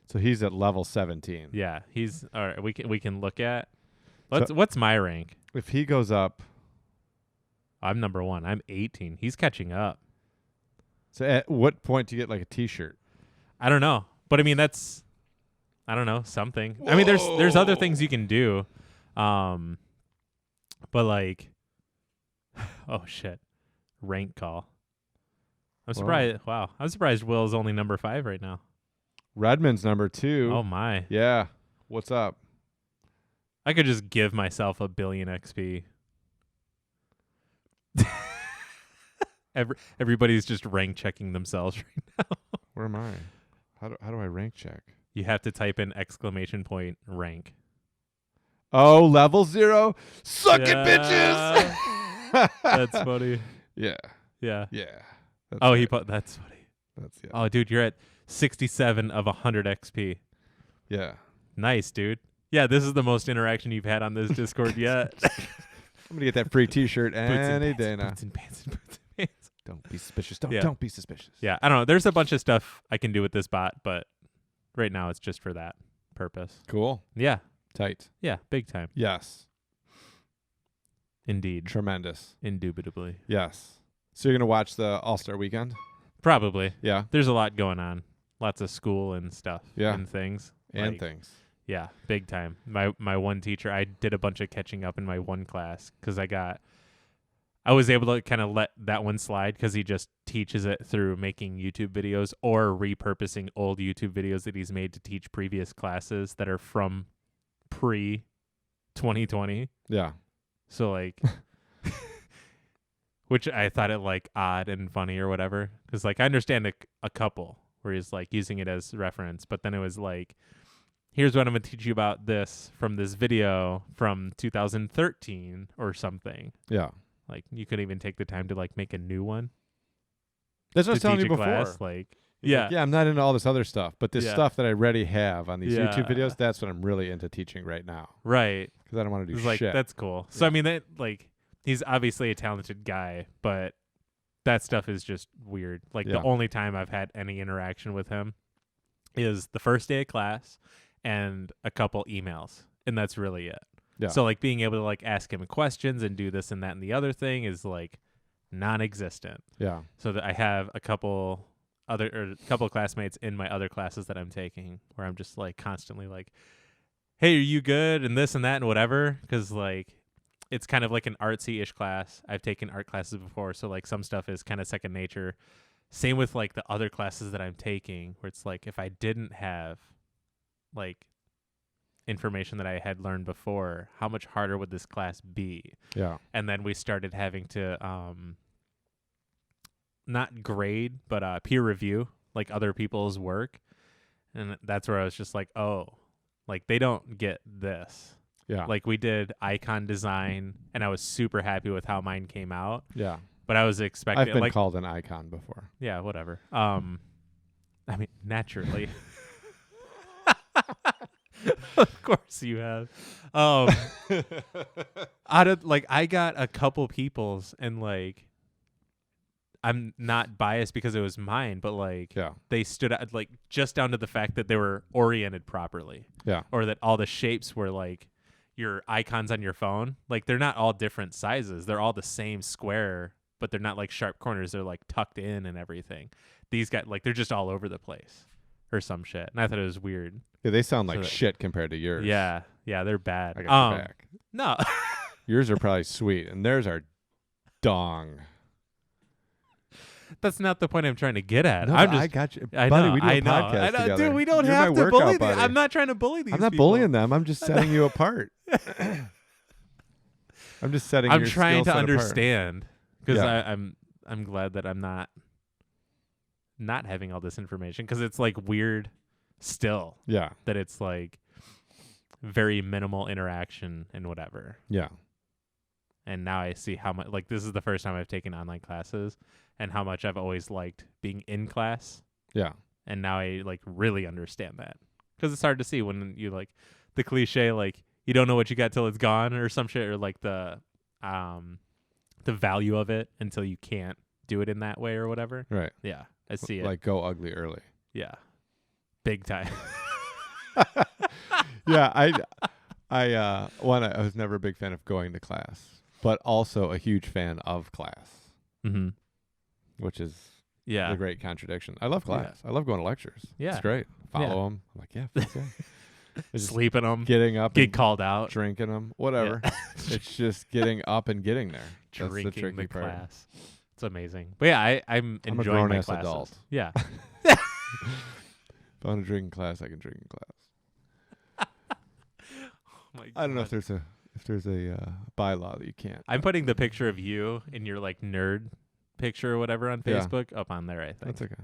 So he's at level 17. Yeah, he's all right. We can look at what's my rank? If he goes up, I'm number 1. I'm 18. He's catching up. So at what point do you get like a T-shirt? I don't know, but I mean that's I don't know something. Whoa. I mean there's other things you can do, but like oh shit, rank call. I'm surprised. Wow, I'm surprised Will is only number 5 right now. Redmond's number 2. Oh my. Yeah. What's up? I could just give myself 1 billion XP. Everybody's just rank checking themselves right now. Where am I? How do I rank check? You have to type in !rank. Oh, level 0. Suck it, bitches. That's funny. Yeah. Yeah. Yeah. That's funny. That's yeah. Oh, dude, you're at 67 of 100 XP. Yeah. Nice, dude. Yeah, this is the most interaction you've had on this Discord yet. I'm gonna get that free T-shirt any day now. Boots and pants. Don't be suspicious. Don't be suspicious. Yeah, I don't know. There's a bunch of stuff I can do with this bot, but right now it's just for that purpose. Cool. Yeah. Tight. Yeah, big time. Yes. Indeed. Tremendous. Indubitably. Yes. So you're gonna watch the All-Star Weekend? Probably. Yeah. There's a lot going on. Lots of school and stuff. Yeah. And things. And things. Yeah, big time. My one teacher, I did a bunch of catching up in my one class because I was able to kind of let that one slide because he just teaches it through making YouTube videos or repurposing old YouTube videos that he's made to teach previous classes that are from pre-2020. Yeah. So like, which I thought it like odd and funny or whatever. Because like I understand a couple where he's like using it as reference, but then it was like, here's what I'm going to teach you about this from this video from 2013 or something. Yeah. Like you couldn't even take the time to like make a new one. That's what I was telling you before. Class, like, yeah. Yeah, I'm not into all this other stuff, but this stuff that I already have on these YouTube videos, that's what I'm really into teaching right now. Right. Because I don't want to do shit. Like, that's cool. So, I mean, that like he's obviously a talented guy, but that stuff is just weird. Like the only time I've had any interaction with him is the first day of class and a couple emails, and that's really it. Yeah. So like being able to like ask him questions and do this and that and the other thing is like non-existent. Yeah. So that I have a couple classmates in my other classes that I'm taking where I'm just like constantly like, hey, are you good? And this and that and whatever. Cause like, it's kind of like an artsy-ish class. I've taken art classes before. So like some stuff is kind of second nature. Same with like the other classes that I'm taking where it's like, if I didn't have like information that I had learned before, how much harder would this class be? Yeah. And then we started having to, not grade, but peer review like other people's work. And that's where I was just like, oh, like they don't get this. Yeah. Like we did icon design and I was super happy with how mine came out. Yeah. But I was expecting I've been like, called an icon before. Yeah, whatever. I mean, naturally. Of course you have. Out of like I got a couple people's and like I'm not biased because it was mine, but like they stood out like just down to the fact that they were oriented properly. Yeah. Or that all the shapes were like your icons on your phone. Like they're not all different sizes. They're all the same square, but they're not like sharp corners. They're like tucked in and everything. These guys like they're just all over the place or some shit. And I thought it was weird. Yeah, they sound like shit compared to yours. Yeah. Yeah, they're bad. I got your back. No. Yours are probably sweet, and theirs are dong. That's not the point I'm trying to get at. No, I got you, buddy. We do a podcast together. Dude, we don't You're have my to workout bully buddy. I'm not trying to bully these I'm not people. bullying them. I'm just setting you apart. I'm just setting I'm your trying skill to set understand because Yeah. I'm glad that I'm not having all this information because it's like weird still Yeah. that it's like very minimal interaction and whatever. Yeah. And now I see how much, like, this is the first time I've taken online classes and how much I've always liked being in class. Yeah. And now I, like, really understand that. Because it's hard to see when you, like, the cliche, like, you don't know what you got till it's gone or some shit, or, like, the value of it until you can't do it in that way or whatever. Right. Yeah, I see it. Like, go ugly early. Yeah. Big time. Yeah. I was never a big fan of going to class, but also a huge fan of class, Mm-hmm. which is Yeah. a great contradiction. I love class. I love going to lectures. Yeah. It's great. Follow them. I'm like, yeah, fuck yeah. It's just Sleeping them. getting up, Get and called out. drinking them, whatever. It's just getting up and getting there. That's Drinking the tricky part. class. It's amazing. But yeah, I'm I'm a enjoying my grown-ass classes. adult. Yeah. If I want to drink in class, I can drink in class. Oh my I don't know God. if there's a bylaw that you can't. I'm putting the picture of you in your like nerd picture or whatever on Yeah. Facebook up on there, I think. That's okay.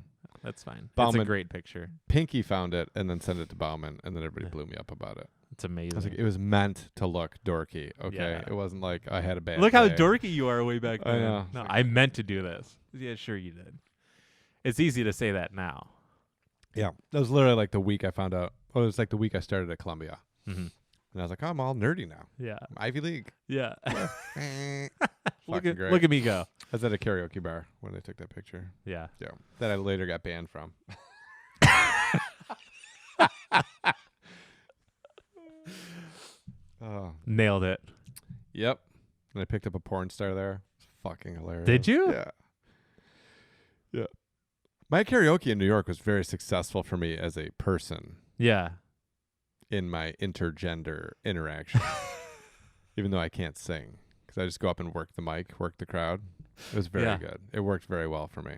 That's fine. It's a Bauman- great picture. Pinky found it and then sent it to Bauman, and then everybody Yeah. blew me up about it. It's amazing. I was like, it was meant to look dorky. Okay, Yeah. it wasn't like I had a bad. Look how day. dorky you are way back I then. know. No, I meant to do this. Yeah, sure you did. It's easy to say that now. Yeah, that was literally like the week I found out. Oh, it was like the week I started at Columbia, Mm-hmm. and I was like, oh, I'm all nerdy now. Yeah. I'm Ivy League. Yeah. look Fucking great. at me go. I was at a karaoke bar when they took that picture. Yeah. Yeah, that I later got banned from. Oh, Nailed it. yep. And I picked up a porn star there. It's fucking hilarious. Did you? Yeah. Yeah. My karaoke in New York was very successful for me as a person Yeah. in my intergender interaction, even though I can't sing, because I just go up and work the mic, work the crowd. It was very Yeah. good. It worked very well for me.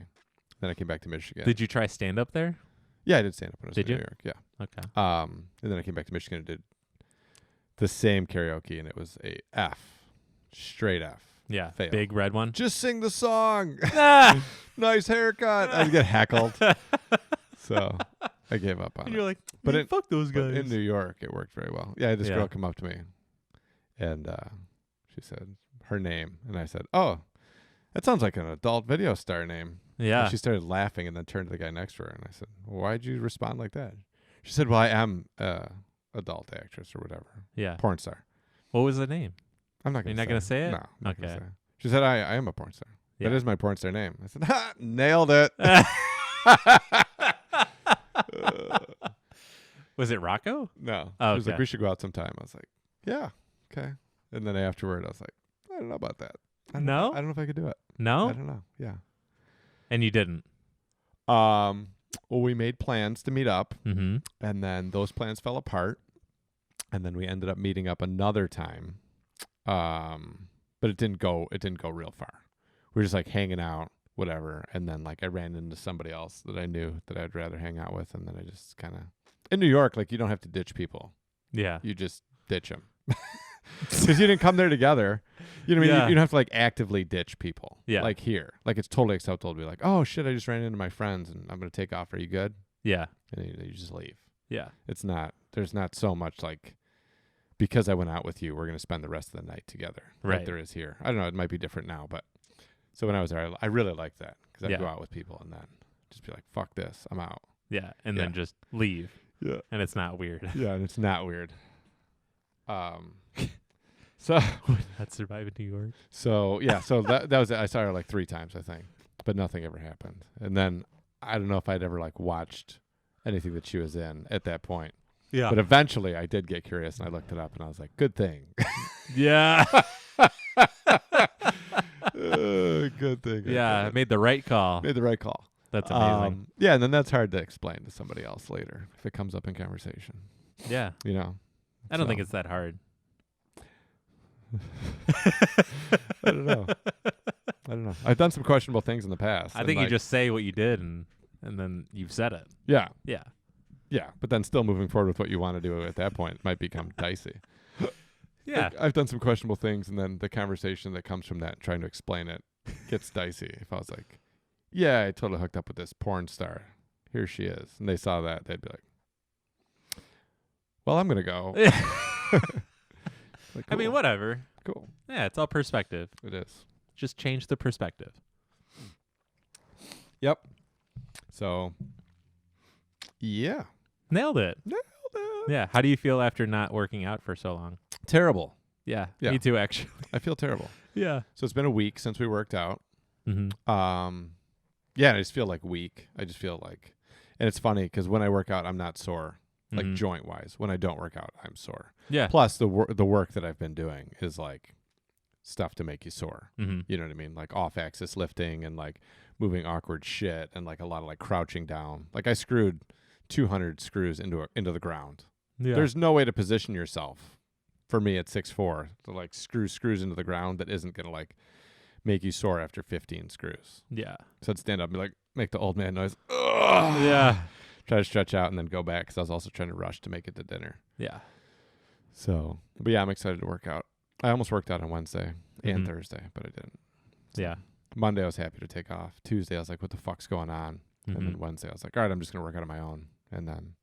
Then I came back to Michigan. Did you try stand up there? Yeah, I did stand up when I was Did in you? New York. Yeah. Okay. And then I came back to Michigan and did the same karaoke, and it was a F, straight F. Yeah. Fail. Big red one. Just sing the song. Ah! Nice haircut. I would get heckled. So I gave up on And it. you're like, But man, it- fuck those But guys. in New York, it worked very well. Yeah, this Yeah. girl come up to me, and she said her name, and I said, "Oh, that sounds like an adult video star name." Yeah. And she started laughing, and then turned to the guy next to her, and I said, "Why'd you respond like that?" She said, "Well, I am adult actress or whatever, Yeah. porn star." What was the name? I'm not You're gonna. not gonna say it? No, I'm not gonna Okay. say it. She said, "I am a porn star. Yeah. That is my porn star name." I said, "Ha, nailed it." Was it Rocco? No. Oh, She was like, okay. "We should go out sometime." I was like, "Yeah, okay." And then afterward, I was like, "I don't know about that. I don't No? I don't know if I could do it. I No? don't know." Yeah. And you didn't. Well, we made plans to meet up, Mm-hmm. and then those plans fell apart, and then we ended up meeting up another time. But it didn't go real far. We were just like hanging out, whatever, and then like I ran into somebody else that I knew that I'd rather hang out with, and then I just kind of in New York, like you don't have to ditch people. Yeah. You just ditch them. Because you didn't come there together. You know what I mean? Yeah. You don't have to like actively ditch people. Yeah. Like here. Like it's totally acceptable to be like, "Oh shit, I just ran into my friends and I'm going to take off. Are you good?" Yeah. And you just leave. Yeah. It's not, there's not so much like, because I went out with you, we're going to spend the rest of the night together. Right. Like there is here. I don't know. It might be different now, but so when I was there, I really liked that because I'd Yeah. go out with people and then just be like, "Fuck this. I'm out." Yeah. And Yeah. then just leave. Yeah. And it's not weird. Yeah. And it's not weird. So That's surviving New York. So yeah, so that was it. I saw her like 3 times, I think, but nothing ever happened. And then I don't know if I'd ever like watched anything that she was in at that point. Yeah. But eventually, I did get curious and I looked it up and I was like, "Good thing." Yeah. Good thing. Yeah. I made the right call. Made the right call. That's amazing. Yeah, and then that's hard to explain to somebody else later if it comes up in conversation. Yeah. You know. I don't think So, it's that hard. I don't know. I don't know. I've done some questionable things in the past. I think you just say what you did and then you've said it. Yeah. Yeah. Yeah, but then still moving forward with what you want to do at that point might become dicey. Yeah. Like, I've done some questionable things, and then the conversation that comes from that, trying to explain it, gets dicey. If I was like, yeah, I totally hooked up with this porn star. Here she is. And they saw that, they'd be like, well, I'm going to go. Like, cool. I mean, whatever. Cool. Yeah, it's all perspective. It is. Just change the perspective. Yep. So, yeah. Nailed it. Yeah. How do you feel after not working out for so long? Terrible. Yeah. Yeah. Me too, actually. I feel terrible. Yeah. So it's been a week since we worked out. Mm-hmm. Yeah, I just feel like weak. I just feel like, and it's funny because when I work out, I'm not sore, like joint wise. When I don't work out, I'm sore. Yeah. Plus the work that I've been doing is like stuff to make you sore. Mm-hmm. You know what I mean? Like off axis lifting and like moving awkward shit and like a lot of like crouching down. Like I screwed 200 screws into the ground. Yeah. There's no way to position yourself. For me at 6'4", to like screws into the ground that isn't gonna like make you sore after 15 screws. Yeah. So I'd stand up and be like, make the old man noise. Ugh. Yeah. Try to stretch out and then go back because I was also trying to rush to make it to dinner. Yeah. So, but yeah, I'm excited to work out. I almost worked out on Wednesday and Thursday, but I didn't. So Yeah. Monday I was happy to take off. Tuesday I was like, what the fuck's going on? And then Wednesday I was like, all right, I'm just going to work out on my own. And then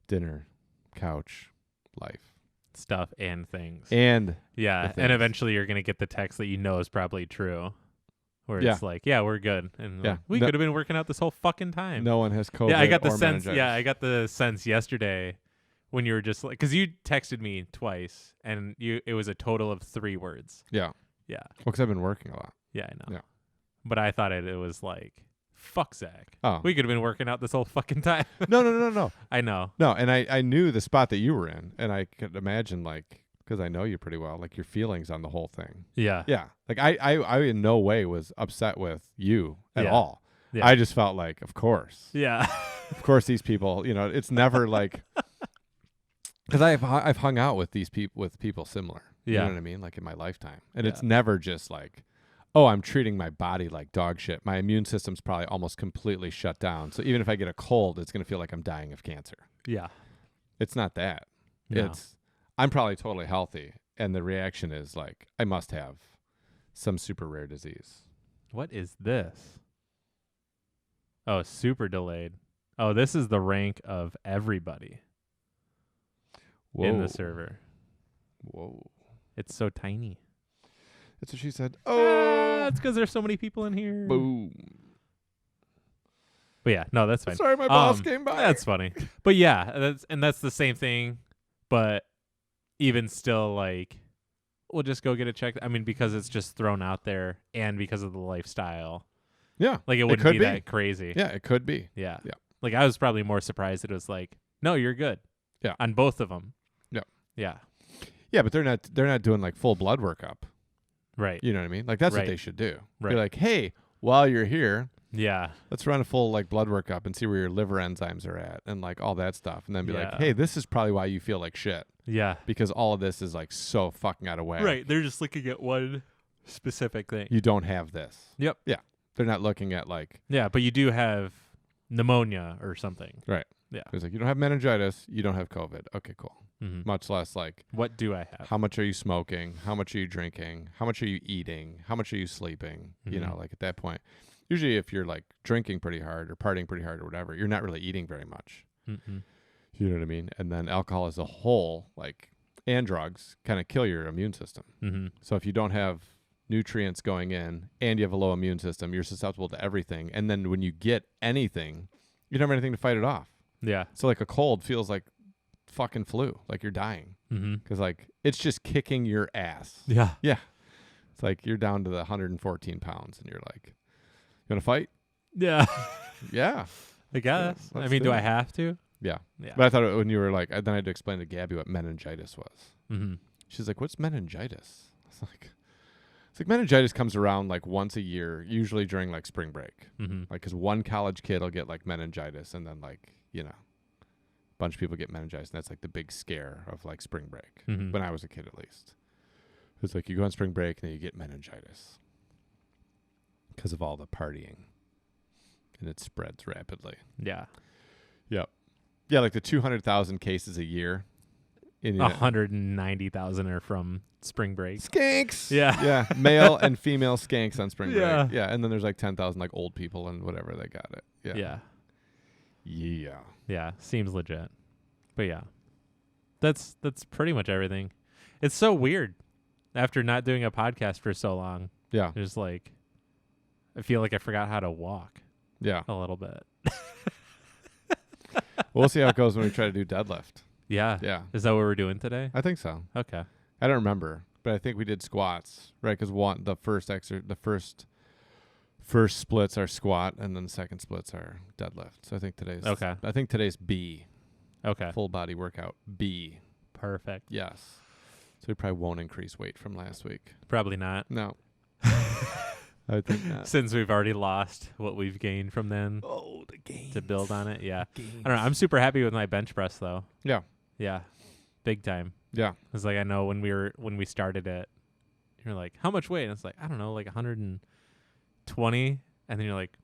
dinner, couch, life. Stuff and things. And yeah. And eventually you're going to get the text that you know is probably true. Where it's like, yeah, we're good. And like, we could have been working out this whole fucking time. No one has COVID. Yeah, I got the sense. meningitis. Yeah, I got the sense yesterday when you were just like, because you texted me twice and it was a total of 3 words. Yeah. Yeah. Well, because I've been working a lot. Yeah, I know. Yeah. But I thought it was like, fuck Zach. Oh. We could have been working out this whole fucking time. No. I know. No, and I knew the spot that you were in, and I could imagine, like, because I know you pretty well, like your feelings on the whole thing. Yeah. Yeah. Like I in no way was upset with you at all. Yeah. I just felt like, of course. Yeah. Of course these people, you know, it's never like, because I've hung out with these people, with people similar. You know what I mean? Like in my lifetime. And it's never just like, oh, I'm treating my body like dog shit. My immune system's probably almost completely shut down. So even if I get a cold, it's going to feel like I'm dying of cancer. Yeah. It's not that. No. I'm probably totally healthy. And the reaction is like, I must have some super rare disease. What is this? Oh, super delayed. Oh, this is the rank of everybody in the server. Whoa. It's so tiny. That's what she said. Oh, it's because there's so many people in here. Boom. But yeah, no, that's fine. Sorry, my boss came by. That's funny. But yeah, that's the same thing. But even still, like, we'll just go get it checked. I mean, because it's just thrown out there and because of the lifestyle. Yeah. Like, it wouldn't be that crazy. Yeah, it could be. Yeah. Yeah. Like, I was probably more surprised that it was like, no, you're good. Yeah. On both of them. Yeah. Yeah. Yeah, but they're not doing like full blood workup. Right. You know what I mean? Like that's Right. what they should do. Right. Be like, hey, while you're here, yeah, let's run a full like blood workup and see where your liver enzymes are at and like all that stuff. And then be like, Yeah. hey, this is probably why you feel like shit. Yeah. Because all of this is like so fucking out of whack. Right. They're just looking at one specific thing. You don't have this. Yep. Yeah. They're not looking at like Yeah, but you do have pneumonia or something. right. Yeah. It's like you don't have meningitis, you don't have COVID. Okay, cool. Mm-hmm. Much less like What do I have? how much are you smoking? How much are you drinking? How much are you eating? How much are you sleeping? You know, like at that point, usually if you're like drinking pretty hard or partying pretty hard or whatever, you're not really eating very much. Mm-mm. You know what I mean? And then alcohol as a whole, like, and drugs kind of kill your immune system. Mm-hmm. So if you don't have nutrients going in and you have a low immune system, you're susceptible to everything. And then when you get anything, you don't have anything to fight it off. Yeah. So like a cold feels like fucking flu, like you're dying. Mm-hmm. Because like it's just kicking your ass. Yeah. Yeah. It's like you're down to the 114 pounds and you're like, you want to fight? Yeah. Yeah. I guess. Yeah, I mean, do I have to? Yeah. Yeah. But I thought when you were like, then I had to explain to Gabby what meningitis was. Mm-hmm. She's like, what's meningitis? I was like, it's like meningitis comes around like once a year, usually during like spring break. Mm-hmm. Like, because one college kid will get like meningitis and then like, you know, a bunch of people get meningitis. And that's like the big scare of like spring break. Mm-hmm. When I was a kid, at least. It's like you go on spring break and then you get meningitis. because of all the partying. And it spreads rapidly. Yeah. Yep. Yeah, like the 200,000 cases a year. 190,000 are from spring break. Skanks. Yeah. Yeah. Male and female skanks on spring Yeah. break. Yeah. And then there's like 10,000 like old people and whatever they got it. Yeah. Yeah. Yeah. Yeah. Seems legit. But yeah. That's pretty much everything. It's so weird after not doing a podcast for so long. Yeah. Just like I feel like I forgot how to walk Yeah. a little bit. We'll see how it goes when we try to do deadlift. Yeah. Yeah. Is that what we're doing today? I think so. Okay. I don't remember, but I think we did squats, right? Because the first splits are squat, and then the second splits are deadlift. So I think today's B. Okay. Full body workout B. Perfect. Yes. So we probably won't increase weight from last week. Probably not. No. I think not. Since we've already lost what we've gained from then. Oh, the gains. To build on it, yeah. Gains. I don't know. I'm super happy with my bench press though. Yeah. Yeah. Big time. Yeah. It's like I know when we started it, you're like, how much weight? And it's like, I don't know, like 120. And then you're like,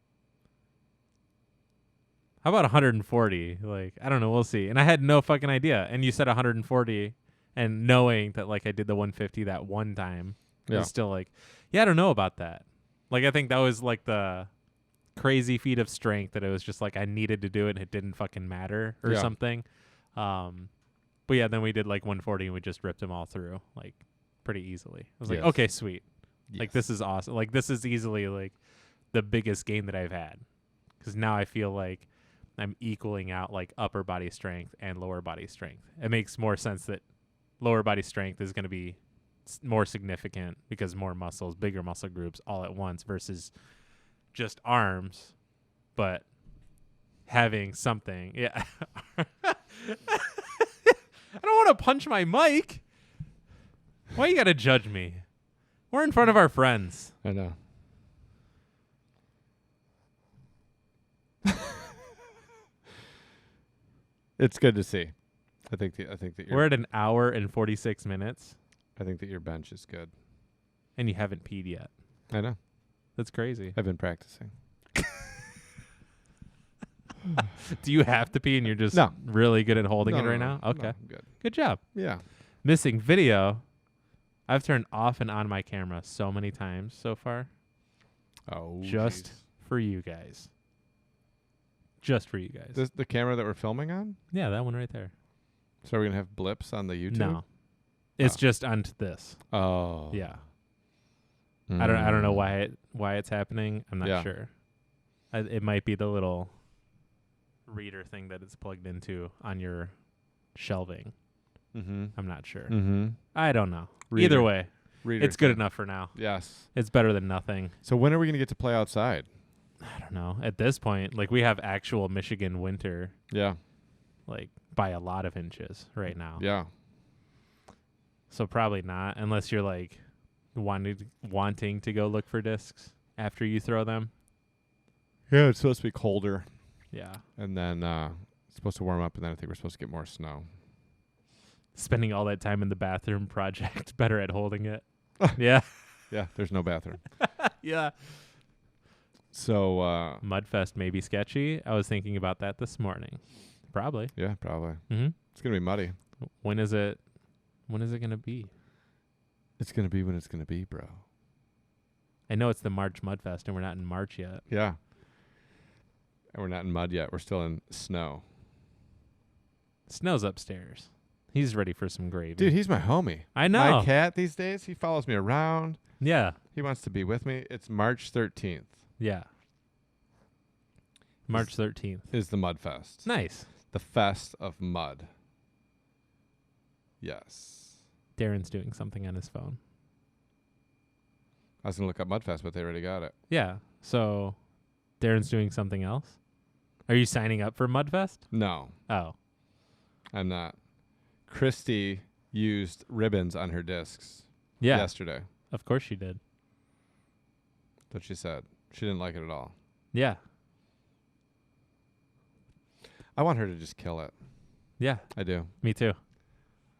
how about 140? Like, I don't know, we'll see. And I had no fucking idea. And you said 140, and knowing that like I did the 150 that one time, it's still like, yeah, I don't know about that. Like I think that was like the crazy feat of strength that it was just like I needed to do it and it didn't fucking matter or something. But yeah, then we did like 140 and we just ripped them all through like pretty easily. I was like, okay, sweet. Yes. Like this is awesome. Like this is easily like the biggest gain that I've had, because now I feel like I'm equaling out like upper body strength and lower body strength. It makes more sense that lower body strength is going to be more significant because more muscles, bigger muscle groups all at once versus just arms, but having something. Yeah. I don't want to punch my mic. Why you got to judge me? We're in front of our friends. I know. It's good to see. I think that we're at an hour and 46 minutes. I think that your bench is good. And you haven't peed yet. I know. That's crazy. I've been practicing. Do you have to pee and you're just really good at holding it right now? Okay. No, I'm good. Good job. Yeah. Missing video. I've turned off and on my camera so many times so far. Oh, just for you guys. Just for you guys. The camera that we're filming on? Yeah, that one right there. So we're going to have blips on the YouTube? No. It's just onto this. Oh. Yeah. I don't know why it's happening. I'm not sure. It might be the little reader thing that it's plugged into on your shelving. Mm-hmm. I'm not sure. Mm-hmm. I don't know. Reader. Either way, Reader it's good enough for now. Yes. It's better than nothing. So when are we going to get to play outside? I don't know. At this point, like we have actual Michigan winter. Yeah. Like by a lot of inches right now. Yeah. So probably not, unless you're like wanting to go look for discs after you throw them. Yeah, it's supposed to be colder. Yeah. And then it's supposed to warm up, and then I think we're supposed to get more snow. Spending all that time in the bathroom project, better at holding it. Yeah. Yeah, there's no bathroom. Yeah. So Mudfest may be sketchy. I was thinking about that this morning. Probably. Yeah, probably. Mm-hmm. It's going to be muddy. When is it going to be? It's going to be when it's going to be, bro. I know it's the March Mudfest, and we're not in March yet. Yeah. And we're not in mud yet. We're still in snow. Snow's upstairs. He's ready for some gravy. Dude, he's my homie. I know. My cat these days, he follows me around. Yeah. He wants to be with me. It's March 13th. Yeah. March 13th. Is the Mudfest. Nice. The Fest of Mud. Yes. Darren's doing something on his phone. I was going to look up Mudfest, but they already got it. Yeah. So Darren's doing something else? Are you signing up for Mudfest? No. Oh. I'm not. Christy used ribbons on her discs yesterday. Of course she did. That's what she said. She didn't like it at all. Yeah. I want her to just kill it. Yeah. I do. Me too.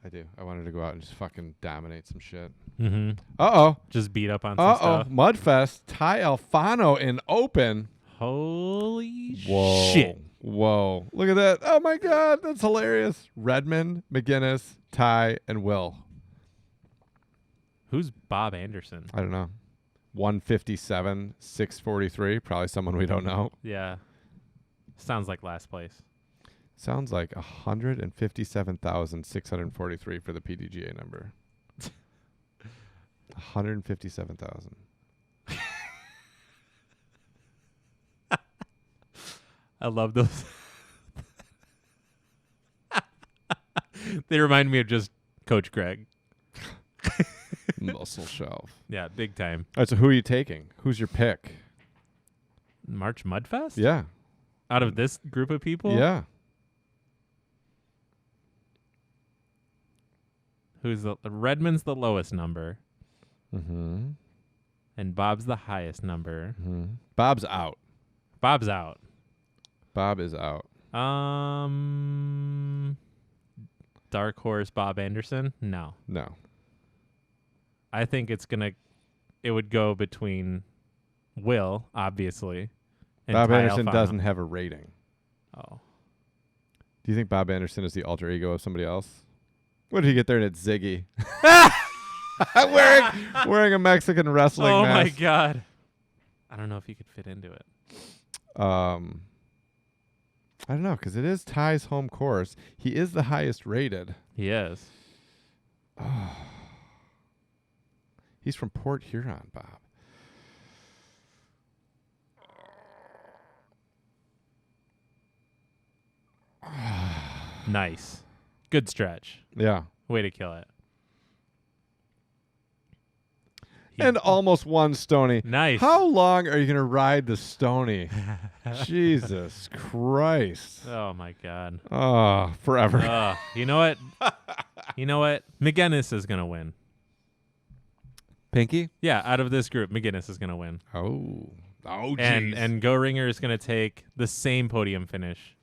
I do. I wanted to go out and just fucking dominate some shit. Mm-hmm. Uh-oh. Just beat up on some stuff. Mudfest. Ty Alfano in open. Holy Whoa. shit. Whoa. Look at that. Oh, my God. That's hilarious. Redmond, McGinnis, Ty, and Will. Who's Bob Anderson? I don't know. 157, 643. Probably someone we don't know. Yeah. Sounds like last place. Sounds like 157,643 for the PDGA number. 157,000. I love those. They remind me of just Coach Greg. Muscle shelf. Yeah, big time. All right, so who are you taking? Who's your pick? March Mudfest? Yeah. Out of this group of people? Yeah. Who's the Redmond's the lowest number. Mm-hmm. And Bob's the highest number. Mm-hmm. Bob's out. Bob's out. Bob is out. Dark Horse Bob Anderson? No. No. I think it would go between Will, obviously, and Bob Ty Anderson Alfano. doesn't have a rating. Oh. Do you think Bob Anderson is the alter ego of somebody else? What did he get there and it's Ziggy? wearing a Mexican wrestling mask. Oh, my God. I don't know if he could fit into it. I don't know, because it is Ty's home course. He is the highest rated. He is. He's from Port Huron, Bob. Nice. Good stretch. Yeah. Way to kill it. And almost won Stony. Nice. How long are you going to ride the Stony? Jesus Christ. Oh, my God. Oh, forever. You know what? McGinnis is going to win. Pinky? Yeah, out of this group, McGinnis is going to win. Oh, jeez. And Go Ringer is going to take the same podium finish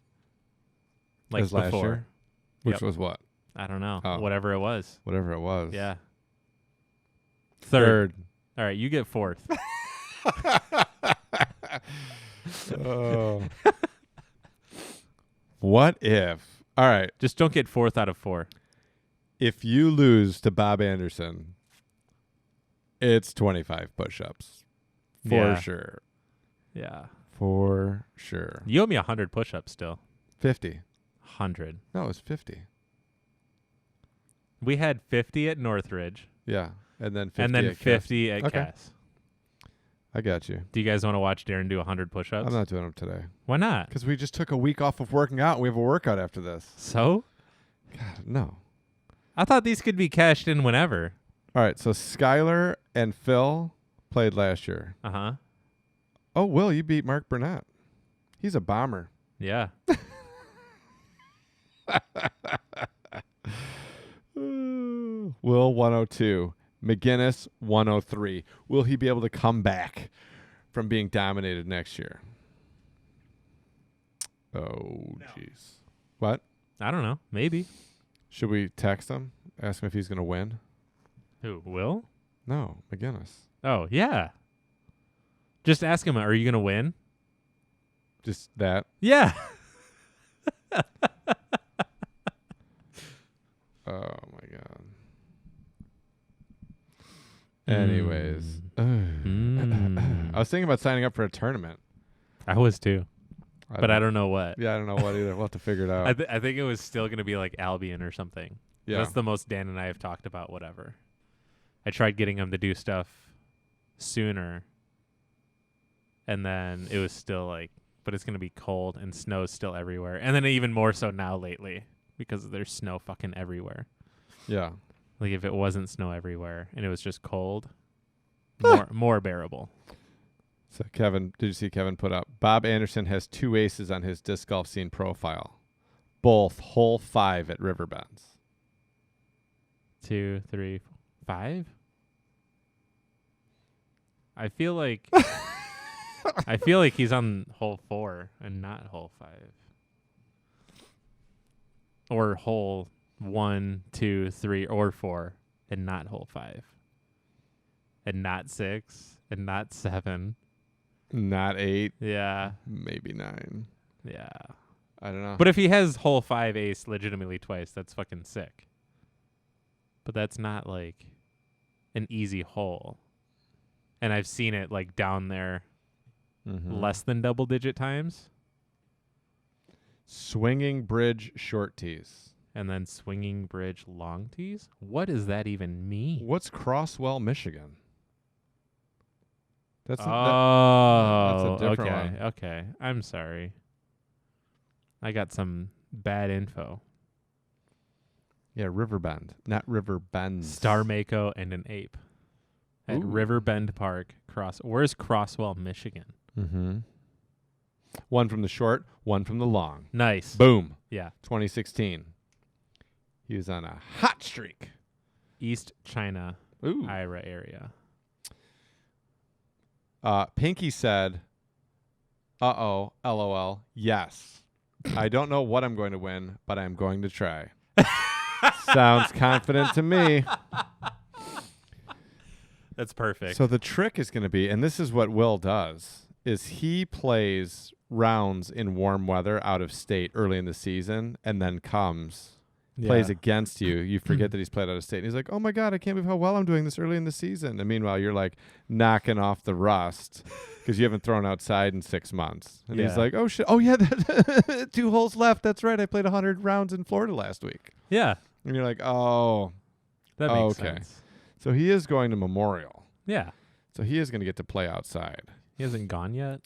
like as last before. year? Which was what? I don't know. Oh. Whatever it was. Whatever it was. Yeah. Third. All right, you get fourth. Oh. What if? All right. Just don't get fourth out of four. If you lose to Bob Anderson, it's 25 push-ups. For sure. Yeah. For sure. You owe me 100 push-ups still. 50. 100. No, it was 50. We had 50 at Northridge. Yeah. And then 50 and then at 50 at Okay. Cass. I got you. Do you guys want to watch Darren do 100 push-ups? I'm not doing them today. Why not? Because we just took a week off of working out, and we have a workout after this. So? God, no. I thought these could be cashed in whenever. All right, so Skylar and Phil played last year. Uh-huh. Oh, Will, you beat Mark Burnett. He's a bomber. Yeah. Will 102. McGinnis 103. Will he be able to come back from being dominated next year? Oh, jeez. What? I don't know. Maybe. Should we text him? Ask him if he's going to win? Who? Will? No, McGinnis. Oh, yeah. Just ask him, are you going to win? Just that? Yeah. Oh, my God. Anyways. I was thinking about signing up for a tournament. I was too. But I don't know what. Yeah, I don't know what either. We'll have to figure it out. I think it was still going to be like Albion or something. Yeah. That's the most Dan and I have talked about, whatever. I tried getting him to do stuff sooner. And then it was still like, but it's going to be cold and snow's still everywhere. And then even more so now lately because there's snow fucking everywhere. Yeah. Like if it wasn't snow everywhere and it was just cold, more bearable. So Kevin, did you see Kevin put up? Bob Anderson has 2 aces on his disc golf scene profile. Both hole 5 at Riverbends. 2, 3, 5. I feel like he's on hole 4 and not hole 5. Or hole 1, 2, 3, or 4, and not hole 5, and not 6, and not 7, not 8. Yeah, maybe 9. Yeah, I don't know. but if he has hole 5 ace legitimately twice, that's fucking sick. But that's not like an easy hole, and I've seen it like down there less than double digit times. Swinging bridge short tees. And then swinging bridge long tees? What does that even mean? What's Crosswell, Michigan? That's that's a different one. Okay. I'm sorry. I got some bad info. Yeah, Riverbend, not Riverbend. Star Mako and an ape at Riverbend Park. Where's Crosswell, Michigan? Mm-hmm. One from the short, one from the long. Nice. Boom. Yeah. 2016. He was on a hot streak. East China, Ira area. Pinky said, "Uh-oh, LOL, yes. I don't know what I'm going to win, but I'm going to try." Sounds confident to me. That's perfect. So the trick is going to be, and this is what Will does, is he plays rounds in warm weather out of state early in the season and then plays against you. You forget that he's played out of state. And he's like, oh, my God, I can't believe how well I'm doing this early in the season. And meanwhile, you're like knocking off the rust because you haven't thrown outside in 6 months. And he's like, oh, shit. Oh, yeah, 2 holes left. That's right. I played 100 rounds in Florida last week. Yeah. And you're like, oh. That makes sense. So he is going to Memorial. Yeah. So he is going to get to play outside. He hasn't gone yet?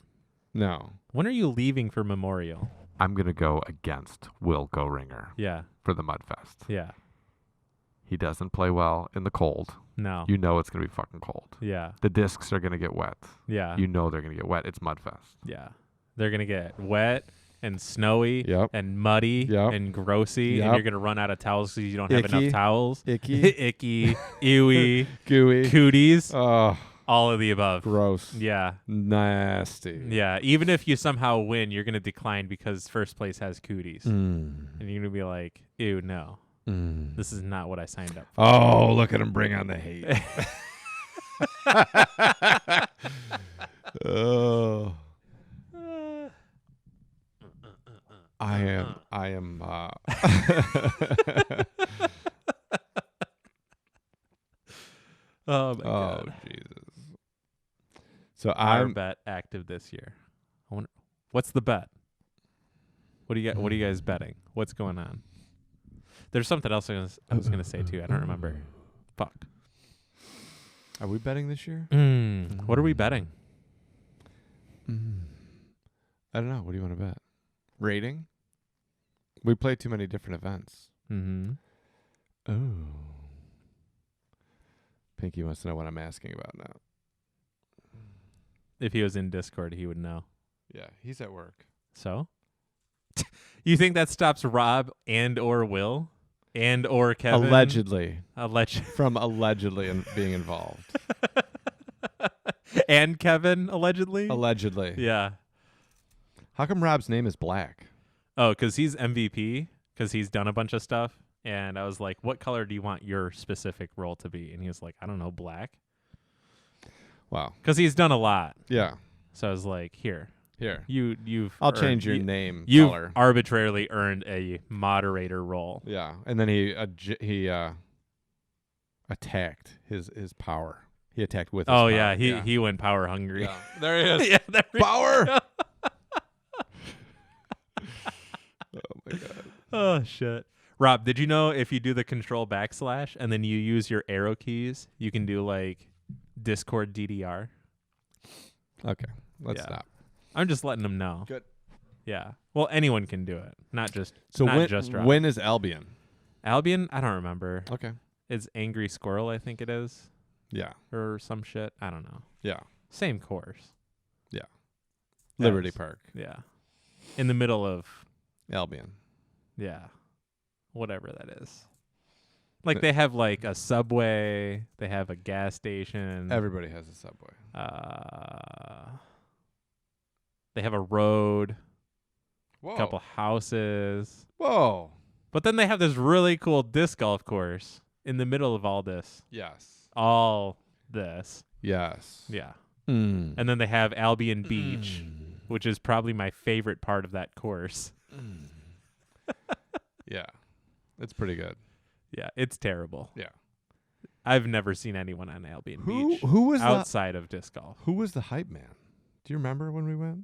No. When are you leaving for Memorial? I'm going to go against Will Go-Ringer. Yeah. For the Mudfest. Yeah. He doesn't play well in the cold. No. You know it's going to be fucking cold. Yeah. The discs are going to get wet. Yeah. You know they're going to get wet. It's Mudfest. Yeah. They're going to get wet and snowy and muddy and grossy, and you're going to run out of towels because you don't have enough towels. Icky. Icky. Ewy. Gooey. Cooties. Oh. All of the above. Gross. Yeah. Nasty. Yeah. Even if you somehow win, you're going to decline because first place has cooties. And you're going to be like, ew, no. This is not what I signed up for. Oh, look at him bring on the hate. Oh. I am Oh my God. Jesus. So our bet active this year. I wonder, what's the bet? What do you guys betting? What's going on? There's something else I was gonna say too. I don't remember. Fuck. Are we betting this year? What are we betting? I don't know. What do you want to bet? Rating? We play too many different events. Oh. Pinky wants to know what I'm asking about now. If he was in Discord, he would know. Yeah, he's at work. So? You think that stops Rob and or Will and or Kevin? Allegedly. From allegedly being involved. And Kevin, allegedly? Allegedly. Yeah. How come Rob's name is black? Oh, because he's MVP, because he's done a bunch of stuff. And I was like, what color do you want your specific role to be? And he was like, I don't know, black. Wow. Because he's done a lot. Yeah. So I was like, here. I'll change your name you've color. Arbitrarily earned a moderator role. Yeah. And then he attacked his power. He attacked with his power. Yeah. He went power hungry. Yeah. There he is. Yeah, power. Oh, my God. Oh, shit. Rob, did you know if you do the control / and then you use your arrow keys, you can do like Discord DDR? Okay. Let's stop. I'm just letting them know. Good. Yeah. Well, anyone can do it, not just Rob. When is Albion? Albion? I don't remember. Okay. It's Angry Squirrel, I think it is. Yeah. Or some shit. I don't know. Yeah. Same course. Yeah. Liberty Park. Yeah. In the middle of Albion. Yeah. Whatever that is. Like they have like a Subway, they have a gas station. Everybody has a Subway. They have a road. Whoa. A couple houses. Whoa. But then they have this really cool disc golf course in the middle of all this. Yes. All this. Yes. Yeah. Mm. And then they have Albion Beach, which is probably my favorite part of that course. Yeah. It's pretty good. Yeah, it's terrible. Yeah. I've never seen anyone on Albion Beach Who was outside of disc golf. Who was the hype man? Do you remember when we went?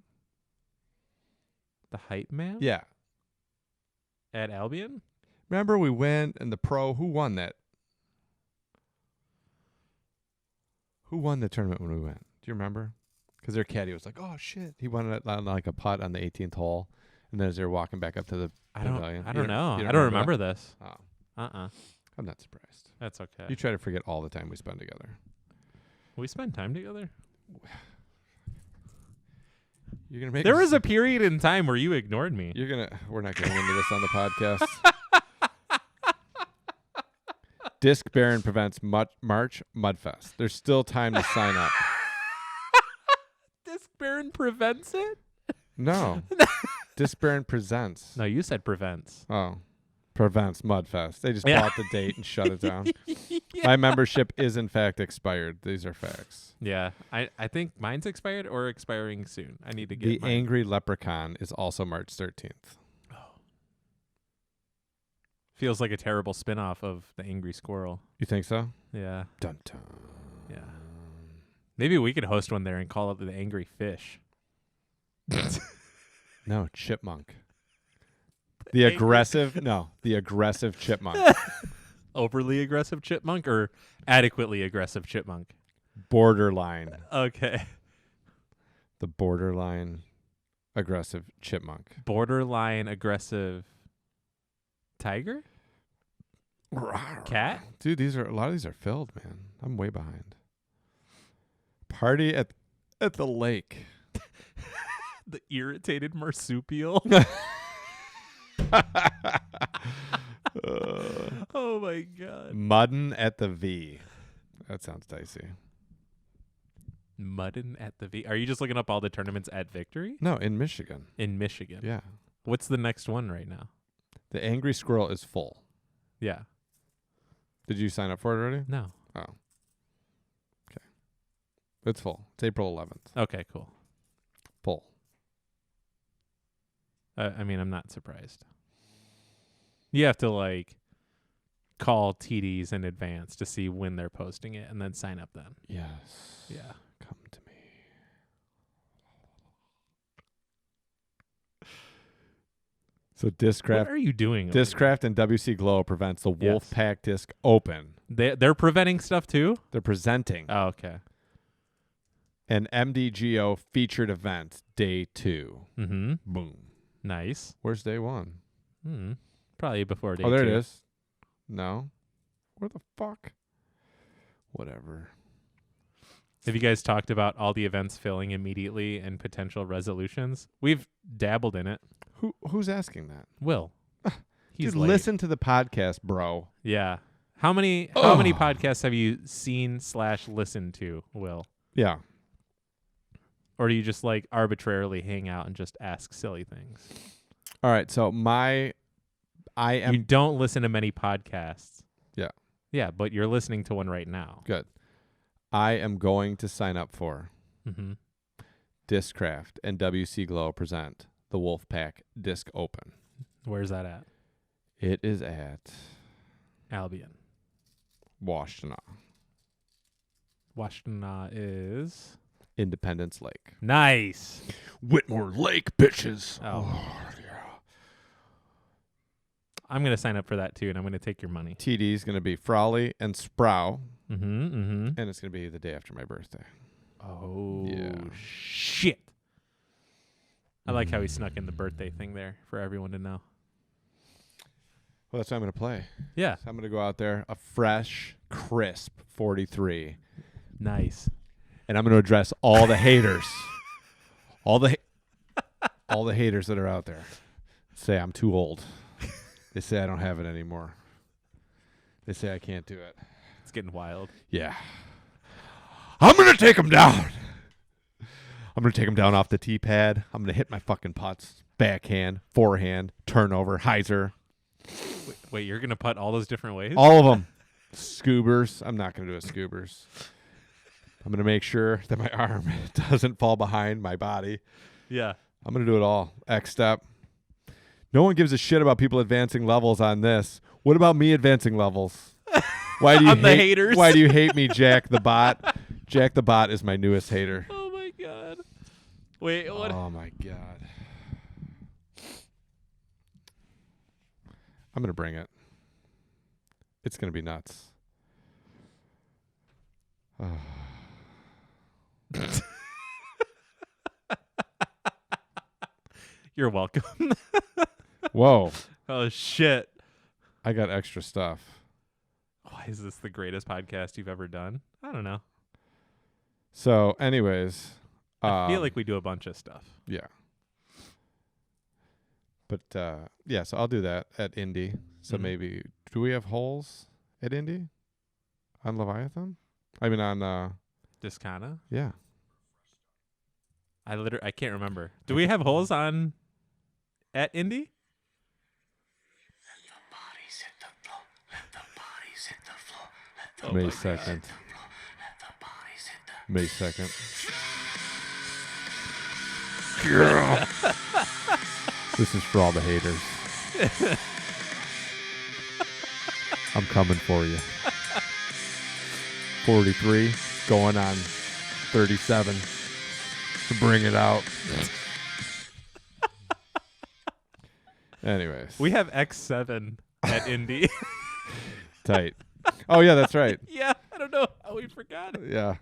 The hype man? Yeah. At Albion? Remember we went and the pro, who won that? Who won the tournament when we went? Do you remember? Because their caddy was like, "Oh shit!" He won it on like a putt on the 18th hole, and then as they were walking back up to the pavilion, I don't know. You I don't remember this. Oh, I'm not surprised. That's okay. You try to forget all the time we spend together. We spend time together. You're gonna make. There was a period in time where you ignored me. We're not getting into this on the podcast. Disc Baron prevents March Mudfest. There's still time to sign up. Disc Baron prevents it? No. Disc Baron presents. No, you said prevents. Oh. Prevents Mudfest. They just bought the date and shut it down. Yeah. My membership is in fact expired. These are facts. Yeah. I think mine's expired or expiring soon. I need to get The mine. Angry Leprechaun is also March 13th. Feels like a terrible spin-off of The Angry Squirrel. You think so? Yeah. Dun dun. Yeah. Maybe we could host one there and call it The Angry Fish. No, Chipmunk. The aggressive chipmunk. Overly aggressive chipmunk or adequately aggressive chipmunk? Borderline. Okay. The borderline aggressive chipmunk. Borderline aggressive tiger? Cat? Dude, a lot of these are filled, man. I'm way behind. Party at the lake. The irritated marsupial. Oh my god. Muddin at the V. That sounds dicey. Muddin at the V. Are you just looking up all the tournaments at Victory? No, in Michigan. In Michigan. Yeah. What's the next one right now? The Angry Squirrel is full. Yeah. Did you sign up for it already? No. Oh. Okay. It's full. It's April 11th. Okay, cool. Full. I mean, I'm not surprised. You have to call TDs in advance to see when they're posting it and then sign up then. Yes. Yeah. Come to me. So Discraft. What are you doing? Discraft and WC Glow prevents the Wolfpack Disc Open. They're preventing stuff too? They're presenting. Oh, okay. An MDGO featured event, day 2. Mm-hmm. Boom. Nice. Where's day 1? Probably before day 2. Oh, there it is. No. Where the fuck? Whatever. Have you guys talked about all the events filling immediately and potential resolutions? We've dabbled in it. Who's asking that? Will. He's Dude, late. listen to the podcast, bro. Yeah. How many podcasts have you seen / listened to, Will? Yeah. Or do you just arbitrarily hang out and just ask silly things? All right. So You don't listen to many podcasts. Yeah. Yeah, but you're listening to one right now. Good. I am going to sign up for Discraft and WC Glow present the Wolfpack Disc Open. Where's that at? It is at Albion. Washtenaw. Washtenaw is Independence Lake. nice. Whitmore Lake, bitches. Oh. Yeah. I'm going to sign up for that too, and I'm going to take your money. TD is going to be Frawley and Sprow, and it's going to be the day after my birthday. Oh, yeah. Shit. I like how he snuck in the birthday thing there for everyone to know. Well, that's what I'm going to play. Yeah. So I'm going to go out there, a fresh, crisp 43. Nice. And I'm going to address all the haters. all the haters that are out there. Say I'm too old. They say I don't have it anymore. They say I can't do it. It's getting wild. Yeah. I'm going to take them down. I'm going to take them down off the tee pad. I'm going to hit my fucking putts. Backhand, forehand, turnover, hyzer. Wait, you're gonna putt all those different ways? All of them. Scoobers. I'm not gonna do a scoobers. I'm gonna make sure that my arm doesn't fall behind my body. Yeah. I'm gonna do it all. X step. No one gives a shit about people advancing levels on this. What about me advancing levels? Why do you the haters? Why do you hate me, Jack the Bot? Jack the Bot is my newest hater. Oh my god. Wait, what? Oh my god. I'm gonna bring it. It's gonna be nuts. You're welcome. Whoa. Oh shit. I got extra stuff. Why is this the greatest podcast you've ever done? I don't know. So, anyways, I feel like we do a bunch of stuff. Yeah. But yeah, so I'll do that at Indy. So maybe do we have holes at Indy on Leviathan? I mean on Discana? Yeah. I can't remember. Do we have holes on at Indy? May 2nd. May 2nd. Yeah. This is for all the haters. I'm coming for you. 43, going on 37. Bring it out. Anyways. We have X7 at Indy. Tight. Oh, yeah, that's right. Yeah, I don't know how we forgot it. Yeah.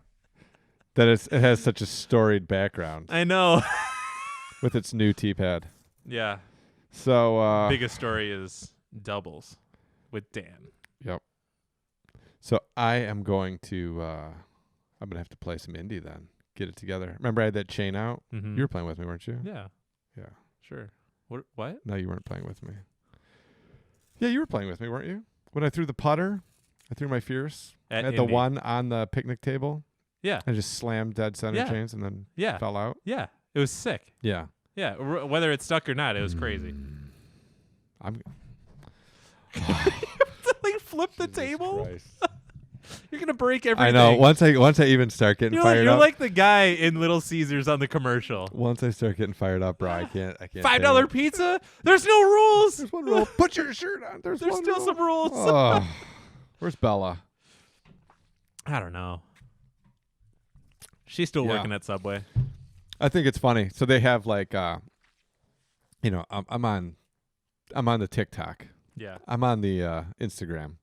That it has such a storied background. I know. With its new T-pad. Yeah. So biggest story is doubles with Dan. Yep. So I am going to I'm gonna have to play some indie then. Get it together. Remember I had that chain out? Mm-hmm. You were playing with me, weren't you? Yeah. Yeah. Sure. What? No, you weren't playing with me. Yeah, you were playing with me, weren't you? When I threw the putter, I threw my fierce at the one on the picnic table. Yeah. I just slammed dead center chains and then fell out. Yeah. It was sick. Yeah. Yeah. Whether it stuck or not, it was crazy. I'm like flip the table. Christ. You're gonna break everything. I know. Once I even start getting fired up, you're like the guy in Little Caesars on the commercial. Once I start getting fired up, bro, I can't. $5 pizza. There's no rules. There's one rule. Put your shirt on. There's still rule. some rules. Oh. Where's Bella? I don't know. She's still working at Subway. I think it's funny. So they have like, I'm on the TikTok. Yeah. I'm on the Instagram.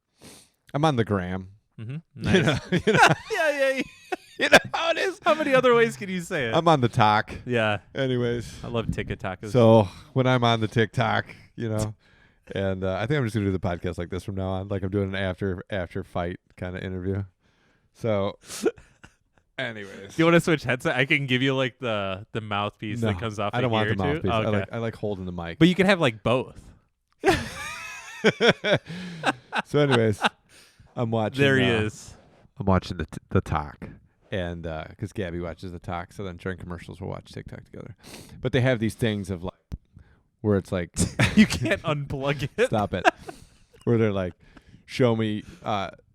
I'm on the gram. Mm-hmm. Nice. You know? Yeah. You know how it is. How many other ways can you say it? I'm on the talk. Yeah. Anyways. I love TikTok. So when I'm on the TikTok, and I think I'm just gonna do the podcast like this from now on. Like I'm doing an after fight kind of interview. So, anyways, do you want to switch headset? I can give you like the mouthpiece that comes off. I don't want the too. mouthpiece. Oh, okay. I like holding the mic. But you can have like both. So, anyways, I'm watching. There he is. I'm watching the talk, and because Gabby watches the talk, so then during commercials we'll watch TikTok together. But they have these things of like where it's like you can't unplug it. Stop it. Where they're like, show me,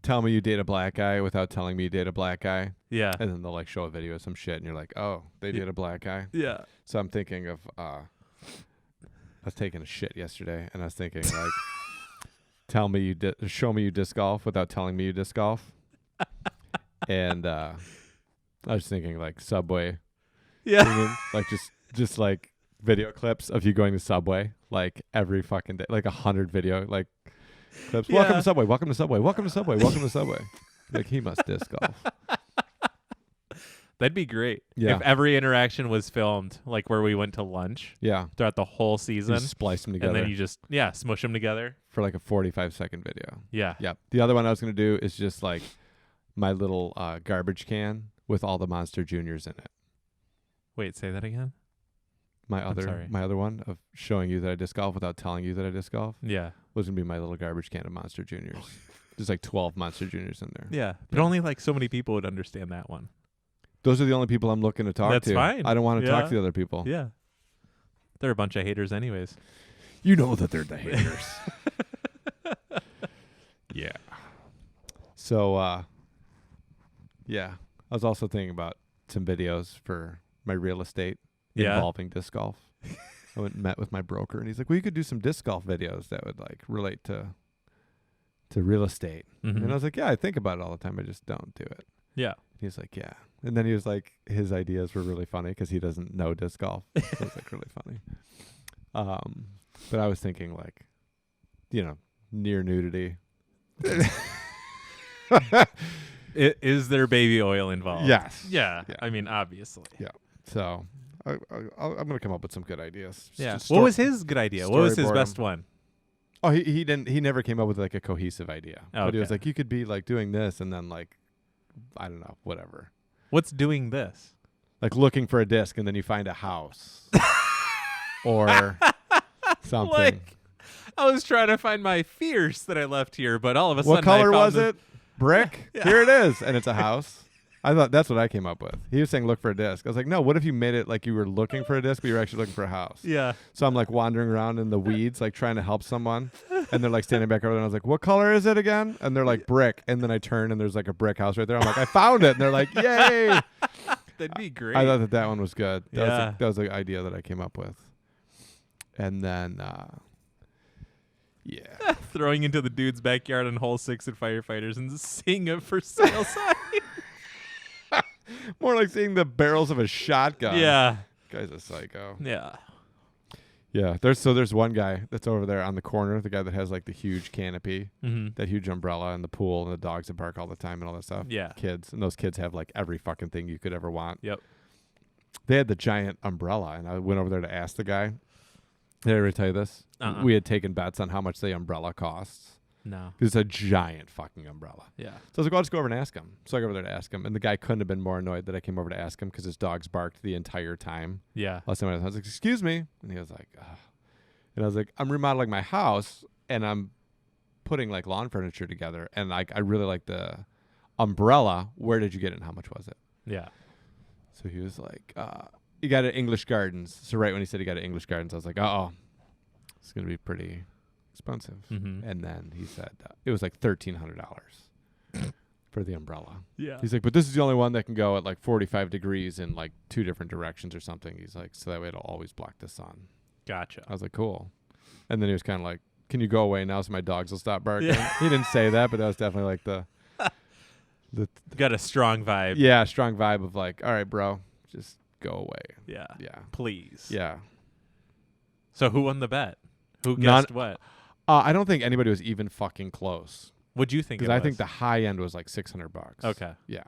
tell me you date a black guy without telling me you date a black guy. Yeah. And then they'll like show a video of some shit, and you're like, oh, they date a black guy. Yeah. So I'm thinking of I was taking a shit yesterday, and I was thinking like, show me you disc golf without telling me you disc golf. And I was thinking like Subway. Yeah. Like just like video clips of you going to Subway like every fucking day, like 100 video like clips. Yeah. Welcome to Subway. Welcome to Subway. Welcome to Subway. Welcome to Subway. Like he must disc golf. That'd be great. Yeah. If every interaction was filmed, like where we went to lunch. Yeah. Throughout the whole season. You splice them together. And then you just smush them together for like a 45-second video. Yeah. Yep. The other one I was gonna do is just like my little garbage can with all the Monster Juniors in it. Wait, say that again. My other one of showing you that I disc golf without telling you that I disc golf. Yeah. Was gonna be my little garbage can of Monster Juniors. There's like 12 Monster Juniors in there. Yeah. But only like so many people would understand that one. Those are the only people I'm looking to talk to. That's fine. I don't want to talk to the other people. Yeah. They're a bunch of haters anyways. You know that they're the haters. Yeah. So, yeah. I was also thinking about some videos for my real estate involving disc golf. I went and met with my broker, and he's like, well, you could do some disc golf videos that would, like, relate to real estate. Mm-hmm. And I was like, yeah, I think about it all the time. I just don't do it. Yeah. He's like, yeah. And then he was like, his ideas were really funny because he doesn't know disc golf. So it was, like, really funny. But I was thinking, like, near nudity. Is there baby oil involved? Yes. Yeah. I mean, obviously. Yeah. So I'm going to come up with some good ideas. Yeah. What was his good idea? What was his best one? Oh, he never came up with like a cohesive idea. Oh, but he was like, you could be like doing this and then like, I don't know, whatever. What's doing this? Like looking for a disc and then you find a house or something. Like, I was trying to find my fierce that I left here, but all of a sudden, what color was it? it? Brick. Yeah. Here it is, and it's a house. I thought that's what I came up with. He was saying look for a disc. I was like, no. What if you made it like you were looking for a disc, but you were actually looking for a house? Yeah. So I'm like wandering around in the weeds, like trying to help someone, and they're like standing back over there. And I was like, what color is it again? And they're like brick. And then I turn and there's like a brick house right there. I'm like, I found it. And they're like, yay. That'd be great. I thought that one was good. Yeah. That was the idea that I came up with. And then, yeah. Throwing into the dude's backyard on hole 6 at Firefighters and seeing a for sale sign. More like seeing the barrels of a shotgun. Yeah. Guy's a psycho. Yeah. Yeah. There's one guy that's over there on the corner, the guy that has like the huge canopy, that huge umbrella and the pool and the dogs that bark all the time and all that stuff. Yeah. Kids. And those kids have like every fucking thing you could ever want. Yep. They had the giant umbrella, and I went over there to ask the guy. Did I ever tell you this? Uh-uh. We had taken bets on how much the umbrella costs. No. It's a giant fucking umbrella. Yeah. So I was like, well, I'll just go over and ask him. So I go over there to ask him, and the guy couldn't have been more annoyed that I came over to ask him because his dogs barked the entire time. Yeah. I was like, excuse me. And he was like, ugh. And I was like, I'm remodeling my house, and I'm putting like lawn furniture together, and I really like the umbrella. Where did you get it, and how much was it? Yeah. So he was like, you got it at English Gardens. So right when he said he got it at English Gardens, I was like, it's going to be pretty expensive. Mm-hmm. And then he said it was like $1,300 for the umbrella. Yeah. He's like, but this is the only one that can go at like 45 degrees in like 2 different directions or something. He's like, so that way it'll always block the sun. Gotcha. I was like, cool. And then he was kind of like, can you go away now so my dogs will stop barking? Yeah. He didn't say that, but that was definitely like the got a strong vibe. yeah, strong vibe of like, all right, bro, just go away. Yeah. Yeah. Please. Yeah. So who won the bet? Who guessed what? I don't think anybody was even fucking close. What'd you think? Because I think the high end was like $600. Okay. Yeah.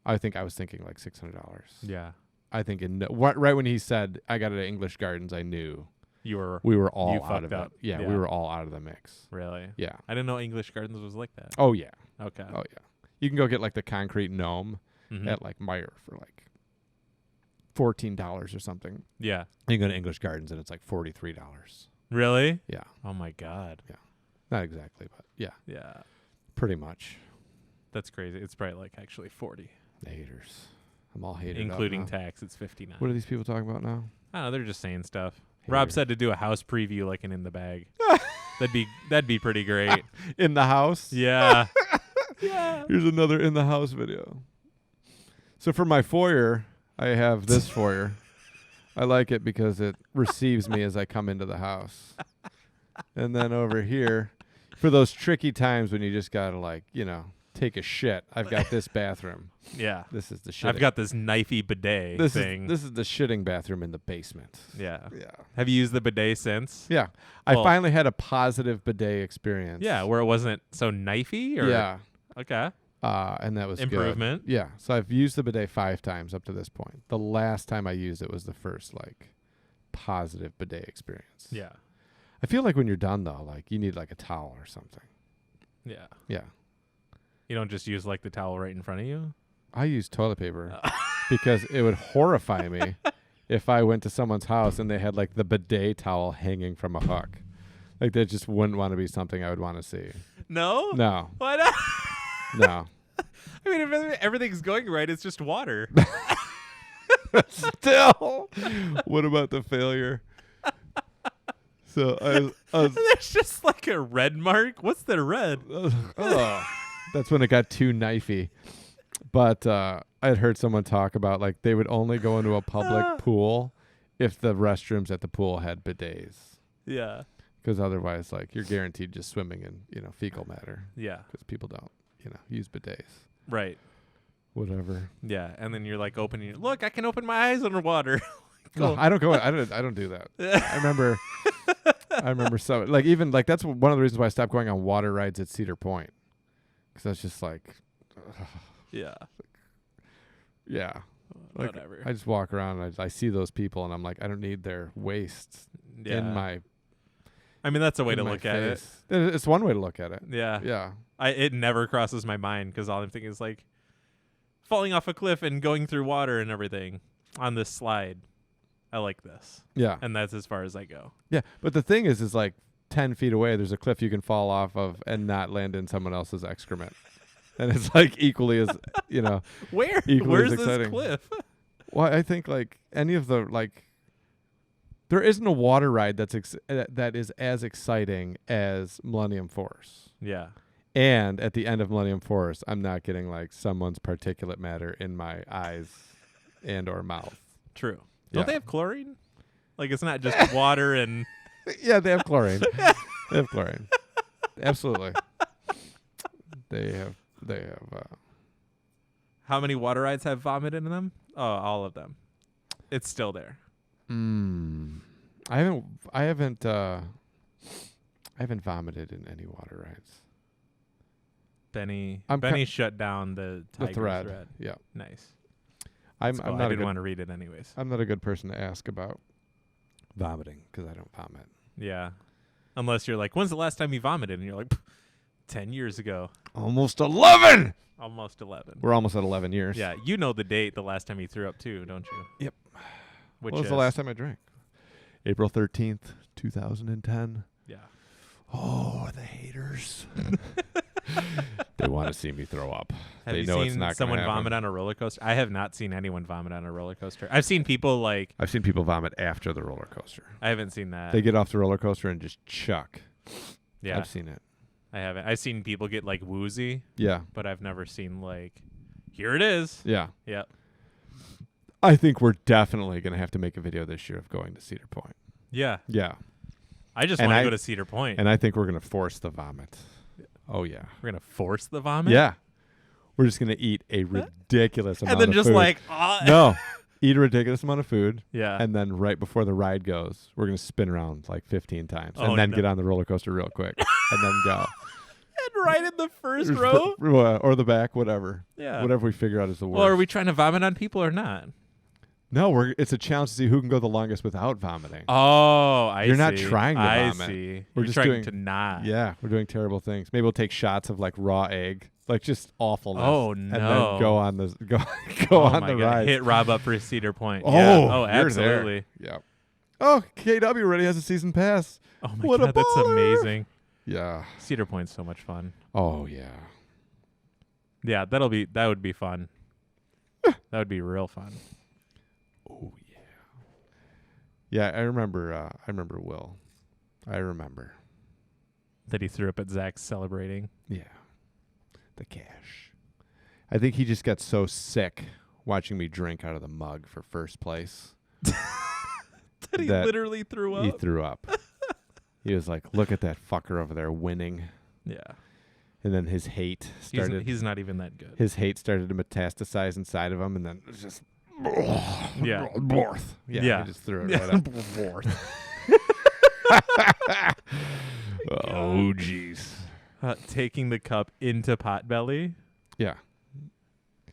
I was thinking like $600. Yeah. I think right when he said I got it at English Gardens, I knew we were all out of it. Yeah, we were all out of the mix. Really? Yeah. I didn't know English Gardens was like that. Oh yeah. Okay. Oh yeah. You can go get like the concrete gnome Mm-hmm. at like Meijer for like $14 or something. Yeah. You go to English Gardens and it's like $43. Really? Yeah. Oh my God. Yeah. Not exactly, but yeah. Yeah. Pretty much. That's crazy. It's probably like actually 40. Haters. I'm all hated. Including up now. tax, it's 59. What are these people talking about now? I don't know, they're just saying stuff. Hater. Rob said to do a house preview like an In the Bag. That'd be pretty great. In the house? Yeah. Yeah. Here's another in the house video. So for my foyer, I have this foyer. I like it because it receives me as I come into the house. And then over here, for those tricky times when you just got to like, take a shit, I've got this bathroom. Yeah. This is the shitting. I've got this knifey bidet thing. This is the shitting bathroom in the basement. Yeah. Yeah. Have you used the bidet since? Yeah. Well, I finally had a positive bidet experience. Yeah, where it wasn't so knifey? Or? Yeah. Okay. And that was improvement. Good. Yeah. So I've used the bidet 5 times up to this point. The last time I used it was the first like positive bidet experience. Yeah. I feel like when you're done though, like you need like a towel or something. Yeah. Yeah. You don't just use like the towel right in front of you? I use toilet paper because it would horrify me if I went to someone's house and they had like the bidet towel hanging from a hook. Like that just wouldn't want to be something I would want to see. No? No. Why not? No. I mean, if everything's going right, it's just water. Still. What about the failure? So I was There's just like a red mark. What's the red? That's when it got too knifey. But I had heard someone talk about like they would only go into a public pool if the restrooms at the pool had bidets. Yeah. Because otherwise, like, you're guaranteed just swimming in, fecal matter. Yeah. Because people don't, use bidets. Right. Whatever. Yeah, and then you're like opening. Look, I can open my eyes underwater. Cool. No, I don't go. I don't do that. I remember so like even like that's one of the reasons why I stopped going on water rides at Cedar Point. Because that's just like. Yeah. Yeah. Like, whatever. I just walk around and I see those people and I'm like, I don't need their waste in my. I mean, that's a way to look at it. It's one way to look at it. Yeah. Yeah. It never crosses my mind because all I'm thinking is like falling off a cliff and going through water and everything on this slide. I like this. Yeah. And that's as far as I go. Yeah. But the thing is like 10 feet away, there's a cliff you can fall off of and not land in someone else's excrement. And it's like equally as, Where? Equally Where's as this exciting. cliff? Well, I think like any of the like, there isn't a water ride that is as exciting as Millennium Force. Yeah. And at the end of Millennium Force, I'm not getting like someone's particulate matter in my eyes and or mouth. True. Yeah. Don't they have chlorine? Like it's not just water and. Yeah, they have chlorine. They have chlorine. Absolutely. They have. How many water rides have vomit in them? Oh, all of them. It's still there. I haven't vomited in any water rides. Benny shut down the thread. Yeah. Nice. I didn't want to read it anyways. I'm not a good person to ask about vomiting because I don't vomit. Yeah. Unless you're like, when's the last time you vomited? And you're like, 10 years ago. Almost 11. Almost 11. We're almost at 11 years. Yeah. You know the date the last time you threw up too, don't you? Yep. Which was the last time I drank? April 13th, 2010. Yeah. Oh, the haters. They want to see me throw up. Have they you know seen it's not someone gonna happen. vomit on a roller coaster? I have not seen anyone vomit on a roller coaster. I've seen people like... I've seen people vomit after the roller coaster. I haven't seen that. They get off the roller coaster and just chuck. Yeah. I've seen it. I haven't. I've seen people get like woozy. Yeah. But I've never seen like, here it is. Yeah. Yep. I think we're definitely going to have to make a video this year of going to Cedar Point. Yeah. Yeah. I just want to go to Cedar Point. And I think we're going to force the vomit. Oh, yeah. We're going to force the vomit? Yeah. We're just going to eat a ridiculous amount of food. And then just like... No. Eat a ridiculous amount of food. Yeah. And then right before the ride goes, we're going to spin around like 15 times. And then get on the roller coaster real quick. And then go. And right in the first row? Or the back, whatever. Yeah. Whatever we figure out is the worst. Well, are we trying to vomit on people or not? No, it's a challenge to see who can go the longest without vomiting. Oh, I see. You're not trying to vomit. I see. We're just trying doing to not. Yeah, we're doing terrible things. Maybe we'll take shots of like raw egg, like just awfulness. Oh no! And then go on the on the ride. Hit Rob up for Cedar Point. Oh, yeah. Oh, absolutely. Yeah. Oh, KW already has a season pass. Oh my god, that's amazing. Yeah. Cedar Point's so much fun. Oh yeah. Yeah, that would be fun. That would be real fun. Oh yeah. Yeah, I remember Will. I remember that he threw up at Zach's celebrating. Yeah. The cash. I think he just got so sick watching me drink out of the mug for first place. that he literally threw up. He threw up. He was like, look at that fucker over there winning. Yeah. And then his hate started. He's not even that good. His hate started to metastasize inside of him, and then it was just. Yeah. Borth. Yeah. He just threw it right up. Borth. Oh, jeez. Taking the cup into Potbelly. Yeah.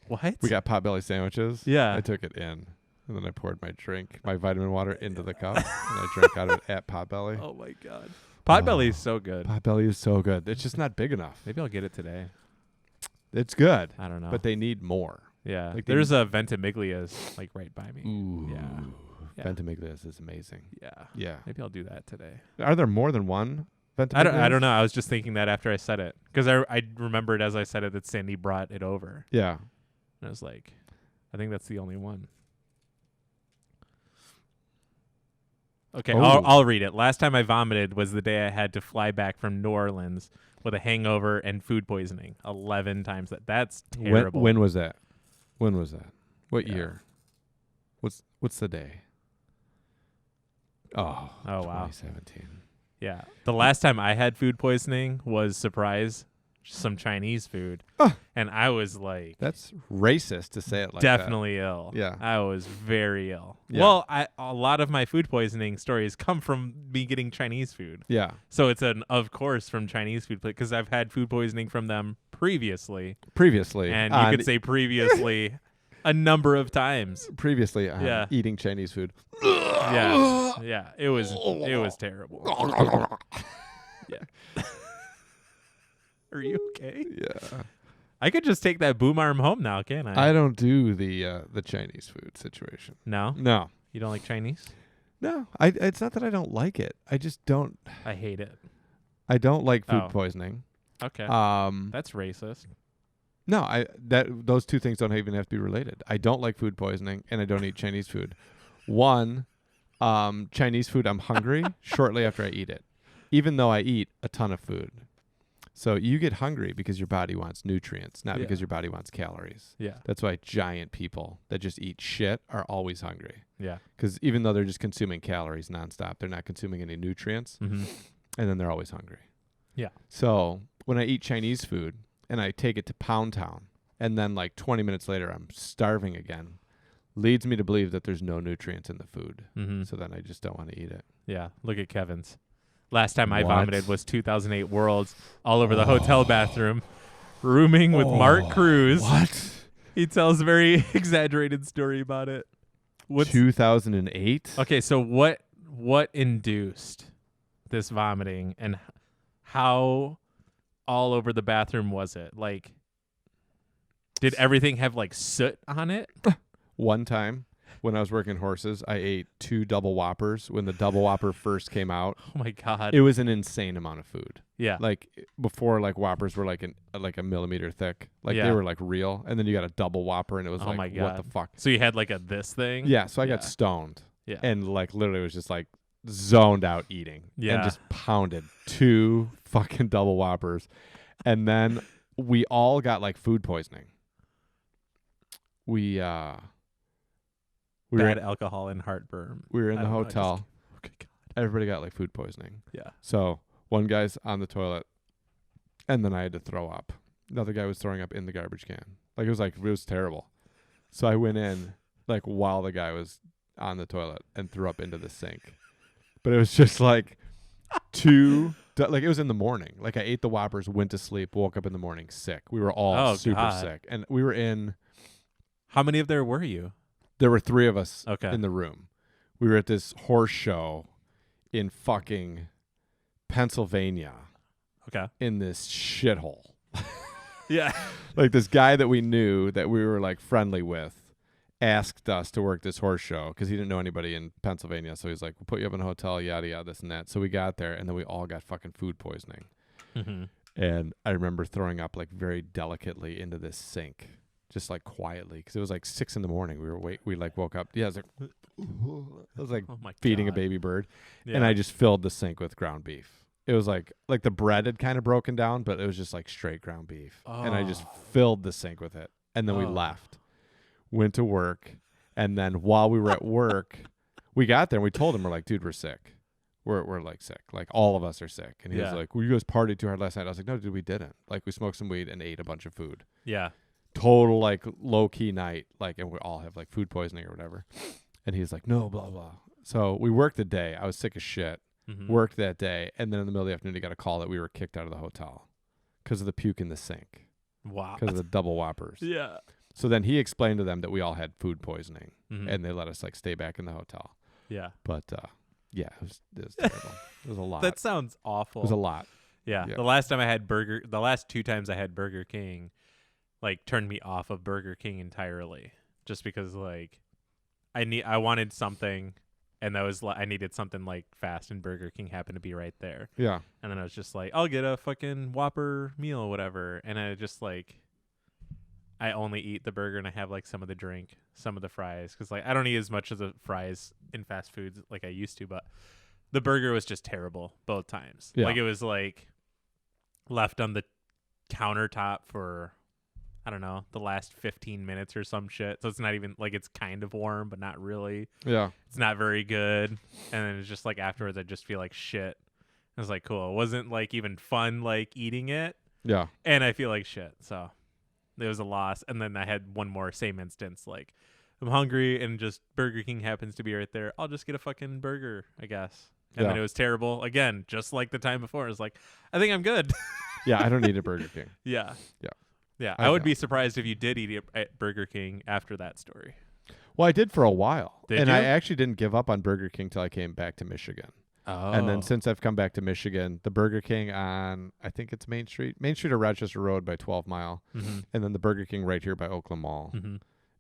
What? We got Potbelly sandwiches. Yeah. I took it in. And then I poured my vitamin water into the cup. And I drank out of it at Potbelly. Oh, my God. Potbelly is so good. Potbelly is so good. It's just not big enough. Maybe I'll get it today. It's good. I don't know. But they need more. Yeah. Like there's a Ventimiglia's like right by me. Ooh. Yeah. Ventimiglia's is amazing. Yeah. Yeah. Maybe I'll do that today. Are there more than one Ventimiglia's? I don't know. I was just thinking that after I said it. Because I remembered as I said it that Sandy brought it over. Yeah. And I was like, I think that's the only one. Okay, I'll read it. Last time I vomited was the day I had to fly back from New Orleans with a hangover and food poisoning. 11 times that. That's terrible. When was that? When was that? What year? What's the day? Oh, 2017. Wow. Yeah. The last time I had food poisoning was some Chinese food. And I was like... That's racist to say it like definitely ill. Yeah. I was very ill. Yeah. Well, a lot of my food poisoning stories come from me getting Chinese food. Yeah. So it's of course, from Chinese food because I've had food poisoning from them previously. And you could say previously a number of times. Previously eating Chinese food. Yeah. It was terrible. Yeah. Are you okay? Yeah. I could just take that boom arm home now, can't I? I don't do the Chinese food situation. No? No. You don't like Chinese? No. It's not that I don't like it. I just don't. I hate it. I don't like food poisoning. Okay. That's racist. No, those two things don't even have to be related. I don't like food poisoning, and I don't eat Chinese food. One, Chinese food, I'm hungry shortly after I eat it, even though I eat a ton of food. So you get hungry because your body wants nutrients, not because your body wants calories. Yeah. That's why giant people that just eat shit are always hungry. Yeah. Because even though they're just consuming calories nonstop, they're not consuming any nutrients, and then they're always hungry. Yeah. So when I eat Chinese food and I take it to Pound Town, and then like 20 minutes later I'm starving again, leads me to believe that there's no nutrients in the food. So then I just don't want to eat it. Yeah. Look at Kevin's. Last time I vomited was 2008 Worlds, all over the hotel bathroom, rooming with Mark Cruz. What? He tells a very exaggerated story about it. 2008? Okay, so what induced this vomiting, and how all over the bathroom was it? Like, did everything have like soot on it? One time when I was working horses, I ate 2 double whoppers when the double whopper first came out. Oh my God. It was an insane amount of food. Yeah. Like before, like whoppers were like a millimeter thick. Like they were like real. And then you got a double whopper and it was oh like, my God. what the fuck? So you had like this thing? Yeah. So I got stoned. Yeah. And like literally was just like zoned out eating. Yeah. And just pounded 2 fucking double whoppers. And then we all got like food poisoning. We Bad alcohol and heartburn. We were in the hotel. Okay, God. Everybody got like food poisoning. Yeah. So one guy's on the toilet, and then I had to throw up. Another guy was throwing up in the garbage can. It was terrible. So I went in like while the guy was on the toilet and threw up into the sink. But it was just like it was in the morning. Like I ate the Whoppers, went to sleep, woke up in the morning sick. We were all super sick, and we were in. How many of there were you? There were 3 of us in the room. We were at this horse show in fucking Pennsylvania. Okay. In this shithole. Yeah. Like this guy that we knew that we were like friendly with asked us to work this horse show because he didn't know anybody in Pennsylvania. So he's like, we'll put you up in a hotel, yada, yada, this and that. So we got there and then we all got fucking food poisoning. And I remember throwing up like very delicately into this sink. Just like quietly, because it was like 6 a.m. We like woke up. Yeah, I was like feeding a baby bird, and I just filled the sink with ground beef. It was like the bread had kind of broken down, but it was just like straight ground beef, and I just filled the sink with it. And then we left, went to work, and then while we were at work, we got there and we told him, we're like, dude, we're sick. We're like sick. Like all of us are sick. And he was like, well, you guys partied too hard last night. I was like, no, dude, we didn't. Like we smoked some weed and ate a bunch of food. Yeah. Total like low key night, like, and we all have like food poisoning or whatever. And he's like, no, blah blah. So we worked the day. I was sick as shit. Worked that day, and then in the middle of the afternoon, he got a call that we were kicked out of the hotel because of the puke in the sink. Wow. Because of the double whoppers. Yeah. So then he explained to them that we all had food poisoning, and they let us like stay back in the hotel. Yeah. But yeah, it was terrible. It was a lot. That sounds awful. It was a lot. Yeah. The last 2 times I had Burger King, like turned me off of Burger King entirely, just because like I wanted something, and I needed something like fast, and Burger King happened to be right there. Yeah. And then I was just like, I'll get a fucking Whopper meal or whatever, and I just like I only eat the burger and I have like some of the drink, some of the fries, because like I don't eat as much of the fries in fast foods like I used to, but the burger was just terrible both times. Yeah. Like it was like left on the countertop for, I don't know, the last 15 minutes or some shit. So it's not even like, it's kind of warm, but not really. Yeah. It's not very good. And then it's just like afterwards, I just feel like shit. I was like, cool. It wasn't like even fun like eating it. Yeah. And I feel like shit. So it was a loss. And then I had one more same instance. Like, I'm hungry and just Burger King happens to be right there. I'll just get a fucking burger, I guess. And then it was terrible again, just like the time before. It was like, I think I'm good. Yeah, I don't need a Burger King. Yeah. Yeah. Yeah. I would be surprised if you did eat it at Burger King after that story. Well, I did for a while. Did and you? I actually didn't give up on Burger King till I came back to Michigan. Oh. And then since I've come back to Michigan, the Burger King on, I think it's Main Street or Rochester Road by 12 Mile. Mm-hmm. And then the Burger King right here by Oakland Mall. Mm-hmm.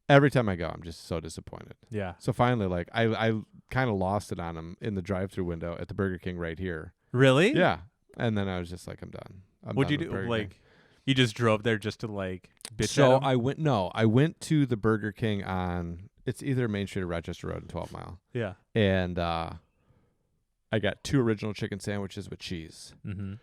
Every time I go, I'm just so disappointed. Yeah. So finally, like, I kind of lost it on them in the drive-thru window at the Burger King right here. Really? Yeah. And then I was just like, I'm done. What'd you do? Like, you just drove there just to like bitch so at 'em? I went to the Burger King on, it's either Main Street or Rochester Road and 12 Mile. Yeah. And I got 2 original chicken sandwiches with cheese. Mm-hmm.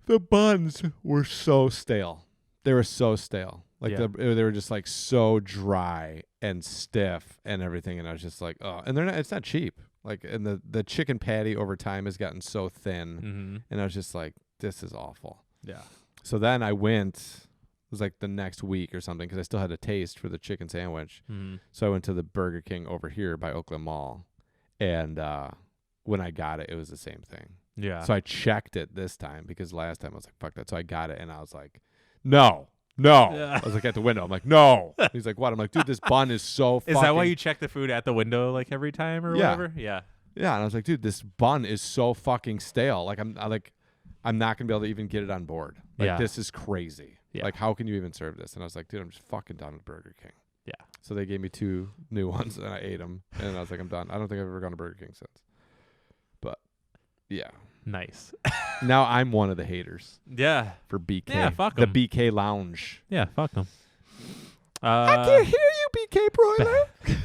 The buns were so stale. They were so stale. Like they were just like so dry and stiff and everything. And I was just like, oh, and it's not cheap. Like, and the chicken patty over time has gotten so thin. Mm-hmm. And I was just like, this is awful. Yeah. So then I went, it was like the next week or something, because I still had a taste for the chicken sandwich. Mm-hmm. So I went to the Burger King over here by Oakland Mall. And when I got it, it was the same thing. Yeah. So I checked it this time, because last time I was like, fuck that. So I got it and I was like, no. Yeah. I was like at the window. I'm like, no. He's like, what? I'm like, dude, this bun is so fucking. Is that why you check the food at the window like every time or whatever? Yeah. Yeah. And I was like, dude, this bun is so fucking stale. Like, I'm not going to be able to even get it on board. Like, this is crazy. Yeah. Like, how can you even serve this? And I was like, dude, I'm just fucking done with Burger King. Yeah. So they gave me 2 new ones and I ate them. And I was like, I'm done. I don't think I've ever gone to Burger King since. But, yeah. Nice. Now I'm one of the haters. Yeah. For BK. Yeah, fuck the 'em. BK Lounge. Yeah, fuck them. I can't hear you, BK Broiler.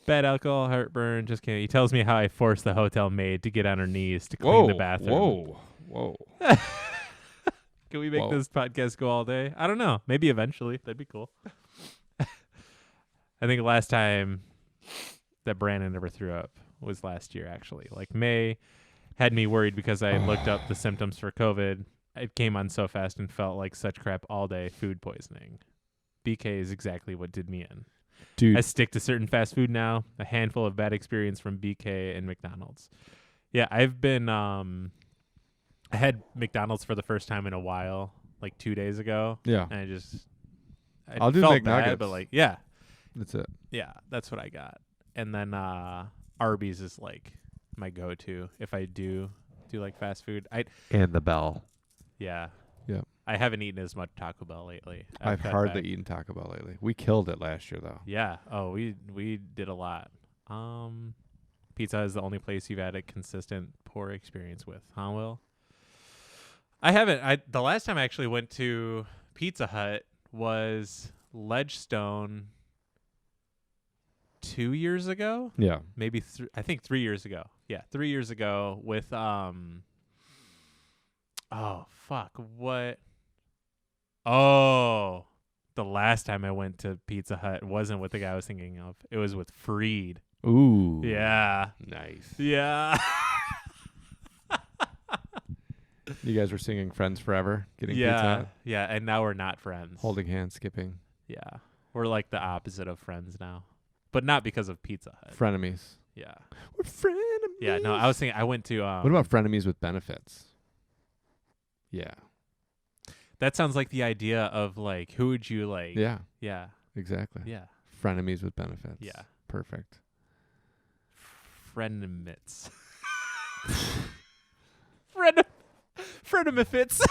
Bad alcohol, heartburn, just kidding. He tells me how I forced the hotel maid to get on her knees to clean the bathroom. Whoa. Can we make this podcast go all day? I don't know. Maybe eventually. That'd be cool. I think last time that Brandon ever threw up was last year, actually. Like, May had me worried because I looked up the symptoms for COVID. It came on so fast and felt like such crap all day. Food poisoning. BK is exactly what did me in. Dude. I stick to certain fast food now. A handful of bad experience from BK and McDonald's. Yeah, I've been I had McDonald's for the first time in a while, like 2 days ago. Yeah. And I'll do felt McNuggets. bad, but like, yeah. That's it. Yeah, that's what I got. And then Arby's is like my go-to if I do like fast food. And the Bell. Yeah. Yeah. I haven't eaten as much Taco Bell lately. I've hardly eaten Taco Bell lately. We killed it last year, though. Yeah. Oh, we did a lot. Pizza is the only place you've had a consistent poor experience with, huh, Will? I haven't. The last time I actually went to Pizza Hut was Ledgestone 2 years ago. Yeah. Maybe I think 3 years ago. Yeah, 3 years ago with oh fuck, what? Oh, the last time I went to Pizza Hut wasn't with the guy I was thinking of. It was with Freed. Ooh. Yeah. Nice. Yeah. You guys were singing Friends Forever, getting Pizza Hut? Yeah, and now we're not friends. Holding hands, skipping. Yeah. We're like the opposite of friends now. But not because of Pizza Hut. Frenemies. Yeah. We're frenemies. Yeah, no, I was thinking I went to what about frenemies with benefits? Yeah. That sounds like the idea of like, who would you like? Yeah. Yeah. Exactly. Yeah. Frenemies with benefits. Yeah. Perfect. Frenemits. Frenemifits.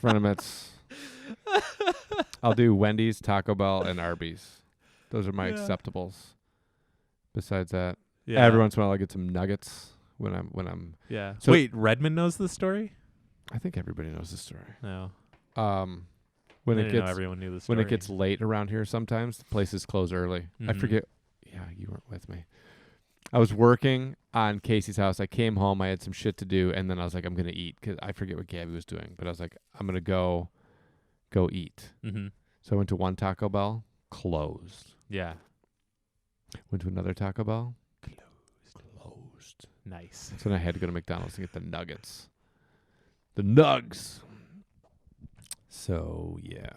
Frenemits. I'll do Wendy's, Taco Bell, and Arby's. Those are my acceptables. Besides that, every once in a while I get some nuggets when I'm. Yeah. So wait, Redmond knows the story? I think everybody knows the story. No. when it gets everyone knew the story. when it gets late around here, sometimes the places close early. Mm-hmm. I forget. Yeah, you weren't with me. I was working on Casey's house. I came home. I had some shit to do, and then I was like, I'm gonna eat because I forget what Gabby was doing. But I was like, I'm gonna go eat. Mm-hmm. So I went to one Taco Bell, closed. Yeah. Went to another Taco Bell, closed. Nice. So then I had to go to McDonald's to get the nuggets. The nugs. So, yeah.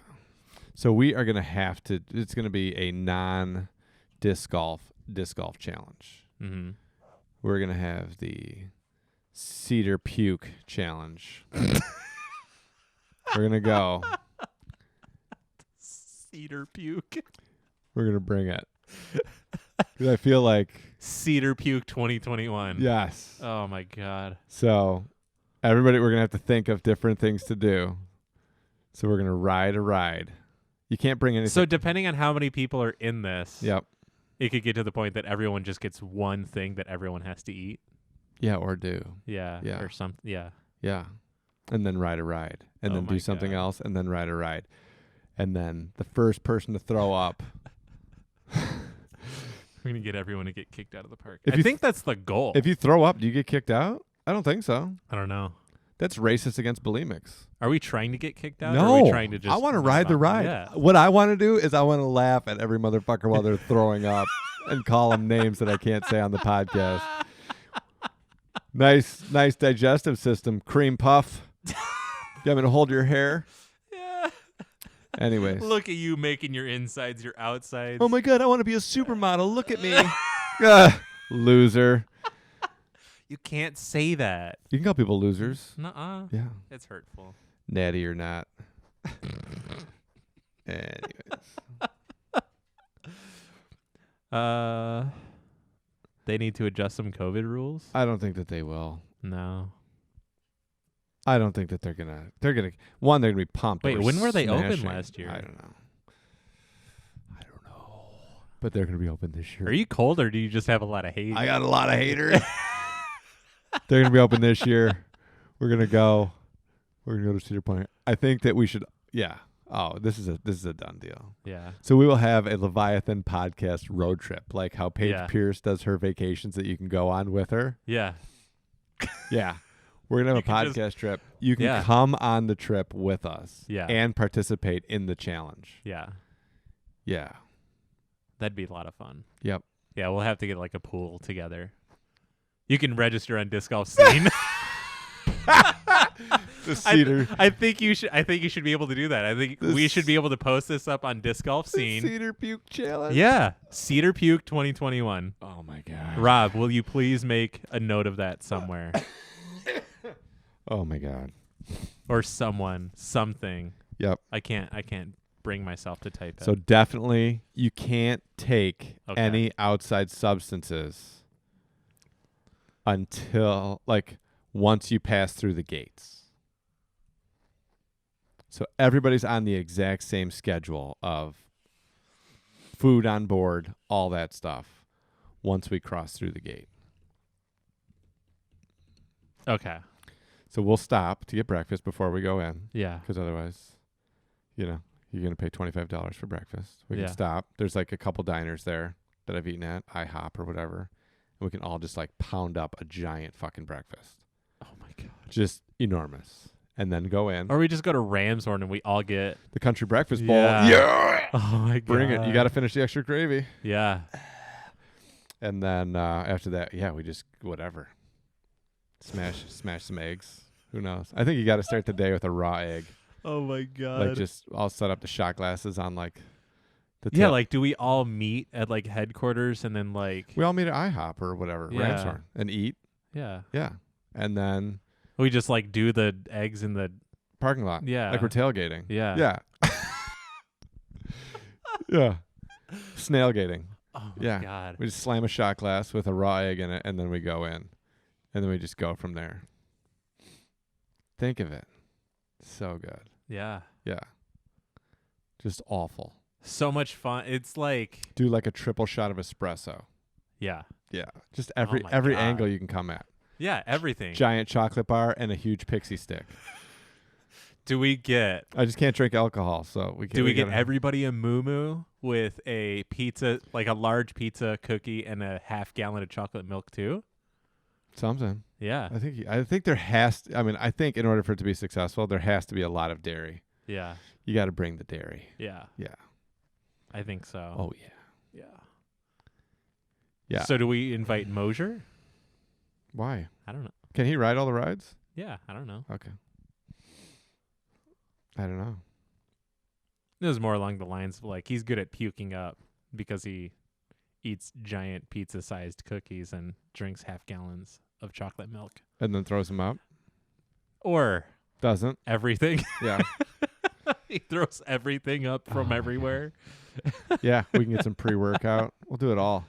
So we are going to have to, it's going to be a non-disc golf challenge. Mm-hmm. We're going to have the cedar puke challenge. We're going to go. Cedar puke. We're going to bring it. Because I feel like. Cedar puke 2021. Yes. Oh, my God. So everybody, we're going to have to think of different things to do. So we're going to ride a ride. You can't bring anything. So depending on how many people are in this, Yep. It could get to the point that everyone just gets one thing that everyone has to eat. Yeah, or do. Yeah. Yeah. Or something. Yeah. Yeah. And then ride a ride. And then do something else and then ride a ride. And then the first person to throw up. We're going to get everyone to get kicked out of the park. I think that's the goal. If you throw up, do you get kicked out? I don't think so. I don't know. That's racist against bulimics. Are we trying to get kicked out? No. Or are we trying to just I want to ride the ride. Yeah. What I want to do is I want to laugh at every motherfucker while they're throwing up and call them names that I can't say on the podcast. Nice digestive system. Cream puff. You want me to hold your hair? Yeah. Anyways. Look at you making your insides your outsides. Oh my God, I want to be a supermodel. Look at me. Loser. You can't say that. You can call people losers. Nuh-uh. Yeah. It's hurtful. Natty or not. Anyways. They need to adjust some COVID rules? I don't think that they will. No. I don't think that they're gonna one, they're gonna be pumped. Wait, over when were they open smashing. last year? I don't know. But they're gonna be open this year. Are you cold or do you just have a lot of hate? I got a lot of haters. They're gonna be open this year. We're gonna go to Cedar Point. I think that we should Oh, this is a done deal. Yeah. So we will have a Leviathan podcast road trip, like how Paige Pierce does her vacations that you can go on with her. Yeah. Yeah. We're going to have a podcast trip. You can come on the trip with us and participate in the challenge. Yeah. Yeah. That'd be a lot of fun. Yep. Yeah, we'll have to get like a pool together. You can register on Disc Golf Scene. The cedar. I think you should be able to do that. I think we should be able to post this up on Disc Golf Scene. Cedar Puke Challenge. Yeah. Cedar Puke 2021. Oh my God. Rob, will you please make a note of that somewhere? Oh my God. Or something. Yep. I can't bring myself to type it. So definitely you can't take any outside substances until once you pass through the gates. So everybody's on the exact same schedule of food on board, all that stuff, once we cross through the gate. Okay. So we'll stop to get breakfast before we go in. Yeah. Because otherwise, you're going to pay $25 for breakfast. We can stop. There's a couple diners there that I've eaten at, IHOP or whatever. And we can all just pound up a giant fucking breakfast. Oh my God. Just enormous. And then go in. Or we just go to Ramshorn and we all get the country breakfast bowl. Yeah. Oh my God. Bring it. You got to finish the extra gravy. Yeah. And then after that, we just whatever. Smash some eggs. Who knows? I think you got to start the day with a raw egg. Oh my God. I'll set up the shot glasses on the tip. Do we all meet at headquarters and then we all meet at IHOP or whatever, Ramshorn, and eat. Yeah. Yeah. And then we just do the eggs in the parking lot. Yeah. Like we're tailgating. Yeah. Yeah. Yeah. Snail gating. Oh my God. We just slam a shot glass with a raw egg in it and then we go in. And then we just go from there. Think of it. So good. Yeah. Yeah. Just awful. So much fun. It's do a triple shot of espresso. Yeah. Yeah. Just every God. angle you can come at. Yeah, everything. Giant chocolate bar and a huge pixie stick. Do we get? I just can't drink alcohol, so we can't. Do we get everybody a moo with a pizza, like a large pizza, cookie, and a half gallon of chocolate milk too? Something. Yeah. I think there has to, I think in order for it to be successful, there has to be a lot of dairy. Yeah. You got to bring the dairy. Yeah. Yeah. I think so. Oh yeah. Yeah. Yeah. So do we invite Mosier? Why? I don't know. Can he ride all the rides? Yeah, I don't know. Okay. I don't know. It was more along the lines of like he's good at puking up because he eats giant pizza-sized cookies and drinks half gallons of chocolate milk. And then throws them up? Or doesn't. Everything. Yeah. He throws everything up from everywhere. Yeah, we can get some pre-workout. We'll do it all.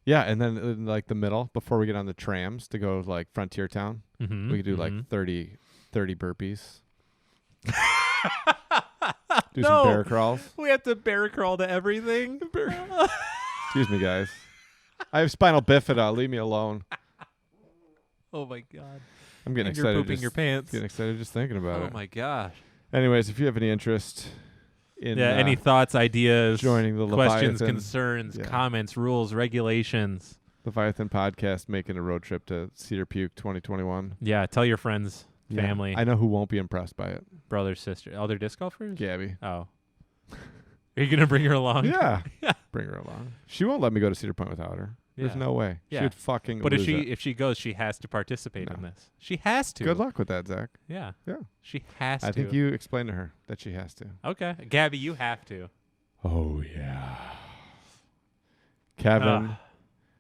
Yeah, and then in like the middle, before we get on the trams to go like Frontier Town, we could do like 30 burpees. Do some bear crawls. We have to bear crawl to everything. Excuse me, guys. I have spinal bifida. Leave me alone. Oh my god. I'm getting and excited. You're pooping your pants. Getting excited just thinking about it. Oh my gosh. Anyways, if you have any interest in any thoughts, ideas, joining the questions, Leviathan, concerns, comments, rules, regulations, Leviathan podcast, making a road trip to Cedar Puke 2021. Yeah, tell your friends, family. I know who won't be impressed by it. Brothers, sister. Oh, they're disc golfers? Gabby. Oh. Are you going to bring her along? Yeah. Bring her along. She won't let me go to Cedar Point without her. There's no way. Yeah. She would fucking But lose if she goes, she has to participate in this. She has to. Good luck with that, Zach. Yeah. Yeah. She has to. I think you explained to her that she has to. Okay. Gabby, you have to. Oh, yeah. Kevin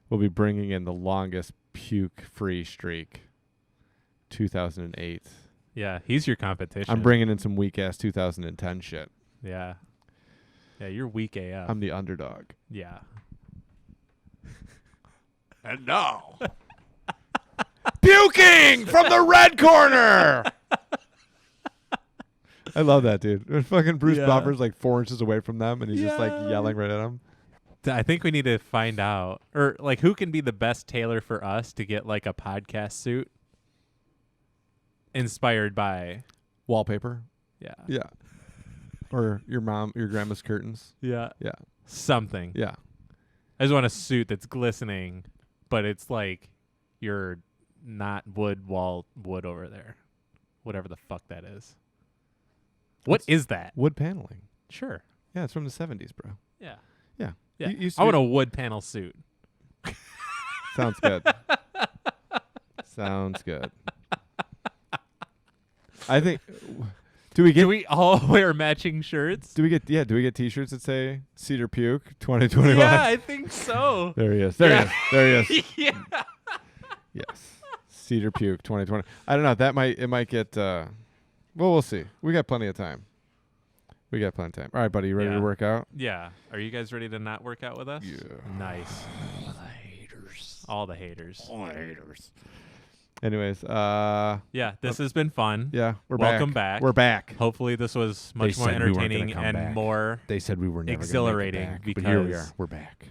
will be bringing in the longest puke-free streak. 2008. Yeah, he's your competition. I'm bringing in some weak-ass 2010 shit. Yeah. Yeah, you're weak AF. I'm the underdog. Yeah. And now, puking from the red corner. I love that, dude. When fucking Bruce Buffer's like 4 inches away from them, and he's just like yelling right at them. I think we need to find out, or like, who can be the best tailor for us to get like a podcast suit inspired by wallpaper. Yeah. Yeah. Or your grandma's curtains. Yeah. Yeah. Something. Yeah. I just want a suit that's glistening, but it's like you're not wood over there. Whatever the fuck that is. What is that? Wood paneling. Sure. Yeah, it's from the 70s, bro. Yeah. Yeah. Yeah. I want a wood panel suit. Sounds good. Sounds good. I think... Do we all wear matching shirts? Do we get t-shirts that say Cedar Puke 2021? Yeah, I think so. There he is. There he is. Yeah. Yes. Cedar Puke 2020. I don't know. It might get well, we'll see. We got plenty of time. All right, buddy, you ready to work out? Yeah. Are you guys ready to not work out with us? Yeah. Nice. All the haters. Anyways, yeah, this has been fun. Yeah, welcome back. We're back. Hopefully, this was much more entertaining and more. They said we were never exhilarating because here we are. We're back.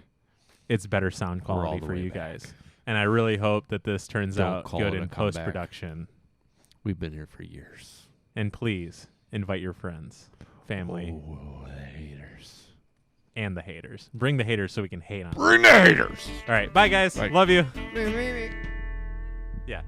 It's better sound quality for you guys, and I really hope that this turns out good in post production. We've been here for years, and please invite your friends, family, the haters, and the haters. Bring the haters so we can hate on them. Bring the haters. All right, bye guys. Bye. Love you. Yeah.